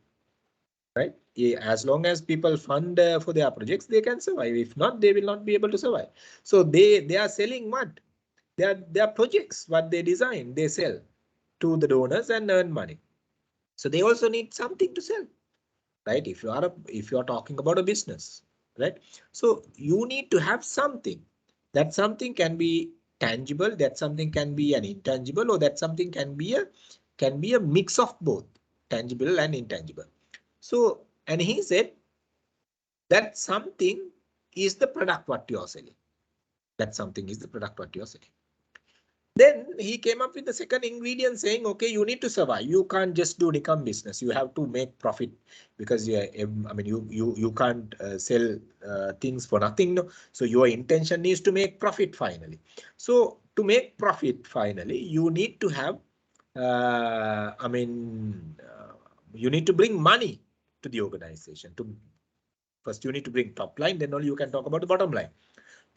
Right? As long as people fund for their projects, they can survive. If not, they will not be able to survive. So they are selling what? Their projects, what they design, they sell to the donors and earn money. So they also need something to sell, right? If you are talking about a business, right? So you need to have something. That something can be tangible, that something can be an intangible, or that something can be a mix of both tangible and intangible. So, and he said that something is the product what you are selling. That something is the product what you are selling. Then he came up with the second ingredient saying, okay, you need to survive. You can't just do income business. You have to make profit because you can't sell things for nothing. No? So your intention is to make profit finally. So to make profit finally, you need to have, you need to bring money to the organization. First you need to bring top line, then only you can talk about the bottom line.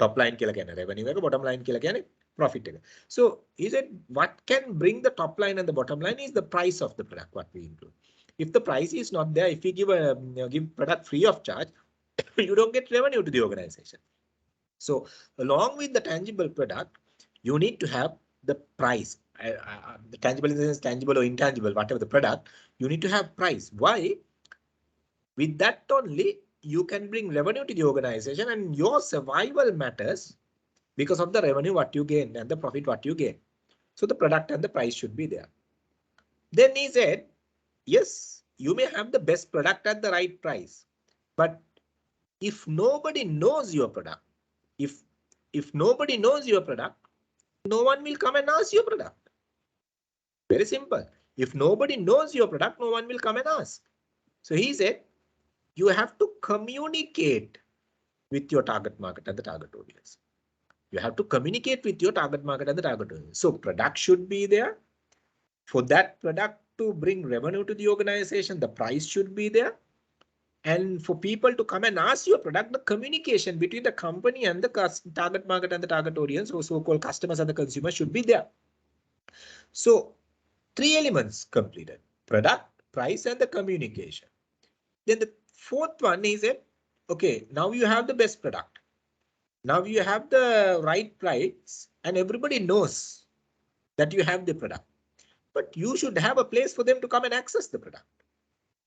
Top line කියලා කියන්නේ revenue එක, bottom line කියලා කියන්නේ profit එක. So he said what can bring the top line and the bottom line is the price of the product what we include. If the price is not there, if we give product free of charge, you don't get revenue to the organization. So along with the tangible product, you need to have the price. The tangible in the sense tangible or intangible, whatever the product, you need to have price. Why? With that only you can bring revenue to the organization, and your survival matters because of the revenue what you gain and the profit what you gain. So the product and the price should be there. Then he said, yes, you may have the best product at the right price, but if nobody knows your product, if nobody knows your product, no one will come and ask your product. Very simple. If nobody knows your product, no one will come and ask. So he said, you have to communicate with your target market and the target audience. You have to communicate with your target market and the target audience. So product should be there. For that product to bring revenue to the organization, the price should be there. And for people to come and ask your product, the communication between the company and the target market and the target audience, or so-called customers and the consumer, should be there. So 3 elements completed: product, price, and the communication. Then the fourth one is that, okay, now you have the best product. Now you have the right price and everybody knows that you have the product, but you should have a place for them to come and access the product.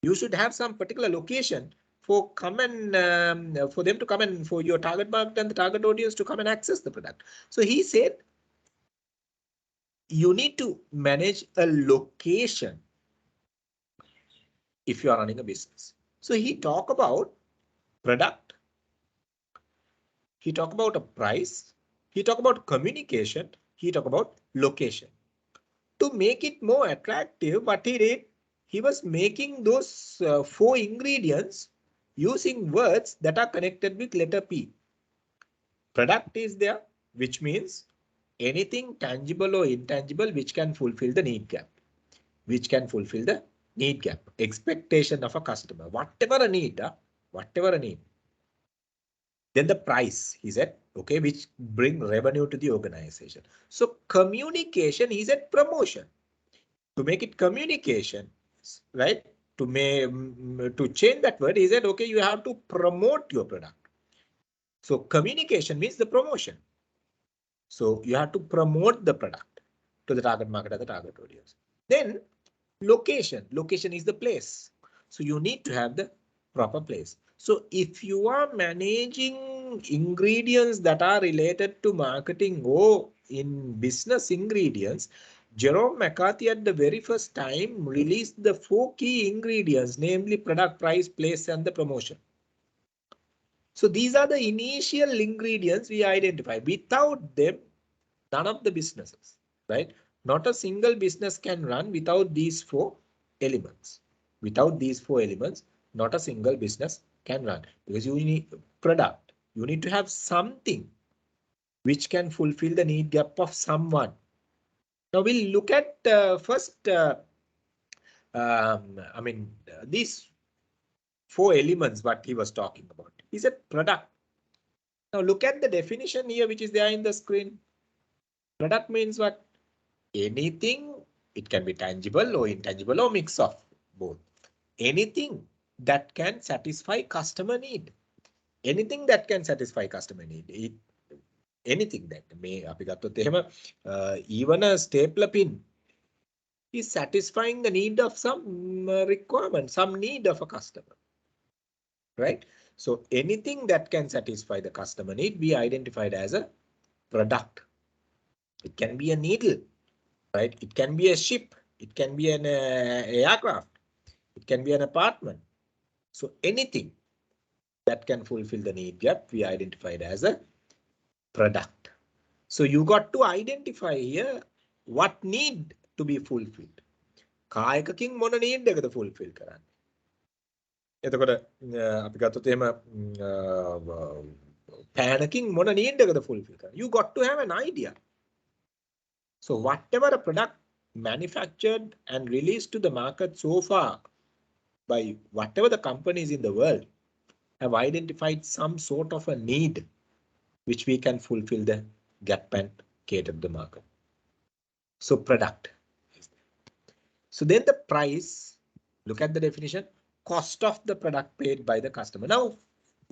You should have some particular location for come and for them to come and for your target market and the target audience to come and access the product. So he said, you need to manage a location if you are running a business. So he talked about product. He talked about a price. He talked about communication. He talked about location. To make it more attractive, what he did, he was making those 4 ingredients using words that are connected with letter P. Product is there, which means anything tangible or intangible which can fulfill the need gap. Which can fulfill the need gap, expectation of a customer, whatever a need, whatever a need. Then the price, he said, okay, which bring revenue to the organization. So communication, he said, promotion. To make it communication, right? To change that word, he said, okay, you have to promote your product. So communication means the promotion. So you have to promote the product to the target market or the target audience. Then location. Location is the place. So you need to have the proper place. So if you are managing ingredients that are related to marketing or in business ingredients, Jerome McCarthy at the very first time released the 4 key ingredients, namely product, price, place, and the promotion. So these are the initial ingredients we identify. Without them, none of the businesses, right? Not a single business can run without these 4 elements. Without these 4 elements, not a single business can run, because you need product. You need to have something which can fulfill the need gap of someone. Now we'll look at first, these 4 elements what he was talking about. He said product. Now look at the definition here, which is there in the screen. Product means what? Anything, it can be tangible or intangible or mix of both. Anything that can satisfy customer need. Anything that can satisfy customer need. Anything that may, even a stapler pin is satisfying the need of some requirement, some need of a customer, right? So anything that can satisfy the customer need, we identified as a product. It can be a needle, right? It can be a ship. It can be an aircraft. It can be an apartment. So anything that can fulfill the need gap, we identified as a product. So you got to identify here what need to be fulfilled. කායකකින් මොන need එකද fulfill කරන්නේ. එතකොට අපි ගත්තොත් එහෙම පෑනකින් මොන need එකද fulfill කරන්නේ. You got to have an idea. So whatever a product manufactured and released to the market so far by whatever the companies in the world have identified some sort of a need which we can fulfill the gap and cater to the market. So product. So then the price, look at the definition, cost of the product paid by the customer. Now,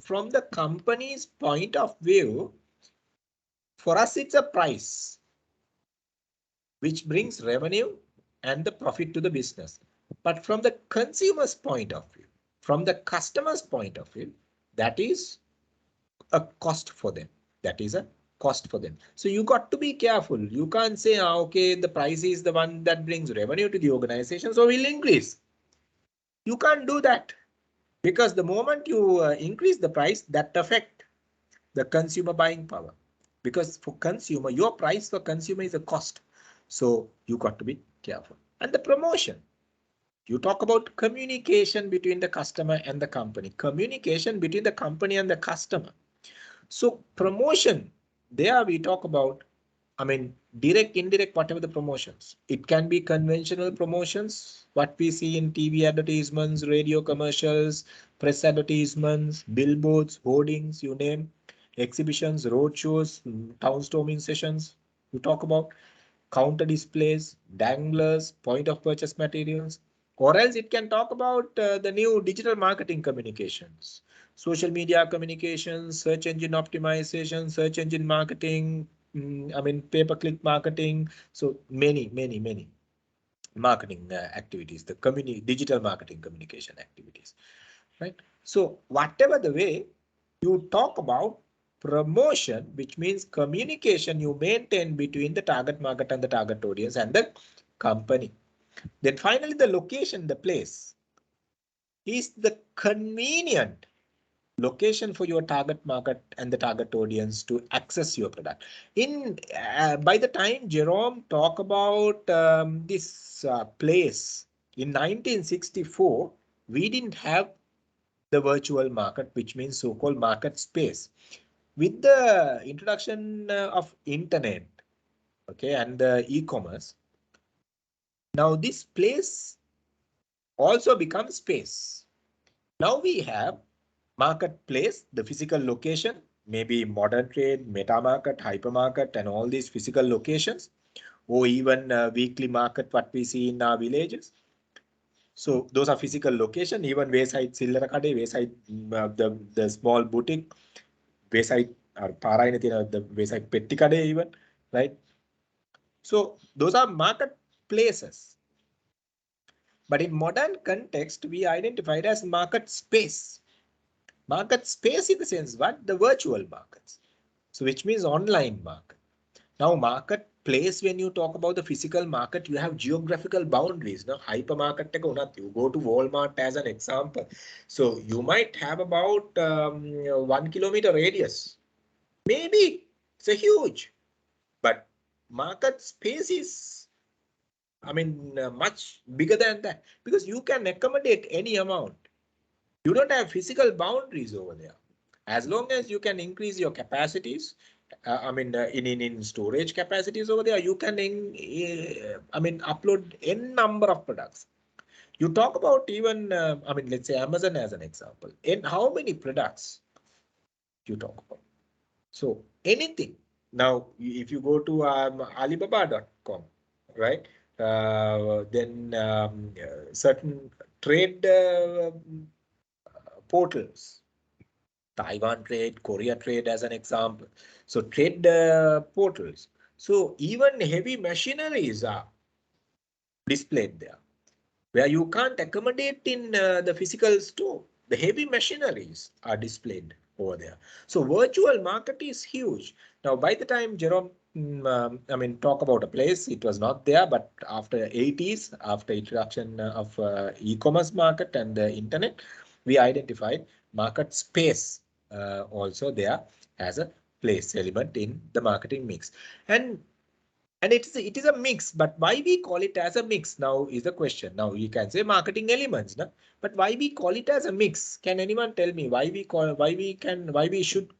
from the company's point of view, for us, it's a price which brings revenue and the profit to the business. But from the consumer's point of view, from the customer's point of view, that is a cost for them. That is a cost for them. So you got to be careful. You can't say, okay, the price is the one that brings revenue to the organization, so we'll increase. You can't do that, because the moment you increase the price, that affects the consumer buying power. Because for consumer, your price for consumer is a cost. So you got to be careful. And the promotion. You talk about communication between the customer and the company, communication between the company and the customer. So promotion, there we talk about, I mean, direct, indirect, whatever the promotions. It can be conventional promotions, what we see in TV advertisements, radio commercials, press advertisements, billboards, hoardings, you name, exhibitions, road shows, town storming sessions. You talk about counter displays, danglers, point of purchase materials, or else it can talk about the new digital marketing communications, social media communications, search engine optimization, search engine marketing, I mean, pay-per-click marketing. So many marketing activities, the digital marketing communication activities, right? So whatever the way you talk about promotion, which means communication you maintain between the target market and the target audience and the company. Then finally, the location, the place is the convenient location for your target market and the target audience to access your product. In by the time Jerome talk about this place in 1964, we didn't have the virtual market, which means so-called market space. With the introduction of internet, okay, and the e-commerce, now this place also becomes space. Now we have marketplace, the physical location, maybe modern trade, meta market, hypermarket, and all these physical locations, or even weekly market, what we see in our villages. So those are physical location, even wayside sillara kade, wayside the small boutique, wayside the wayside petti kade even, right? So those are marketplaces. But in modern context, we identified as market space. Market space in the sense what? The virtual markets. So which means online market. Now marketplace, when you talk about the physical market, you have geographical boundaries. Now hypermarket, you go to Walmart as an example. So you might have about 1 kilometer radius. Maybe it's a huge, but market space is, I mean, much bigger than that, because you can accommodate any amount. You don't have physical boundaries over there. As long as you can increase your capacities, I mean, in storage capacities over there, you can, I mean, upload n number of products. You talk about even, I mean, let's say Amazon as an example. In how many products you talk about? So anything. Now, if you go to Alibaba.com, right? Then certain trade portals, Taiwan trade, Korea trade as an example. So trade portals. So even heavy machineries are displayed there, where you can't accommodate in the physical store. The heavy machineries are displayed over there. So virtual market is huge. Now, by the time Jerome, I mean, talk about a place, it was not there, but after 80s, after introduction of e-commerce market and the internet, we identified market space also there as a place element in the marketing mix. And it is a mix, but why we call it as a mix now is the question. Now you can say marketing elements, no? But why we call it as a mix? Can anyone tell me why we should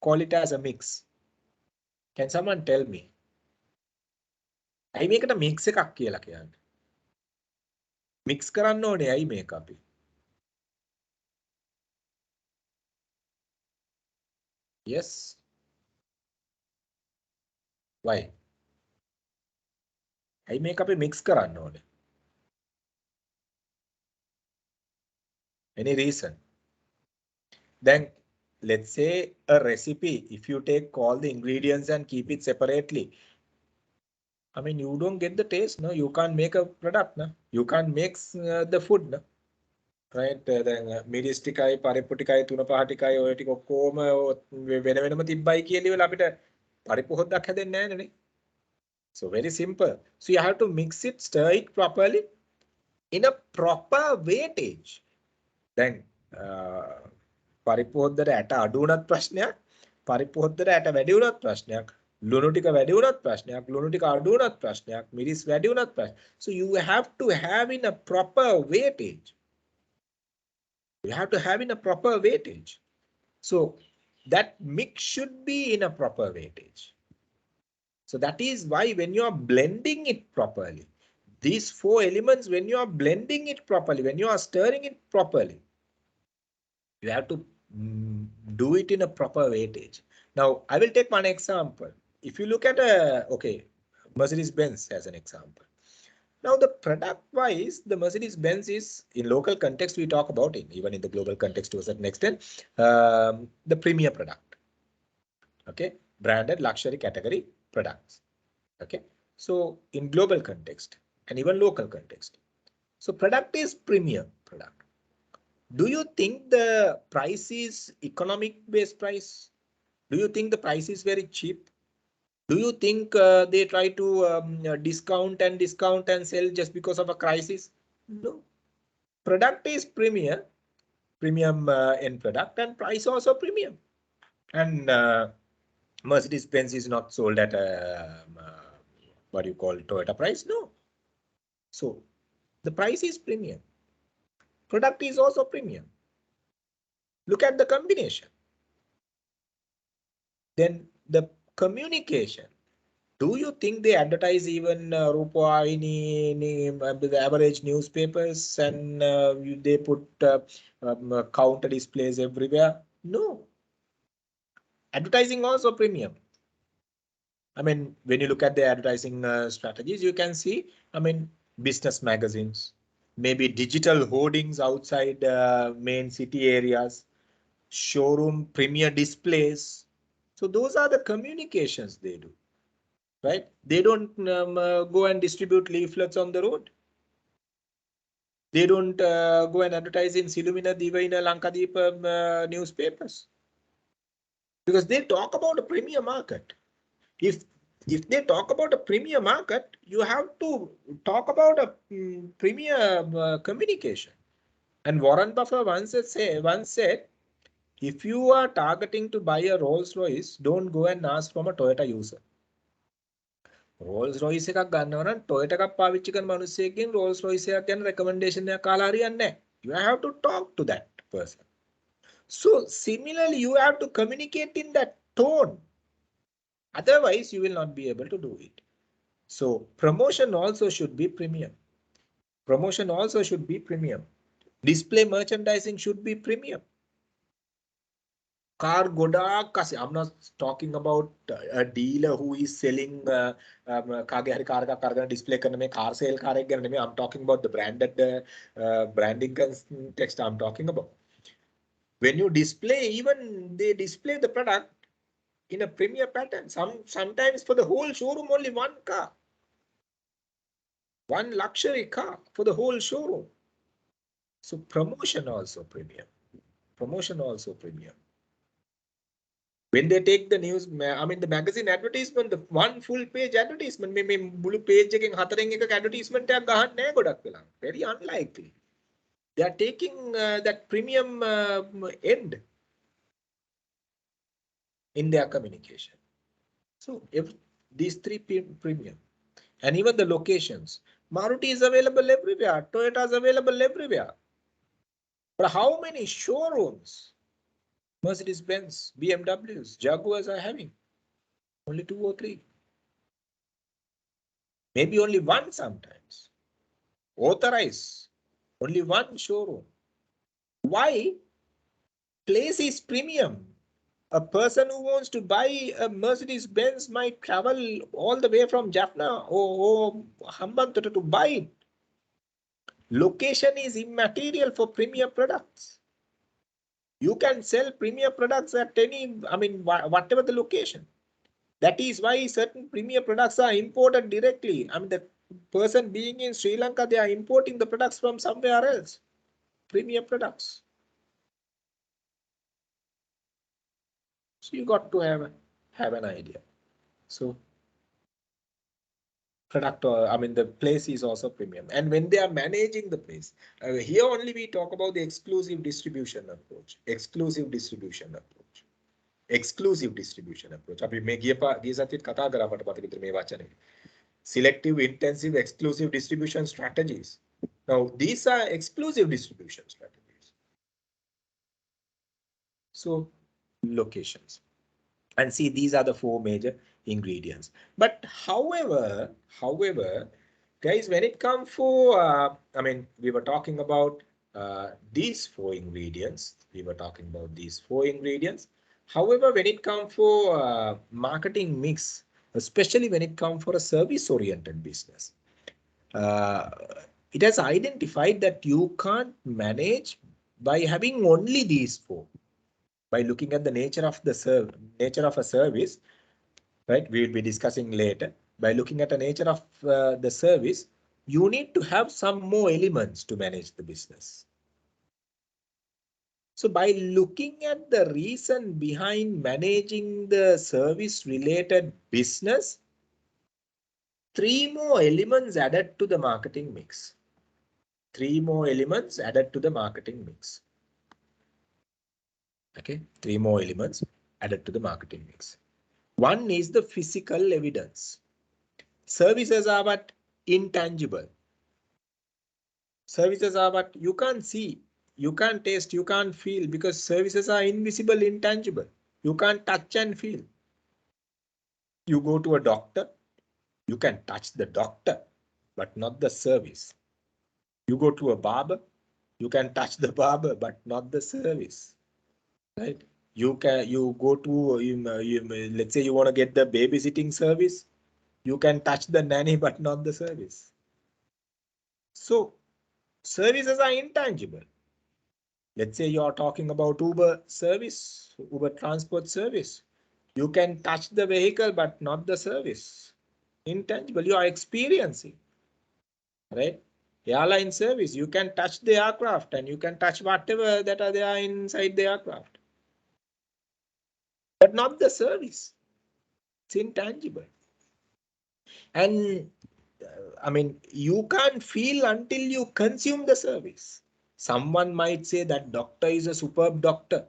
call it as a mix? Can someone tell me? ඇයි මේකට mix එකක් කියලා කියන්නේ? Mix කරන්න ඕනේ ඇයි මේක අපි? Yes. Why? ඇයි මේක අපි mix කරන්න ඕනේ? Any reason? Then let's say a recipe, if you take all the ingredients and keep it separately, I mean, you don't get the taste, no? You can't make a product, no? You can't mix the food, no? Right? Then මිරිස් ටිකයි පරිප්පු ටිකයි තුන පහ ටිකයි ඔය ටික ඔක්කොම වෙන වෙනම තිබ්බයි කියලා අපිට පරිප්පු හොද්දක් හැදෙන්නේ නැහැ නේ. So very simple. So you have to mix it, stir it properly in a proper weightage. Then පරිප්පු හොද්දට ඇට අඩු වුණත් ප්‍රශ්නයක්, පරිප්පු හොද්දට ඇට වැඩි වුණත් ප්‍රශ්නයක්. ලුණු ටික වැඩි වුණත් ප්‍රශ්නයක්, ලුණු ටික අඩු වුණත් ප්‍රශ්නයක්, මිරිස් වැඩි වුණත් ප්‍රශ්නයක්. So you have to have in a proper weightage. You have to have in a proper weightage. So that mix should be in a proper weightage. So that is why when you are blending it properly, these four elements, when you are blending it properly, when you are stirring it properly, you have to do it in a proper weightage. Now, I will take one example. If you look at Mercedes-Benz as an example. Now, the product-wise, the Mercedes-Benz is, in local context, we talk about it, even in the global context to a certain extent, the premier product. Okay, branded luxury category products. Okay, so in global context and even local context. So product is premium product. Do you think the price is economic based price? Do you think the price is very cheap? Do you think they try to discount and sell just because of a crisis? No. Product is premium end product, and price also premium. And Mercedes-Benz is not sold at a what do you call Toyota price? No. So the price is premium. Product is also premium. Look at the combination. Then the communication. Do you think they advertise even the average newspapers and they put counter displays everywhere? No. Advertising also premium. I mean, when you look at the advertising strategies, you can see, I mean, business magazines, maybe digital hoardings outside main city areas, showroom premier displays. So those are the communications they do, right? They don't go and distribute leaflets on the road. They don't go and advertise in Silumina Divaina Lankadeep newspapers, because they talk about a premier market. If they talk about a premier market, you have to talk about a premier communication. And Warren Buffett once said, if you are targeting to buy a Rolls Royce, don't go and ask from a Toyota user. Rolls Royce එකක් ගන්නවා නම් Toyota එකක් පාවිච්චි කරන මිනිස්සෙක්ගෙන් Rolls Royce එකක් ගැන recommendation එකක් කාලා හරියන්නේ නැහැ. You have to talk to that person. So similarly, you have to communicate in that tone. Otherwise, you will not be able to do it. So promotion also should be premium. Promotion also should be premium. Display merchandising should be premium. Car goda kasi. I'm not talking about a dealer who is selling kage hari car ka kargana display karne mein car sale car ek garne mein. I'm talking about the branded branding context I'm talking about. When you display, even they display the product in a premier pattern. Sometimes for the whole showroom, only one car. One luxury car for the whole showroom. So promotion also premium. Promotion also premium. When they take the news, I mean the magazine advertisement, the one full page advertisement, me bulu page එකෙන් හතරෙන් එකක advertisement එකක් ගහන්නේ නැහැ ගොඩක් වෙලා. Very unlikely. They are taking that premium end in their communication. So these three premium. And even the locations. Maruti is available everywhere. Toyota is available everywhere. But how many showrooms Mercedes-Benz, BMWs, Jaguars are having? Only 2 or 3. Maybe only one sometimes. Authorized. Only one showroom. Why? Place is premium. A person who wants to buy a Mercedes-Benz might travel all the way from Jaffna or Hambantota to buy it. Location is immaterial for premier products. You can sell premier products at any, I mean, whatever the location. That is why certain premier products are imported directly. I mean, the person being in Sri Lanka, they are importing the products from somewhere else. Premier products. So you got to have an idea. So product, I mean, the place is also premium. And when they are managing the place, here only we talk about the exclusive distribution approach. Exclusive distribution approach. exclusive distribution approach. අපි මේ ගිය සතියේත් කතා කරා මට මතක විතර මේ වචනේ. Selective, intensive, exclusive distribution strategies. Now, these are exclusive distribution strategies. So, locations. And see, these are the 4 major ingredients. But however, guys, when it comes for, I mean, we were talking about these 4 ingredients. We were talking about these 4 ingredients. However, when it comes for marketing mix, especially when it comes for a service-oriented business, it has identified that you can't manage by having only these 4. By looking at the nature of the nature of a service, right? We will be discussing later. By looking at the nature of the service, you need to have some more elements to manage the business. So by looking at the reason behind managing the service related business, 3 more elements added to the marketing mix. 3 more elements added to the marketing mix. Okay, 3 more elements added to the marketing mix. One is the physical evidence. Services are what? Intangible. Services are what? You can't see, you can't taste, you can't feel, because services are invisible, intangible. You can't touch and feel. You go to a doctor, you can touch the doctor, but not the service. You go to a barber, you can touch the barber, but not the service. Right? You go to, let's say you want to get the babysitting service, you can touch the nanny, but not the service. So services are intangible. Let's say you are talking about Uber service, Uber transport service. You can touch the vehicle, but not the service. Intangible, you are experiencing, right? Airline service, you can touch the aircraft and you can touch whatever that are there inside the aircraft, but not the service. It's intangible. And I mean, you can't feel until you consume the service. Someone might say that doctor is a superb doctor,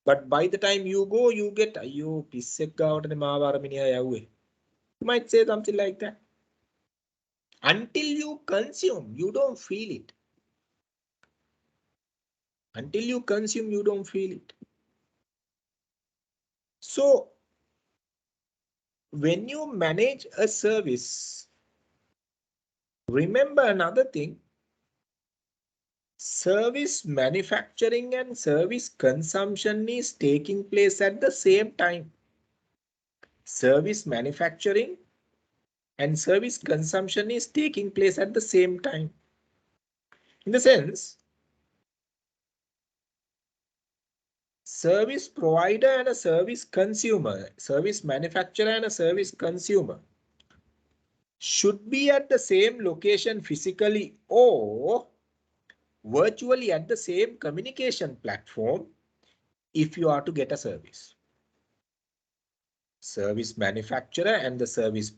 but by the time you go, you get, you might say something like that. Until you consume, you don't feel it. Until you consume, you don't feel it. So when you manage a service, remember another thing. Service manufacturing and service consumption is taking place at the same time. Service manufacturing and service consumption is taking place at the same time. In the sense, service provider and a service consumer, service manufacturer and a service consumer should be at the same location physically or virtually at the same communication platform if you are to get a service. Service manufacturer and the service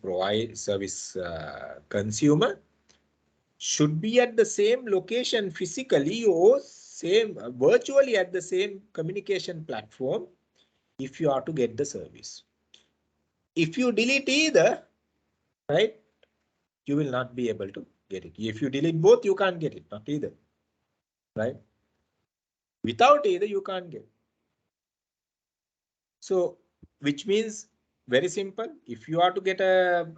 consumer should be at the same location physically or virtually at the same communication platform if you are to get the service. If you delete either, right, you will not be able to get it. If you delete both, you can't get it, not either. Right? Without either, you can't get it. So, which means very simple. If you are to get a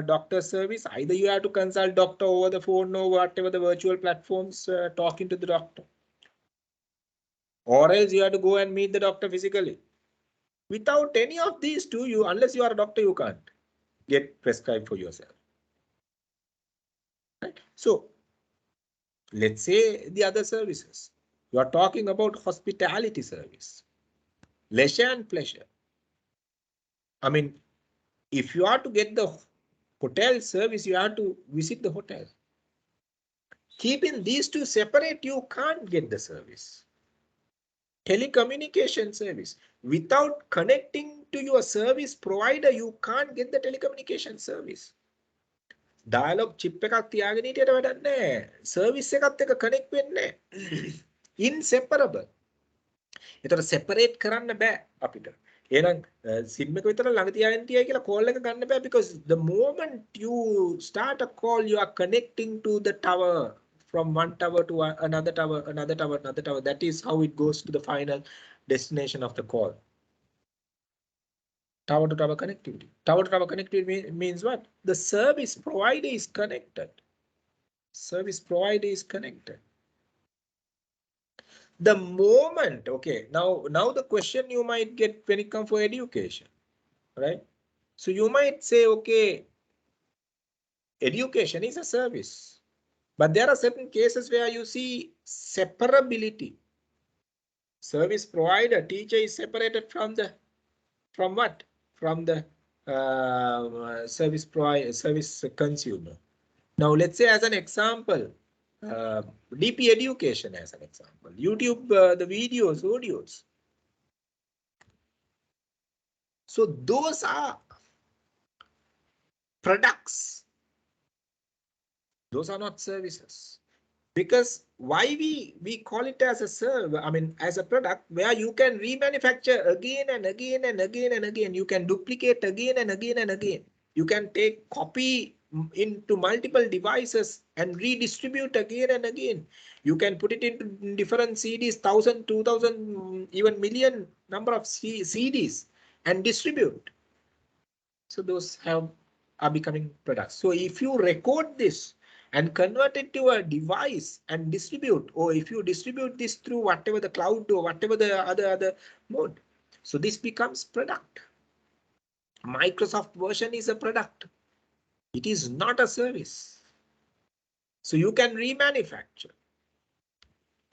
doctor service, either you have to consult doctor over the phone or whatever the virtual platforms talking to the doctor, or else you have to go and meet the doctor physically. Without any of these two, unless you are a doctor, you can't get prescribed for yourself. Right? So, let's say the other services. You are talking about hospitality service, leisure and pleasure. I mean, if you are to get the hotel service, you have to visit the hotel. Keeping these two separate, you can't get the service. Telecommunication service. Without connecting to your service provider, you can't get the telecommunication service. Dialogue chip එකක් තියාගෙන හිටියට වැඩක් නැහැ. Service එකත් එක්ක connect වෙන්නේ නැහැ. Inseparable. ඒතර separate කරන්න බෑ. අපිට. එහෙනම් SIM එක විතර ළඟ තියාගෙන තියයි කියලා call එක ගන්න බෑ, because the moment you start a call you are connecting to the tower, from one tower to another tower, another tower, another tower. That is how it goes to the final destination of the call. Tower to tower connectivity. Tower to tower connectivity means what? The service provider is connected. Service provider is connected. The moment, okay, now the question you might get when it comes for education, right? So you might say, okay, education is a service, but there are certain cases where you see separability. Service provider, teacher is separated from the, from what? From the service provider, service consumer. Now let's say as an example, DP education as an example, YouTube, the videos, audios. So those are products. Those are not services. Because why we call it as a service, I mean, as a product where you can remanufacture again and again and again and again. You can duplicate again and again and again. You can take copy into multiple devices and redistribute again and again. You can put it into different CDs, 1,000, 2,000, even million number of CDs and distribute. So those are becoming products. So if you record this and convert it to a device and distribute, or if you distribute this through whatever the cloud or whatever the other mode, so this becomes product. Microsoft version is a product. It is not a service. So you can remanufacture.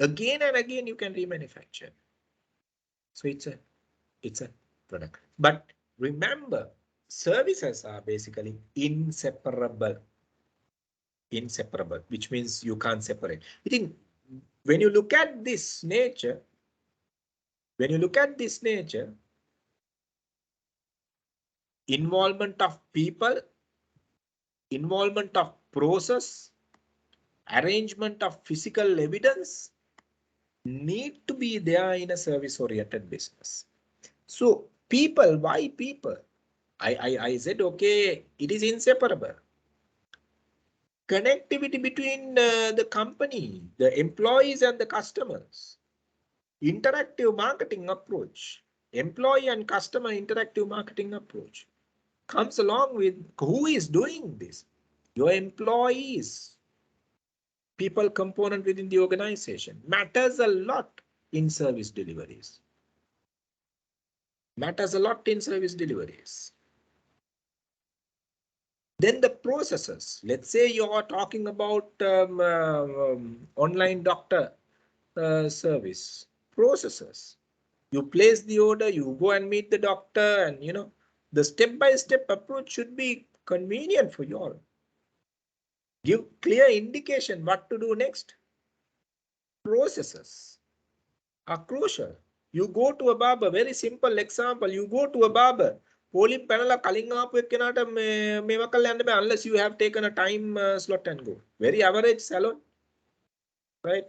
Again and again you can remanufacture. So it's a product. But remember, services are basically inseparable. Inseparable, which means you can't separate. I think when you look at this nature, involvement of people, involvement of process, arrangement of physical evidence need to be there in a service-oriented business. So people, why people? I said, okay, it is inseparable. Connectivity between the company, the employees and the customers. Interactive marketing approach, employee and customer interactive marketing approach comes along with who is doing this? Your employees, people component within the organization matters a lot in service deliveries. Matters a lot in service deliveries. Then the processes. Let's say you are talking about online doctor service. Processes. You place the order, you go and meet the doctor, and the step-by-step approach should be convenient for you all. Give clear indication what to do next. Processes are crucial. You go to a barber, very simple example, you go to a barber. Poli panela kalling up unless you have taken a time slot and go. Very average salon. Right?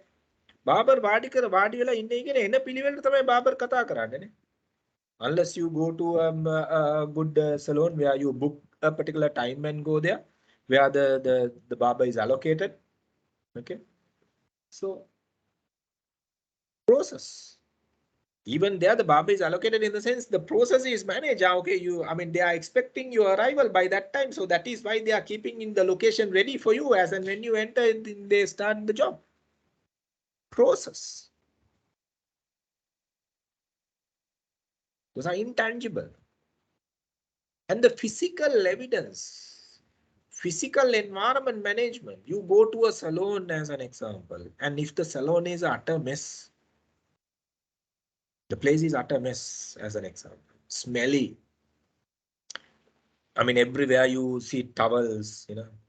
Barber වාඩි වෙලා ඉන්නේ කියන එන පිළිවෙලට තමයි barber කතා කරන්නේ. Unless you go to a good salon where you book a particular time and go there, where the barber is allocated. Okay. So process. Even there, the barber is allocated in the sense the process is managed. Okay, they are expecting your arrival by that time. So that is why they are keeping in the location ready for you as and when you enter, they start the job. Process. Those are intangible. And the physical evidence, physical environment management. You go to a salon as an example, and if the salon is utter mess, the place is utter mess as an example, smelly. Everywhere you see towels,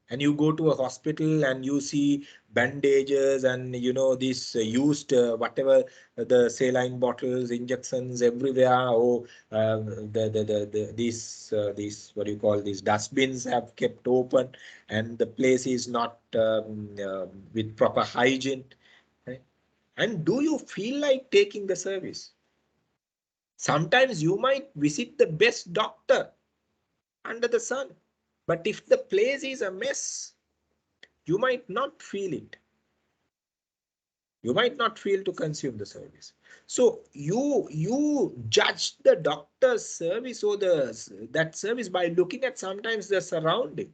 and you go to a hospital and you see bandages and this used whatever the saline bottles, injections everywhere. These what do you call, these dustbins have kept open, and the place is not with proper hygiene, right? And do you feel like taking the service? Sometimes you might visit the best doctor under the sun, but if the place is a mess, you might not feel it. You might not feel to consume the service. So you judge the doctor's service or that service by looking at sometimes the surrounding.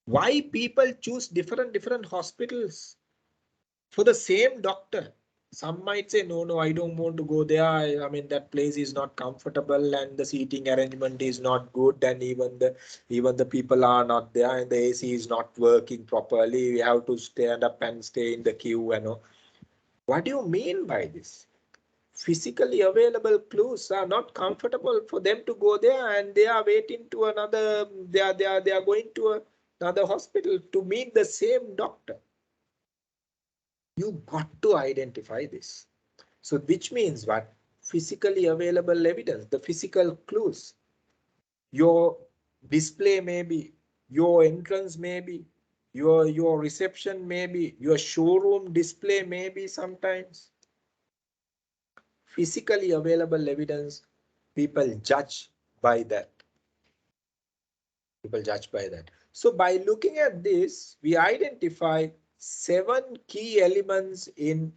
Why people choose different hospitals for the same doctor? Some might say, no, I don't want to go there. I mean, that place is not comfortable and the seating arrangement is not good, and even the people are not there and the AC is not working properly. We have to stand up and stay in the queue and all. What do you mean by this? Physically available clues are not comfortable for them to go there, and they are waiting to another. They are going to another hospital to meet the same doctor. You got to identify this. So which means what? Physically available evidence, the physical clues. Your display may be, your entrance may be, your reception may be, your showroom display may be sometimes. Physically available evidence, people judge by that. People judge by that. So by looking at this, we identify 7 key elements in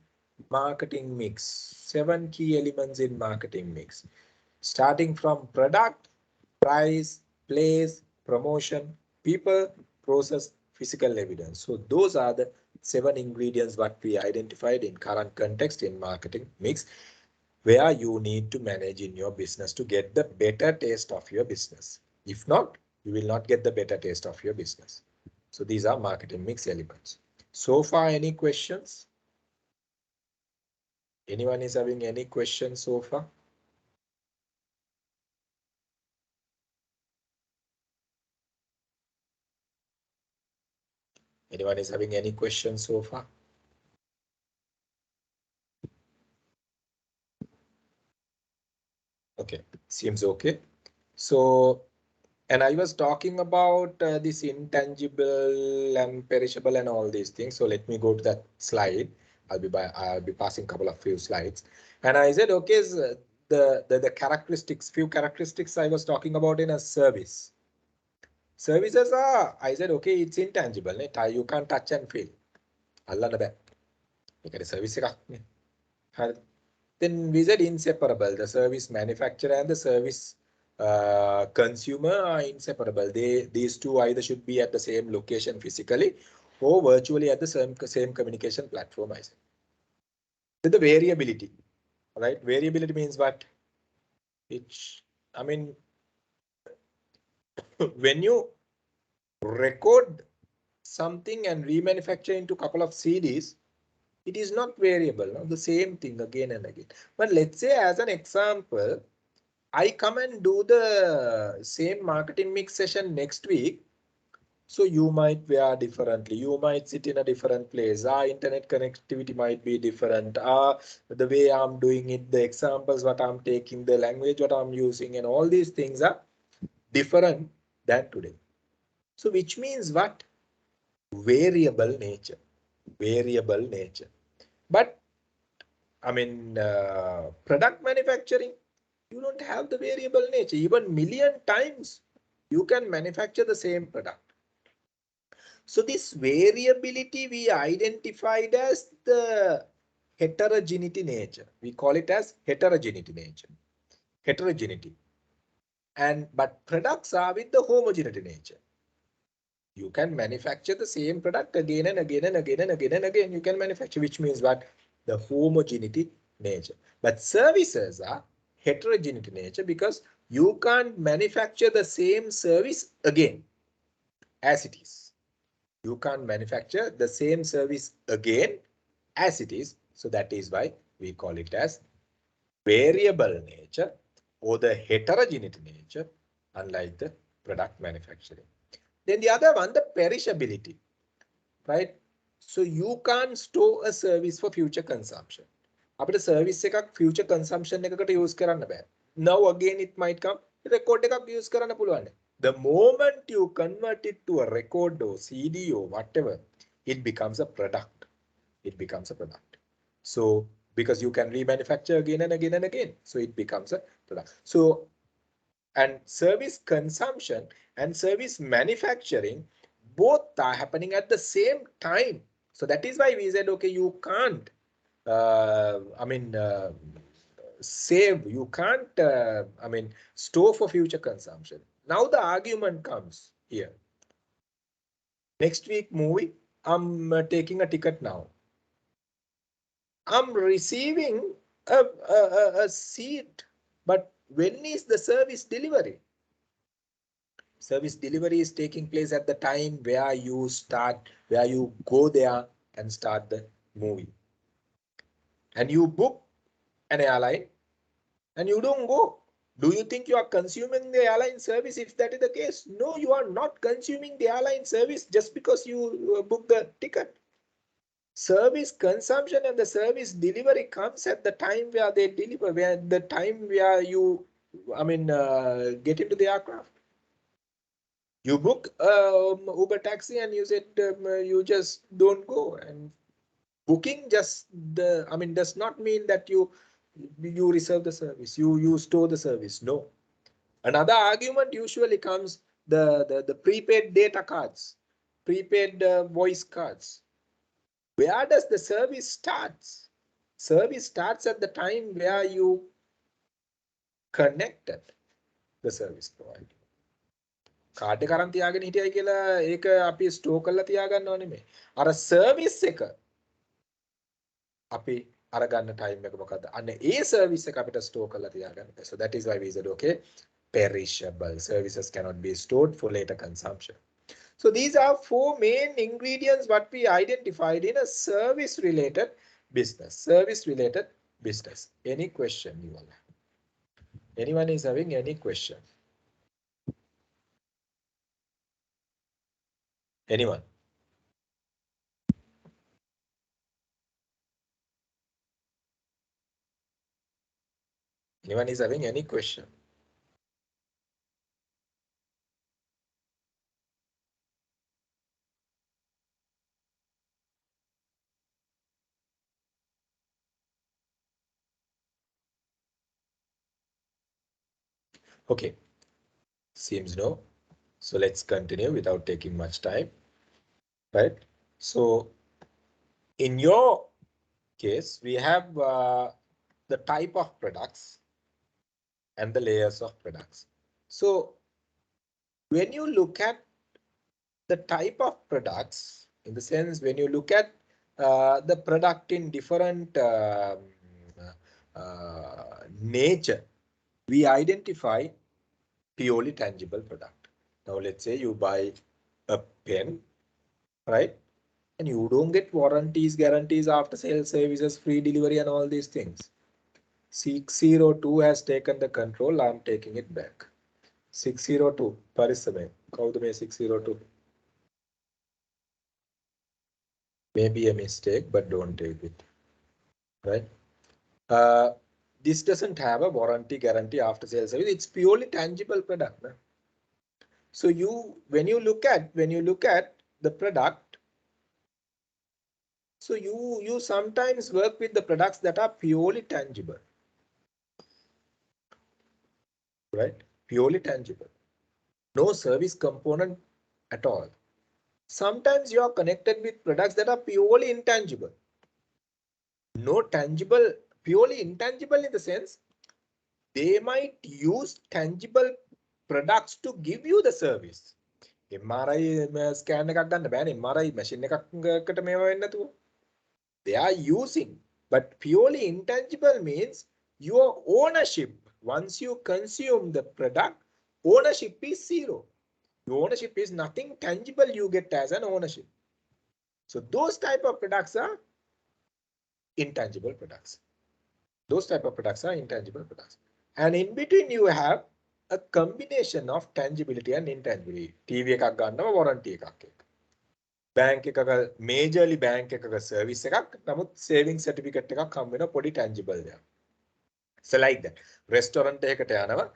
marketing mix. 7 key elements in marketing mix. Starting from product, price, place, promotion, people, process, physical evidence. So those are the 7 ingredients what we identified in current context in marketing mix, where you need to manage in your business to get the better taste of your business. If not, you will not get the better taste of your business. So these are marketing mix elements. So far, any questions? Anyone is having any questions so far? Anyone is having any questions so far? Okay, seems okay. So, and I was talking about this intangible and perishable and all these things. So let me go to that slide. I'll be passing a couple of few slides. And I said, okay, so the characteristics, few characteristics I was talking about in a service. Services are, I said, okay, it's intangible. You can't touch and feel. Allana bෑ. ඒකට service එකක් නේ. හරිද? Then we said inseparable. The service manufacturer and the service consumer are inseparable. These two either should be at the same location physically or virtually at the same communication platform. I said. Then the variability, right? Variability means what? I mean, when you record something and remanufacture into a couple of CDs, it is not variable, no? The same thing again and again. But let's say as an example, I come and do the same marketing mix session next week. So you might wear differently. You might sit in a different place. Our internet connectivity might be different. The way I'm doing it, the examples, what I'm taking, the language, what I'm using, and all these things are different than today. So which means what? Variable nature. Variable nature. But I mean, product manufacturing, you don't have the variable nature. Even million times you can manufacture the same product. So this variability we identified as the heterogeneity nature. We call it as heterogeneity nature. Heterogeneity. But products are with the homogeneity nature. You can manufacture the same product again and again and again and again and again. You can manufacture, which means what? The homogeneity nature. But services are heterogeneity nature because you can't manufacture the same service again as it is. You can't manufacture the same service again as it is. So that is why we call it as variable nature or the heterogeneity nature, unlike the product manufacturing. Then the other one, the perishability, right? So you can't store a service for future consumption. අපිට service එකක් future consumption එකකට use කරන්න බෑ. Now again it might come. Record එකක් use කරන්න පුළුවන්. The moment you convert it to a record or CD or whatever, it becomes a product. It becomes a product. So because you can remanufacture again and again and again. So it becomes a product. So, and service consumption and service manufacturing, both are happening at the same time. So that is why we said, okay, you can't, save, you can't, store for future consumption. Now the argument comes here. Next week movie, I'm taking a ticket now. I'm receiving a seat, but when is the service delivery? Service delivery is taking place at the time where you start, where you go there and start the movie. And you book an airline and you don't go. Do you think you are consuming the airline service if that is the case? No, you are not consuming the airline service just because you book the ticket. Service consumption and the service delivery comes at the time where they deliver, where the time where you, get into the aircraft. You book Uber taxi and you said you just don't go. And booking just does not mean that you reserve the service, you store the service. No. Another argument usually comes the prepaid data cards, prepaid voice cards. Where does the service starts? Service starts at the time where you connected the service provider. Card එක අරන් තියාගෙන හිටියයි කියලා ඒක අපි Store කරලා තියාගන්නව නෙමෙයි. අර service එක අපි අරගන්න ටයිම් එක මොකද්ද? අන්න ඒ සර්විස් එක අපිට ස්ටෝර් කරලා තියාගන්න. So that is why we said okay, perishable services cannot be stored for later consumption. So these are 4 main ingredients what we identified in a service related business. Service related business. Any question you all have? Anyone is having any question? Anyone? Anyone is having any question? Okay, seems no. So let's continue without taking much time, right? So in your case, we have the type of products and the layers of products. So when you look at the type of products, in the sense when you look at the product in different nature, we identify purely tangible product. Now let's say you buy a pen, right? And you don't get warranties, guarantees, after sales services, free delivery and all these things. 602 has taken the control. I'm taking it back. 602. Parisame. Kaudame 602. Maybe a mistake, but don't take it. Right? This doesn't have a warranty, guarantee, after sales service. It's purely tangible product. Na? So when you look at the product, so you sometimes work with the products that are purely tangible. Right? Purely tangible. No service component at all. Sometimes you are connected with products that are purely intangible. No tangible, purely intangible in the sense they might use tangible products to give you the service. MRI scan එකක් ගන්න බෑනේ. MRI machine එකකට මේවා වෙන්නේ නැතුව. They are using, but purely intangible means your ownership. Once you consume the product, ownership is zero. Your ownership is nothing tangible you get as an ownership. So those type of products are intangible products. Those type of products are intangible products. And in between you have a combination of tangibility and intangibility. TV එකක් ගන්නව warranty එකක් එක්ක. Bank එකක majorly bank එකක service එකක්. නමුත් saving certificate එකක් හම් වෙන පොඩි tangible දෙයක්. So like that. Restaurant එකකට යනවා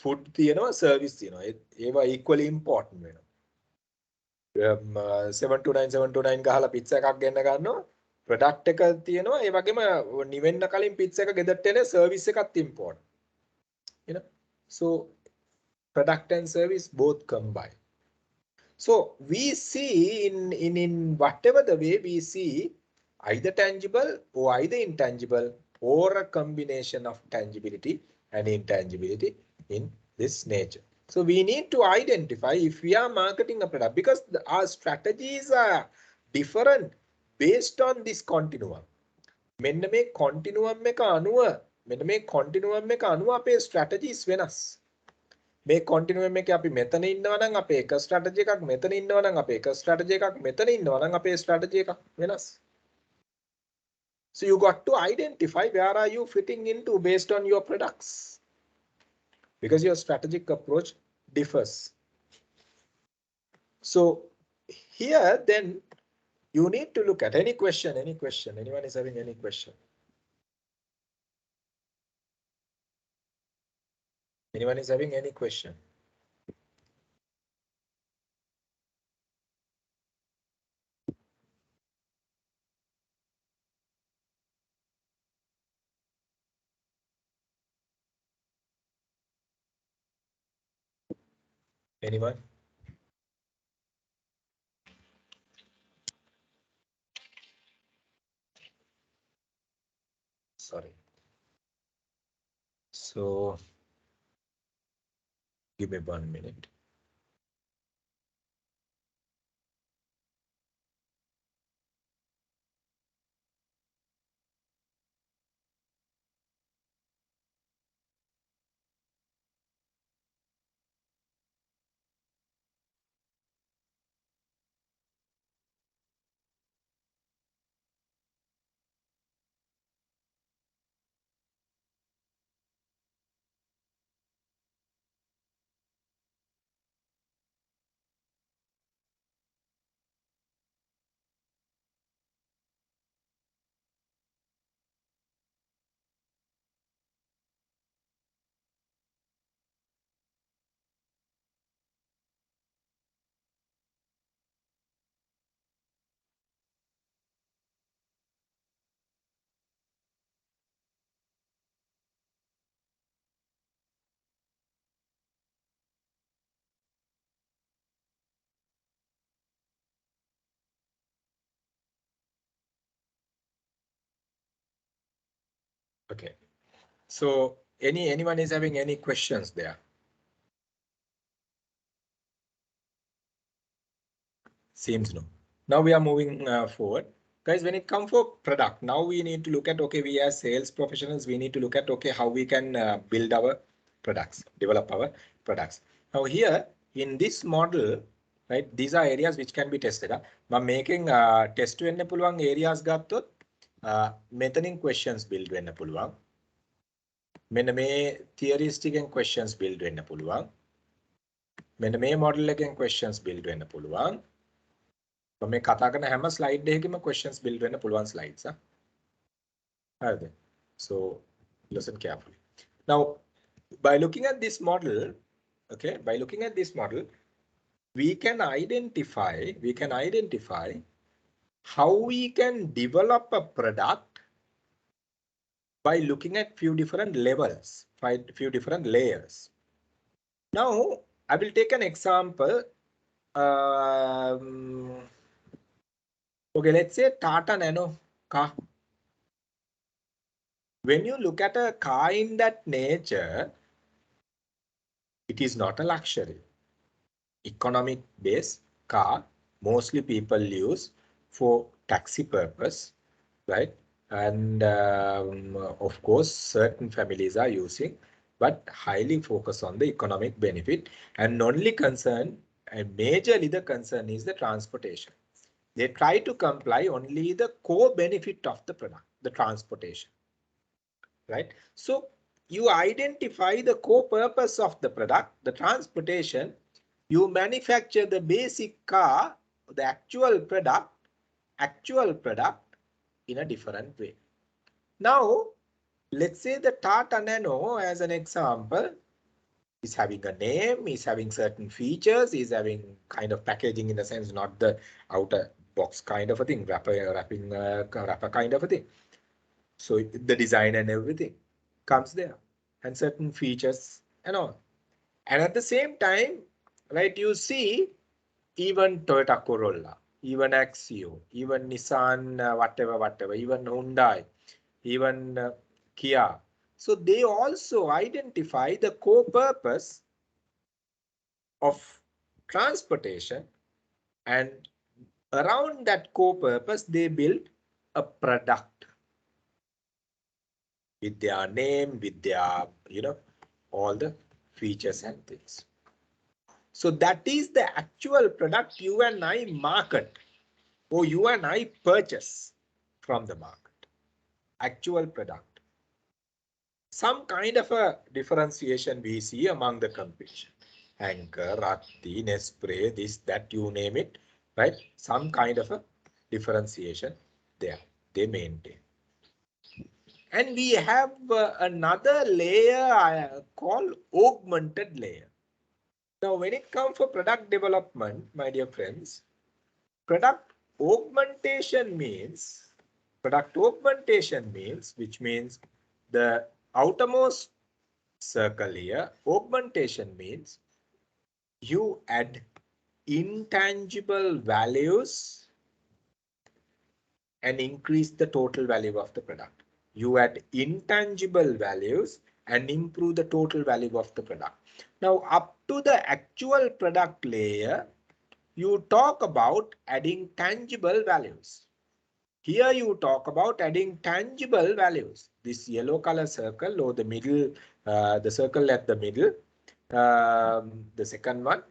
food තියෙනවා service තියෙනවා. ඒවා equally important වෙනවා. 729 ගහලා pizza එකක් ගෙන්න ගන්නවා product එක තියෙනවා ඒ වගේම නිවෙන්න කලින් pizza එක ගෙදරට එන service එකත් important. You know, so product and service both combine. So we see in whatever the way we see either tangible or either intangible or a combination of tangibility and intangibility in this nature. So we need to identify if we are marketing a product because our strategies are different based on this continuum. මෙන්න මේ continuum එක අනුව මෙන්න මේ continuum එක අනුව අපේ strategies වෙනස්. මේ continuum එකේ අපි මෙතන ඉන්නවා නම් අපේ එක strategy එකක් මෙතන ඉන්නවා නම් අපේ එක strategy එකක් මෙතන ඉන්නවා නම් අපේ strategy එකක් වෙනස්. So you got to identify where are you fitting into based on your products because your strategic approach differs. So here then you need to look at any question, anyone is having any question? Anyone is having any question? Anyone? Sorry. So give me 1 minute. Okay. So anyone is having any questions there? Seems no. Now we are moving forward. Guys, when it comes for product, now we need to look at, okay, we as sales professionals, we need to look at, okay, how we can build our products, develop our products. Now here in this model, right, these are areas which can be tested. But making test වෙන්න පුළුවන් areas ගත්තොත් මෙතනින් questions build වෙන්න පුළුවන්. මෙන්න මේ theories ටිකෙන් questions build වෙන්න පුළුවන්. මෙන්න මේ model එකෙන් questions build වෙන්න පුළුවන්. මේ කතා කරන හැම slide එකකම questions build වෙන්න පුළුවන් slides. හරිද? So listen carefully. Now by looking at this model, okay, by looking at this model, we can identify how we can develop a product by looking at few different levels, few different layers. Now I will take an example. Okay, let's say Tata Nano car. When you look at a car in that nature, it is not a luxury. Economic based car, mostly people use for taxi purpose, right? And of course, certain families are using, but highly focus on the economic benefit and only concern, and majorly the concern is the transportation. They try to comply only the core benefit of the product, the transportation, right? So you identify the core purpose of the product, the transportation, you manufacture the basic car, the actual product in a different way. Now, let's say the Tata Nano as an example is having a name, is having certain features, is having kind of packaging in the sense, not the outer box kind of a thing, wrapping wrapper kind of a thing. So the design and everything comes there, and certain features and all. And at the same time, right, you see even Toyota Corolla, even Axio, even Nissan, whatever, even Hyundai, even Kia. So they also identify the core purpose of transportation, and around that core purpose, they build a product with their name, with their, all the features and things. So that is the actual product you and I market, or you and I purchase from the market. Actual product. Some kind of a differentiation we see among the competition. Anchor, Ratti, Nespray, this, that, you name it, right? Some kind of a differentiation there. They maintain. And we have another layer called augmented layer. Now, when it comes for product development, my dear friends, product augmentation means, which means the outermost circle here, augmentation means you add intangible values and increase the total value of the product. You add intangible values and improve the total value of the product. Now, up to the actual product layer, you talk about adding tangible values. Here you talk about adding tangible values. This yellow color circle, or the middle, the circle at the middle, the second one.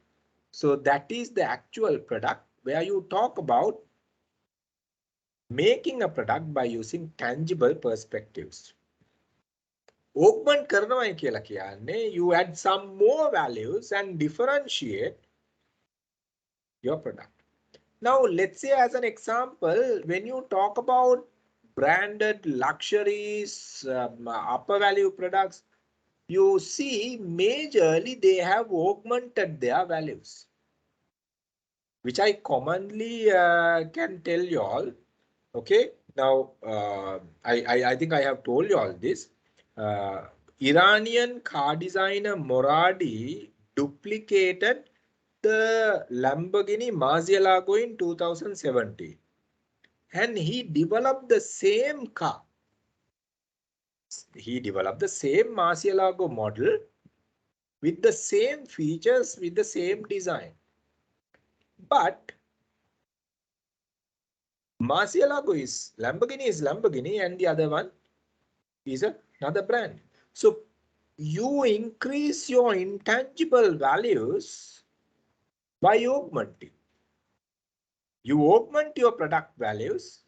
So that is the actual product where you talk about making a product by using tangible perspectives. Augment කරනවායි කියලා කියන්නේ you add some more values and differentiate your product. Now let's say as an example, when you talk about branded luxuries, upper value products, you see majorly they have augmented their values, which I commonly can tell you all. Okay, now I think I have told you all this. Iranian car designer Moradi duplicated the Lamborghini Murcielago in 2017, and he developed the same car. He developed the same Murcielago model with the same features, with the same design, but Lamborghini is Lamborghini, and the other one is another brand. So you increase your intangible values by augmenting. You augment your product values,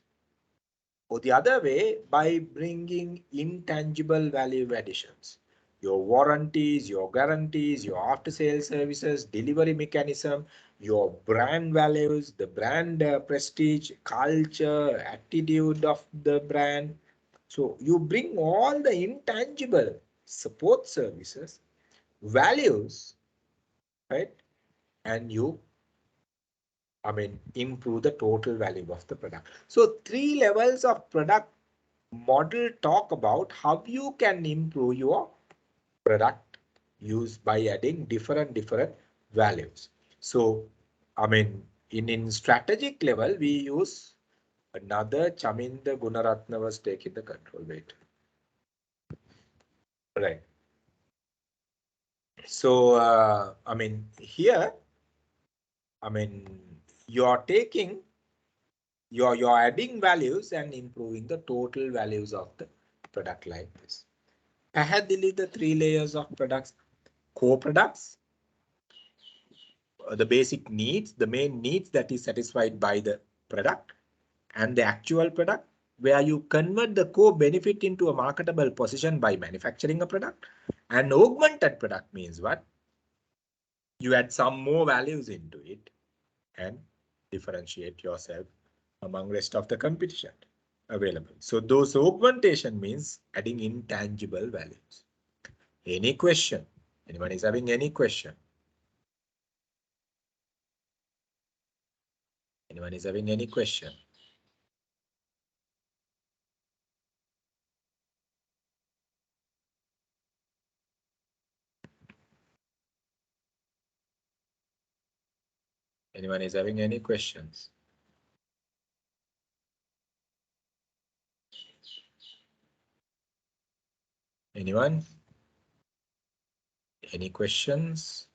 or the other way, by bringing intangible value additions. Your warranties, your guarantees, your after-sales services, delivery mechanism, your brand values, the brand prestige, culture, attitude of the brand. So you bring all the intangible support services, values, right? And you, improve the total value of the product. So 3 levels of product model talk about how you can improve your product use by adding different values. So, in strategic level, we use another Chaminda Gunaratna was taking the control. Wait. Right. So, here, you're taking, you're adding values and improving the total values of the product like this. I had the 3 layers of products. Core products, the basic needs, the main needs that is satisfied by the product, and the actual product, where you convert the core benefit into a marketable position by manufacturing a product. And augmented product means what? You add some more values into it and differentiate yourself among rest of the competition available. So those augmentation means adding intangible values. Any question? Anyone is having any question? Anyone is having any question? Anyone is having any questions? Anyone? Any questions?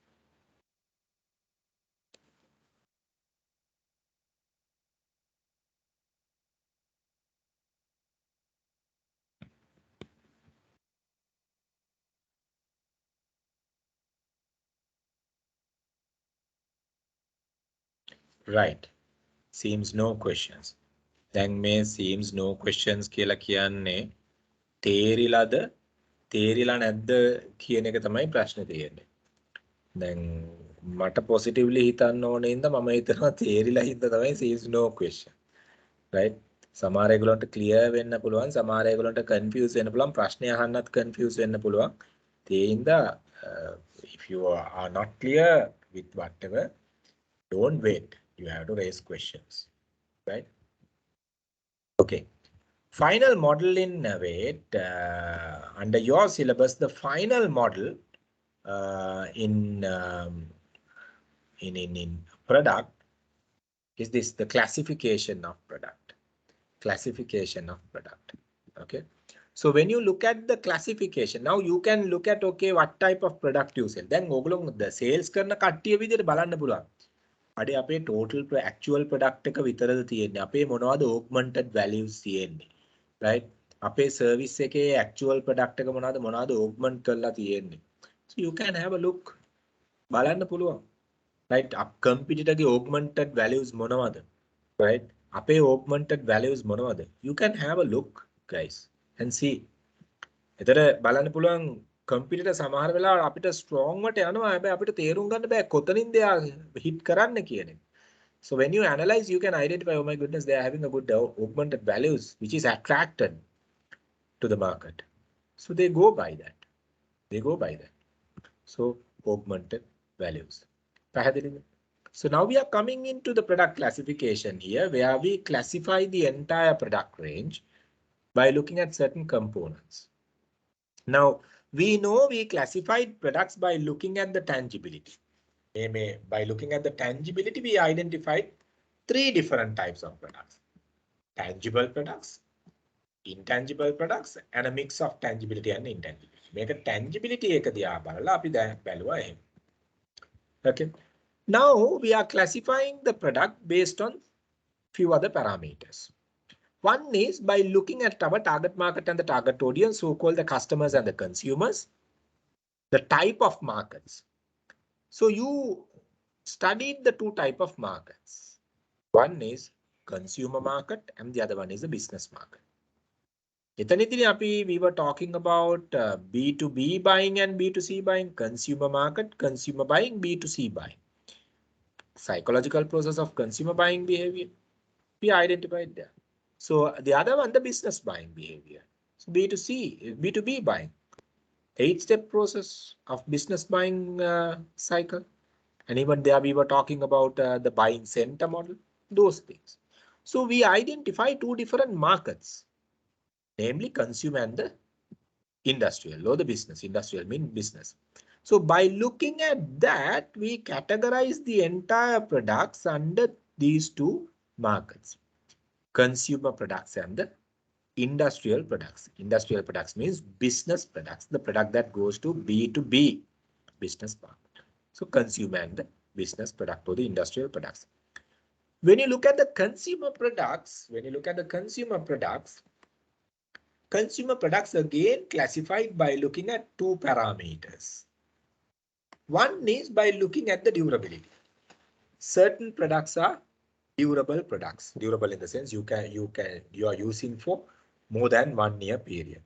Right. Seems no questions. දැන් මේ seems no questions කියලා කියන්නේ තේරිලාද තේරිලා නැද්ද කියන එක තමයි ප්‍රශ්නේ තියෙන්නේ. දැන් මට positively හිතන්න ඕනේ ඉඳ මම හිතනවා තේරිලා හින්දා තමයි seems no question. Right? සමහර ඒගොල්ලන්ට clear වෙන්න පුළුවන්, සමහර ඒගොල්ලන්ට confuse වෙන්න පුළුවන්, ප්‍රශ්නේ අහන්නත් confuse වෙන්න පුළුවන්. ඒ හින්දා if you are not clear with whatever, don't wait. You have to raise questions. Right? Okay. Final model in wait under your syllabus, the final model in product is this, the classification of product. Classification of product. Okay. So when you look at the classification, now you can look at, okay, what type of product you sell. Then the sales කරන කට්ටිය විදිහට බලන්න පුළුවන්. අඩේ අපේ total actual product එක විතරද තියෙන්නේ. අපේ මොනවද augmented values තියෙන්නේ. Right? අපේ service එකේ actual product එක මොනවද augment කරලා තියෙන්නේ. So you can have a look. බලන්න පුළුවන්. Right? competitor ගේ augmented values මොනවද? Right? අපේ augmented values මොනවද? You can have a look, guys, and see. එතන බලන්න පුළුවන් competitor සමහර වෙලාවට අපිට strong වට යනවා. හැබැයි අපිට තේරුම් ගන්න බෑ කොතනින්ද එයා hit කරන්න කියන එක. So when you analyze, you can identify, oh my goodness, they are having a good augmented values, which is attracted to the market. So they go by that. They go by that. So augmented values. So now we are coming into the product classification here, where we classify the entire product range by looking at certain components. Now, we know we classified products by looking at the tangibility. By looking at the tangibility, we identified 3 different types of products. Tangible products, intangible products, and a mix of tangibility and intangibility. Make a tangibility එක දිහා බලලා අපි දැන් බැලුවා එහෙම. Okay. Now we are classifying the product based on few other parameters. One is by looking at our target market and the target audience, so called the customers and the consumers, the type of markets. So you studied the 2 type of markets. One is consumer market and the other one is the business market. We were talking about B2B buying and B2C buying, consumer market, consumer buying, B2C buying. Psychological process of consumer buying behavior, we identified there. So the other one, the business buying behavior. So B2C, B2B buying, 8-step process of business buying cycle. And even there we were talking about the buying center model, those things. So we identify 2 different markets, namely consumer and the industrial, or the business. Industrial means business. So by looking at that, we categorize the entire products under these 2 markets. Consumer products and the industrial products. Industrial products means business products, the product that goes to B2B, business market. So consumer and the business product, or the industrial products. When you look at the consumer products, consumer products again classified by looking at 2 parameters. One is by looking at the durability. Certain products are durable products. Durable in the sense you are using for more than 1 year period.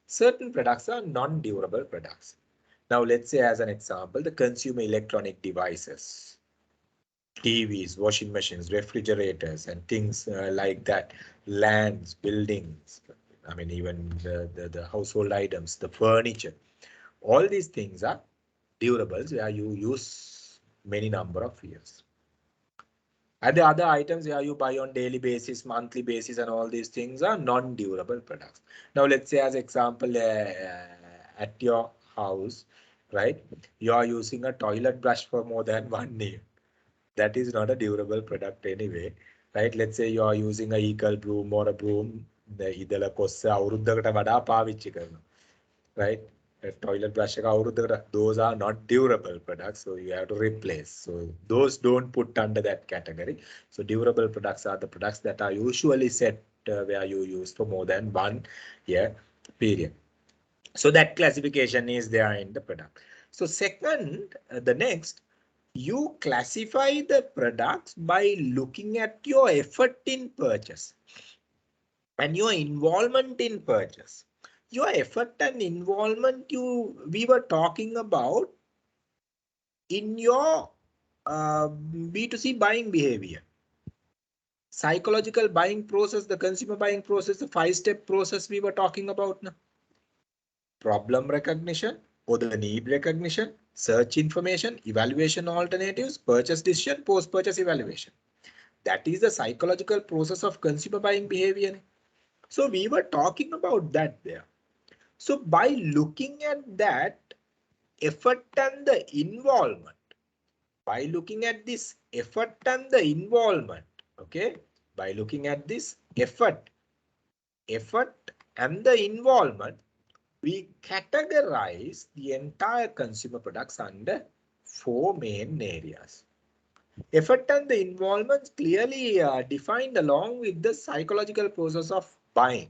Certain products are non-durable products. Now let's say, as an example, the consumer electronic devices, TVs, washing machines, refrigerators, and things like that, lands, buildings, I mean even the household items, the furniture, all these things are durables where you use many number of years. And the other items where you buy on daily basis, monthly basis, and all these things are non-durable products. Now, let's say as example, at your house, right? You are using a toilet brush for more than 1 year. That is not a durable product anyway, right? Let's say you are using a equal broom or a broom, idala kossa අවුරුද්දකට වඩා පාවිච්චි කරනවා, right? A toilet brush එක අවුරුද්දකට, those are not durable products, so you have to replace. So those don't put under that category. So durable products are the products that are usually set where you use for more than 1 year period. So that classification is there in the product. So second, the next, you classify the products by looking at your effort in purchase and your involvement in purchase. Your effort and involvement we were talking about in your B2C buying behavior. Psychological buying process, the consumer buying process, the 5-step process we were talking about now. Problem recognition or the need recognition, search information, evaluation alternatives, purchase decision, post-purchase evaluation. That is the psychological process of consumer buying behavior. So we were talking about that there. So by looking at that effort and the involvement, by looking at this effort and the involvement, okay, by looking at this effort and the involvement, we categorize the entire consumer products under 4 main areas. Effort and the involvement clearly defined along with the psychological process of buying.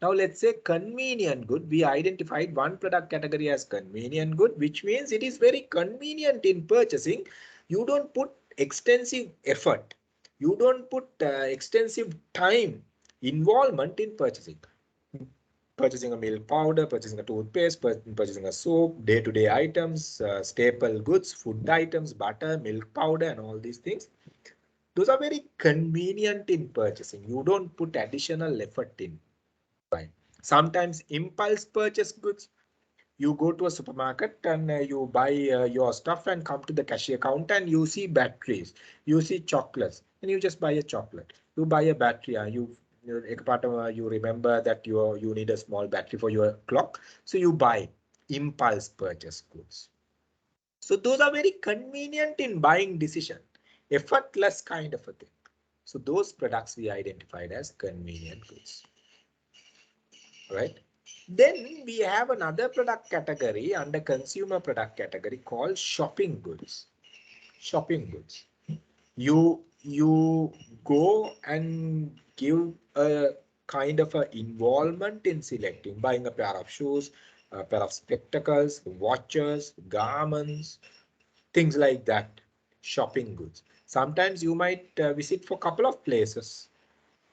Now let's say convenient good. We identified one product category as convenient good, which means it is very convenient in purchasing. You don't put extensive effort. You don't put extensive time involvement in purchasing. Purchasing a milk powder, purchasing a toothpaste, purchasing a soap, day-to-day items, staple goods, food items, butter, milk powder, and all these things. Those are very convenient in purchasing. You don't put additional effort in buying. Sometimes impulse purchase goods. You go to a supermarket and you buy your stuff and come to the cashier counter and you see batteries, you see chocolates, and you just buy a chocolate. You buy a battery, you remember that you need a small battery for your clock, so you buy impulse purchase goods. So those are very convenient in buying decision, effortless kind of a thing. So those products we identified as convenient goods, right? Then we have another product category under consumer product category called shopping goods. Shopping goods. You go and give a kind of a involvement in selecting, buying a pair of shoes, a pair of spectacles, watches, garments, things like that. Shopping goods. Sometimes you might visit for a couple of places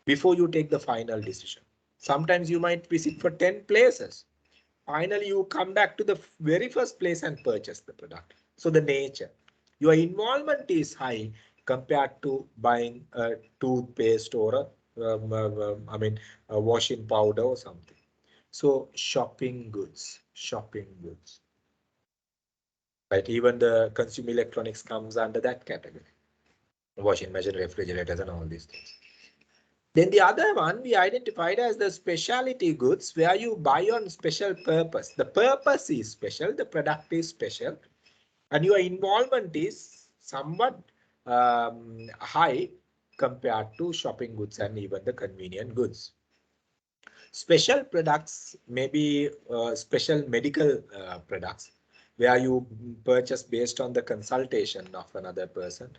before you take the final decision. Sometimes you might visit for 10 places. Finally, you come back to the very first place and purchase the product. So the nature, your involvement is high compared to buying a toothpaste or a washing powder or something. So shopping goods, right? Even the consumer electronics comes under that category. Washing machine, refrigerators, and all these things. Then the other one we identified as the specialty goods, where you buy on special purpose. The purpose is special, the product is special, and your involvement is somewhat high compared to shopping goods and even the convenient goods. Special products may be special medical products, where you purchase based on the consultation of another person.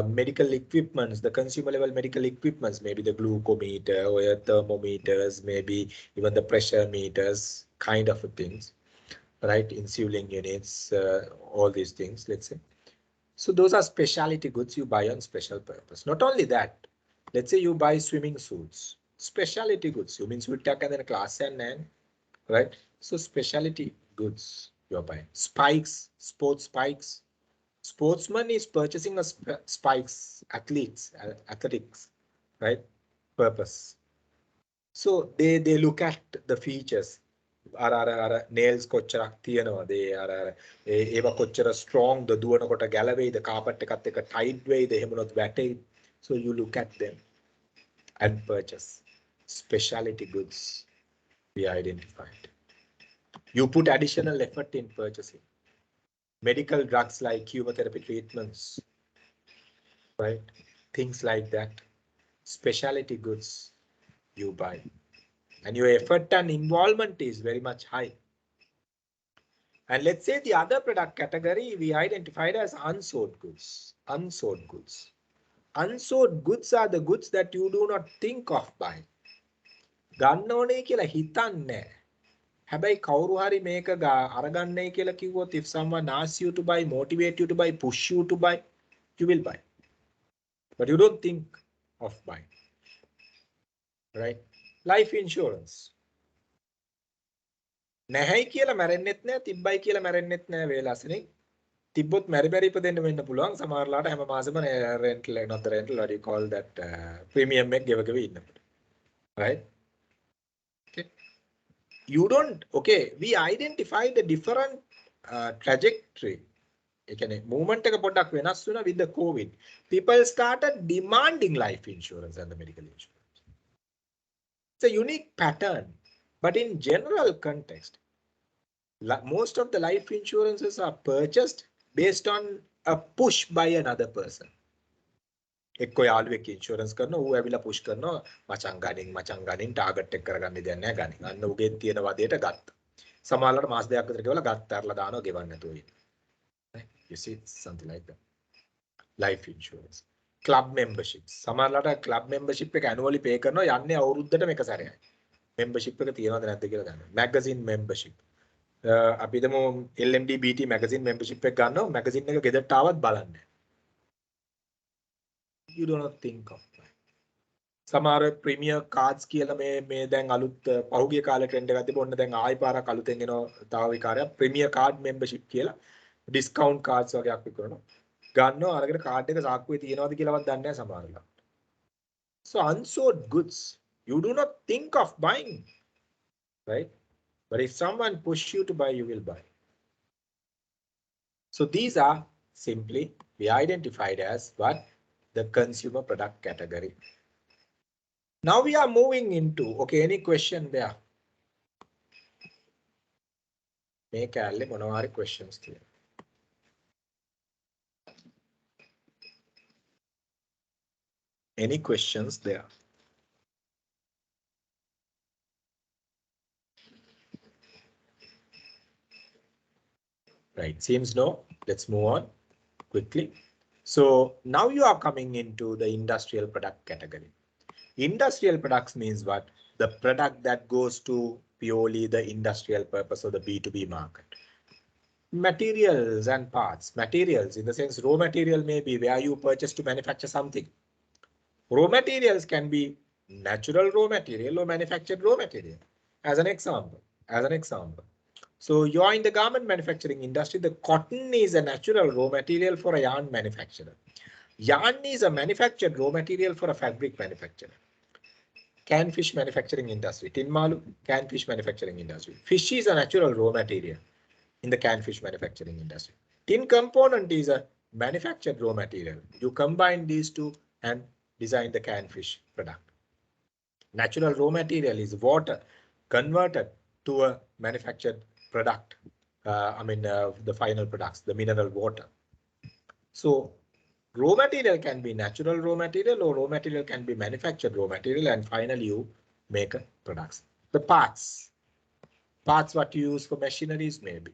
Medical equipments, the consumer level medical equipments, maybe the glucometer or thermometers, maybe even the pressure meters, kind of things, right? Insulin units, all these things, let's say. So those are specialty goods you buy on special purpose. Not only that, let's say you buy swimming suits, specialty goods, swimming suit and then class and right? So specialty goods you're buying. Spikes, sports spikes. Sportsman is purchasing a spikes, athletics, right? Purpose. So they look at the features. Nails කොච්චරක් තියනවද ඒවා කොච්චර strong ද දුවනකොට ගැලවෙයිද carpet එකත් එක්ක tight වෙයිද එහෙම නොත් වැටෙයි So you look at them and purchase. Specialty goods we identified. You put additional effort in purchasing. Medical drugs like chemotherapy treatments, right? Things like that. Specialty goods you buy. And your effort and involvement is very much high. And let's say the other product category we identified as unsold goods. Unsold goods. Unsold goods are the goods that you do not think of buying. ගන්න ඕනේ කියලා හිතන්නේ. හැබැයි කවුරු හරි මේක අරගන්නයි කියලා කිව්වොත් if someone asks you to buy, motivate you to buy, push you to buy, you will buy. But you don't think of buying. Right? Life insurance. නැහැයි කියලා මැරෙන්නෙත් නැහැ, තිබ්බයි කියලා මැරෙන්නෙත් නැහැ වේලාසනේ. තිබ්බොත් මැරි බැරි ඉපදෙන්න වෙන්න පුළුවන්. සමහරලාට හැම මාසෙම rental, not the rental, what do you call that, premium එක ගෙව ඉන්න. Right? Okay. You don't, okay, we identify the different trajectory. Movement එක පොඩ්ඩක් වෙනස් වුණා with the COVID. People started demanding life insurance and the medical insurance. It's a unique pattern, but in general context, most of the life insurances are purchased based on a push by another person. එක්ක යාළුවෙක් insurance කරනවා, ඌ ඇවිල්ලා push කරනවා, මචං ගනින් target එක කරගන්න දෙයක් නැහැ ගනින්. අන්න ඌගෙන් තියෙන වදේට ගත්තා. සමහරවල්ලාට මාස දෙකක් විතර ගෙවලා ගත්තාරලා දානවා ගෙවන්න නැතුව ඉන්න. You see, something like that. Life insurance. Club memberships. සමහරවල්ලාට club membership එක annually pay කරනවා යන්නේ අවුරුද්දටම එක සැරයයි. membership එක තියෙනවද නැද්ද කියලා ගන්න. magazine membership. අපි හිතමු LMD BT magazine membership එක ගන්නවා, magazine එක ගෙදරට ආවත් බලන්නේ. You do not think of that. සමහර premier cards කියලා මේ දැන් අලුත් පහුගිය කාලේ trend එකක් තිබුණා. ඔන්න දැන් ආයි පාරක් අලුතෙන් එනවා තව විකාරයක් premier card membership කියලා discount cards වගේක් විකුණනවා. ගන්නවා අරගෙන card එක සාක්කුවේ තියෙනවද කියලාවත් දන්නේ නැහැ සමහරවල්. So unsold goods, you do not think of buying, right? But if someone push you to buy, you will buy. So these are simply we identified as what? The consumer product category. Now we are moving into, okay, any question there? Make alle monawari questions clear. Any questions there? Right, seems no. Let's move on quickly. So now you are coming into the industrial product category. Industrial products means what? The product that goes to purely the industrial purpose or the B2B market. Materials and parts. Materials in the sense raw material may be where you purchase to manufacture something. Raw materials can be natural raw material or manufactured raw material. As an example. So you are in the garment manufacturing industry. The cotton is a natural raw material for a yarn manufacturer. Yarn is a manufactured raw material for a fabric manufacturer. Canned fish manufacturing industry. Tin malu, canned fish manufacturing industry. Fish is a natural raw material in the canned fish manufacturing industry. Tin component is a manufactured raw material. You combine these two and design the canned fish product. Natural raw material is water converted to a manufactured product. The final products, the mineral water. So raw material can be natural raw material or raw material can be manufactured raw material, and finally you make products. The parts what you use for machineries maybe.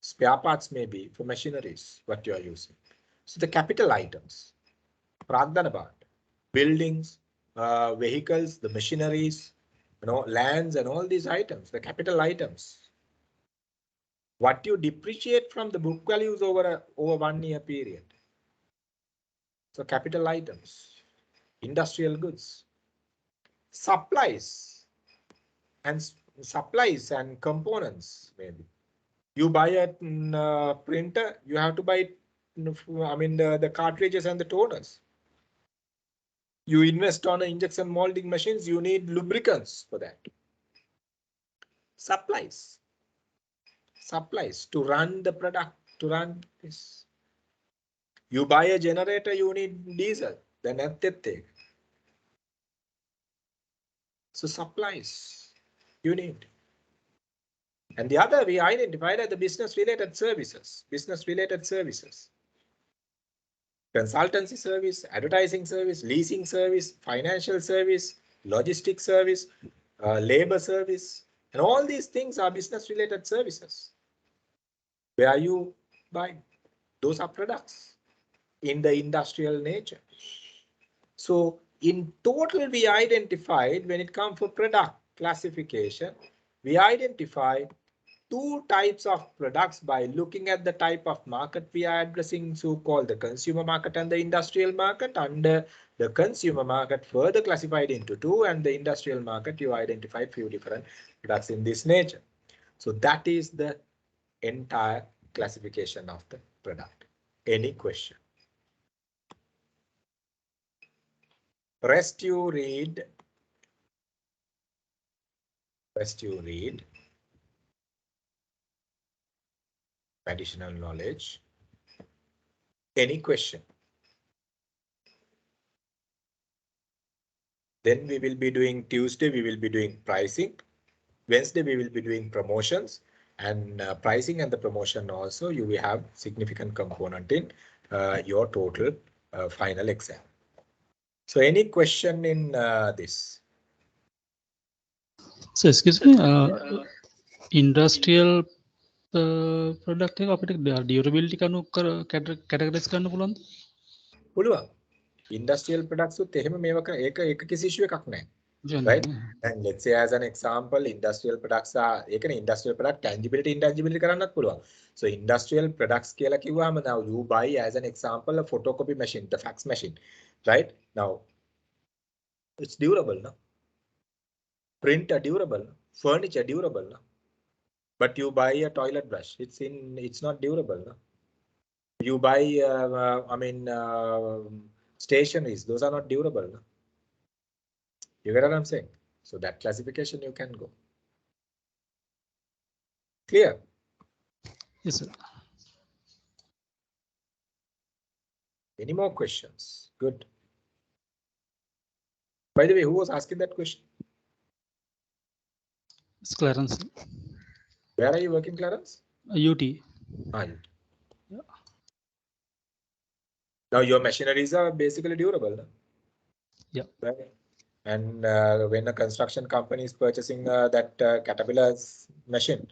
Spare parts may be for machineries what you are using. So the capital items, buildings, vehicles, the machineries, lands and all these items, the capital items. What you depreciate from the book values over 1 year period. So capital items, industrial goods, supplies and components maybe. You buy a printer, you have to buy the cartridges and the toners. You invest on injection molding machines, you need lubricants for that. Supplies to run the product, to run this. You buy a generator, you need diesel. දැන් නැත්තේත් ඒක. So supplies you need. And the other we identified as the business related services. Business related services. Consultancy service, advertising service, leasing service, financial service, logistics service, labor service, and all these things are business related services. Where you buy, those are products in the industrial nature. So in total, we identified, when it comes for product classification, we identified two types of products by looking at the type of market we are addressing, so-called the consumer market and the industrial market. Under the consumer market, further classified into two, and the industrial market, you identify few different products in this nature. So that is the entire classification of the product. Any question? Rest you read. Rest you read. Additional knowledge. Any question? Then we will be doing Tuesday, we will be doing pricing. Wednesday, we will be doing promotions, and pricing and the promotion also, you will have significant component in your total final exam. So any question in this? So excuse me, industrial product එක අපිට durability කණු categorize කරන්න පුළුවන්ද? පුළුවන්. Industrial products උත් එහෙම මේවක ඒක කිසි issue එකක් නැහැ. Right? And let's say as an example, industrial products are industrial product tangibility intangibility කරන්නත් පුළුවන්. So industrial products කියලා කිව්වම now you buy as an example a photocopy machine, the fax machine, right? Now it's durable, no? Printer durable, furniture durable, no? But you buy a toilet brush, it's not durable, no? You buy stationaries, those are not durable, no? You get what I'm saying? So that classification you can go. Clear? Yes, sir. Any more questions? Good. By the way, who was asking that question? It's Clarence. Where are you working, Clarence? UT. UT. Yeah. Now your machineries are basically durable, no? Yeah. Right? And when a construction company is purchasing that Caterpillar's machine,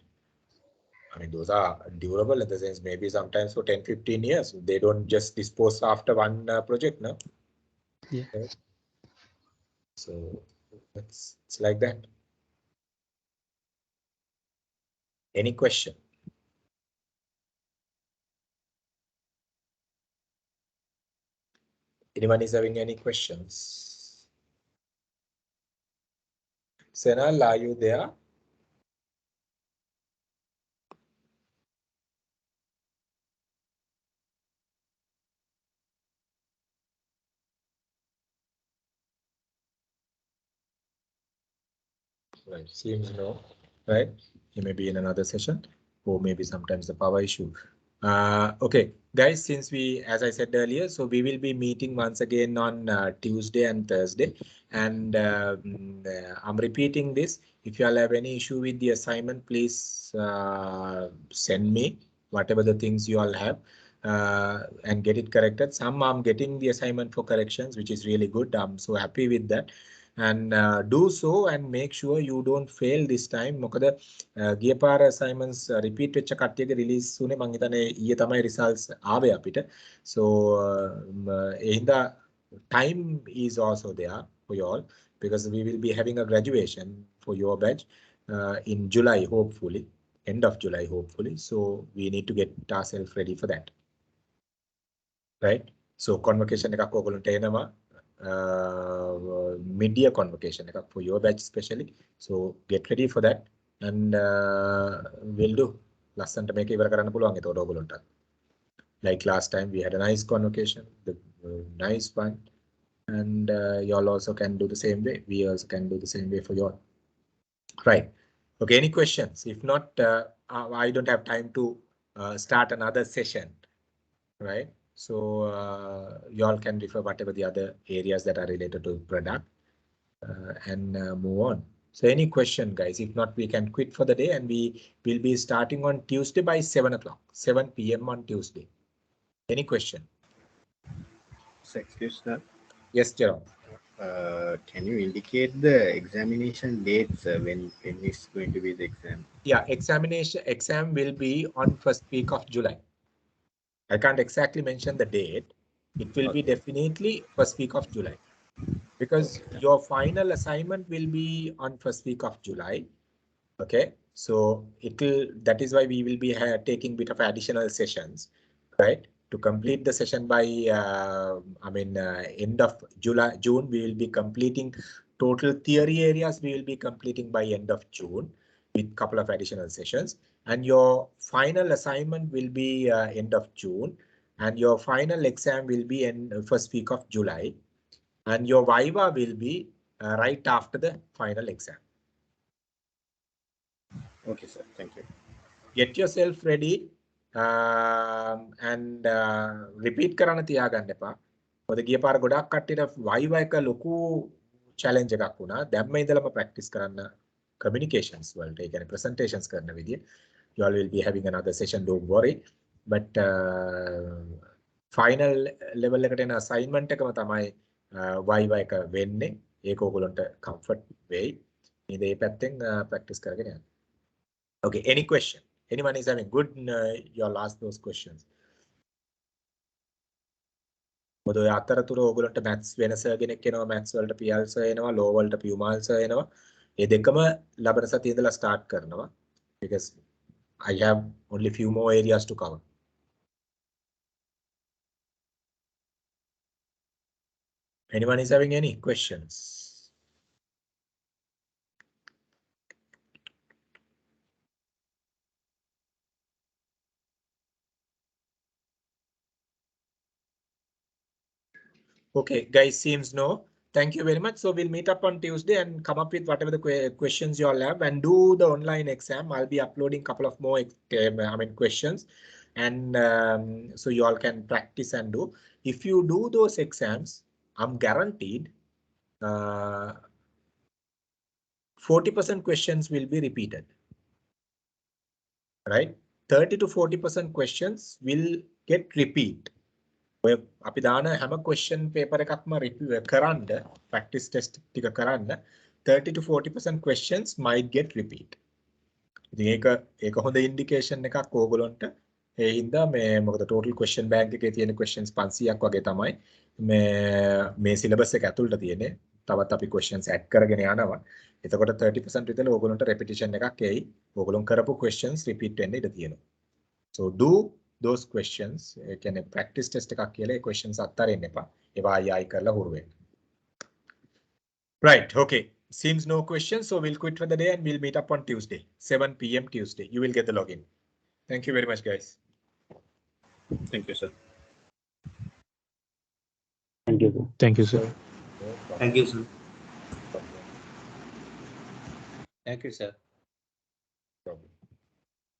I mean, those are durable in the sense maybe sometimes for 10-15 years. They don't just dispose after one project, no? Yeah. Right? So it's like that. Any question? Anyone is having any questions? Senal, are you there? Right, seems no, right? He may be in another session, or maybe sometimes the power issue. Okay, guys, since as I said earlier, so we will be meeting once again on Tuesday and Thursday. And I'm repeating this. If you all have any issue with the assignment, please send me whatever the things you all have and get it corrected. Some I'm getting the assignment for corrections, which is really good. I'm so happy with that. And do so and make sure you don't fail this time. මොකද ගිය පාර assignments repeat වෙච්ච කට්ටියගේ release උනේ මං හිතන්නේ ඊයේ තමයි results ආවේ අපිට. So එහිඳා time is also there for you all, because we will be having a graduation for your batch in July, hopefully, end of July, hopefully. So we need to get ourselves ready for that. Right? So convocation එකක් ඔයගොල්ලන්ට එනවා. Mid-year convocation for your batch especially. So get ready for that, and we'll do. ලස්සන්ට මේක ඉවර කරන්න පුළුවන් ඒතකොට ඔයගොල්ලන්ට. Like last time we had a nice convocation, the nice one, and y'all also can do the same way. We also can do the same way for y'all. Right. Okay, any questions? If not, I don't have time to start another session, right? So you all can refer whatever the other areas that are related to product and move on. So any question, guys? If not, we can quit for the day, and we will be starting on Tuesday by 7 o'clock, 7 p.m. on Tuesday. Any question? Excuse me. Yes, Jerome. Can you indicate the examination dates when it's going to be the exam? Yeah, exam will be on first week of July. I can't exactly mention the date. It will be definitely first week of July, because your final assignment will be on first week of July. Okay, so that is why we will be taking bit of additional sessions, right? To complete the session by end of June, we will be completing total theory areas. We will be completing by end of June with couple of additional sessions, and your final assignment will be end of June, and your final exam will be in first week of July, and your viva will be right after the final exam. Okay, sir. Thank you. Get yourself ready and repeat කරන්න තියාගන්න එපා. මොකද ගිය පාර ගොඩක් කට්ටියට viva එක ලොකු challenge එකක් වුණා. දැම්ම ඉඳලම practice කරන්න communications වලට, ඒ කියන්නේ presentations කරන විදිය. You all will be having another session, don't worry. But final level එකට එන assignment එකම තමයි viva එක වෙන්නේ. ඒක ඕගොල්ලන්ට comfort වෙයි. ඉතින් මේ පැත්තෙන් practice කරගෙන යන්න. Okay, any question? Anyone is having good, you'll ask those questions. මොකද ඔය අතරතුර ඕගොල්ලන්ට maths වෙනස කෙනෙක් එනවා, maths වලට PL සර් එනවා, law වලට Pumal සර් එනවා. මේ දෙකම ලබන සතියේ ඉඳලා start කරනවා, because I have only few more areas to cover. Anyone is having any questions? Okay, guys, seems no. Thank you very much. So we'll meet up on Tuesday and come up with whatever the questions you all have, and do the online exam. I'll be uploading a couple of more questions, and so you all can practice and do. If you do those exams, I'm guaranteed 40% questions will be repeated. Right? 30 to 40% questions will get repeat. අපි දාන හැම question paper එකක්ම කරන්න practice test ටික කරන්න 30 to 40% questions might get repeat. ඉතින් ඒක හොඳ indication එකක් ඕගොල්ලන්ට. ඒ හින්දා මොකද total question bank එකේ තියෙන questions 500ක් වගේ තමයි මේ syllabus එක ඇතුළට තියෙන්නේ. තවත් අපි questions add කරගෙන යනවා. එතකොට 30% විතර ඕගොල්ලන්ට repetition එකක් එයි. ඕගොල්ලන් කරපු questions repeat වෙන්න ඉඩ තියෙනවා. So do those questions, can practice test එකක් කියලා questions අත්තරින්න එපා. ඒවා ආයි කරලා හුරු වෙන්න. Right, okay. Seems no questions, so we'll quit for the day and we'll meet up on Tuesday, 7 p.m. Tuesday. You will get the login. Thank you very much, guys. Thank you, sir. Thank you, sir. Thank you, sir. Thank you, sir. Thank you, sir.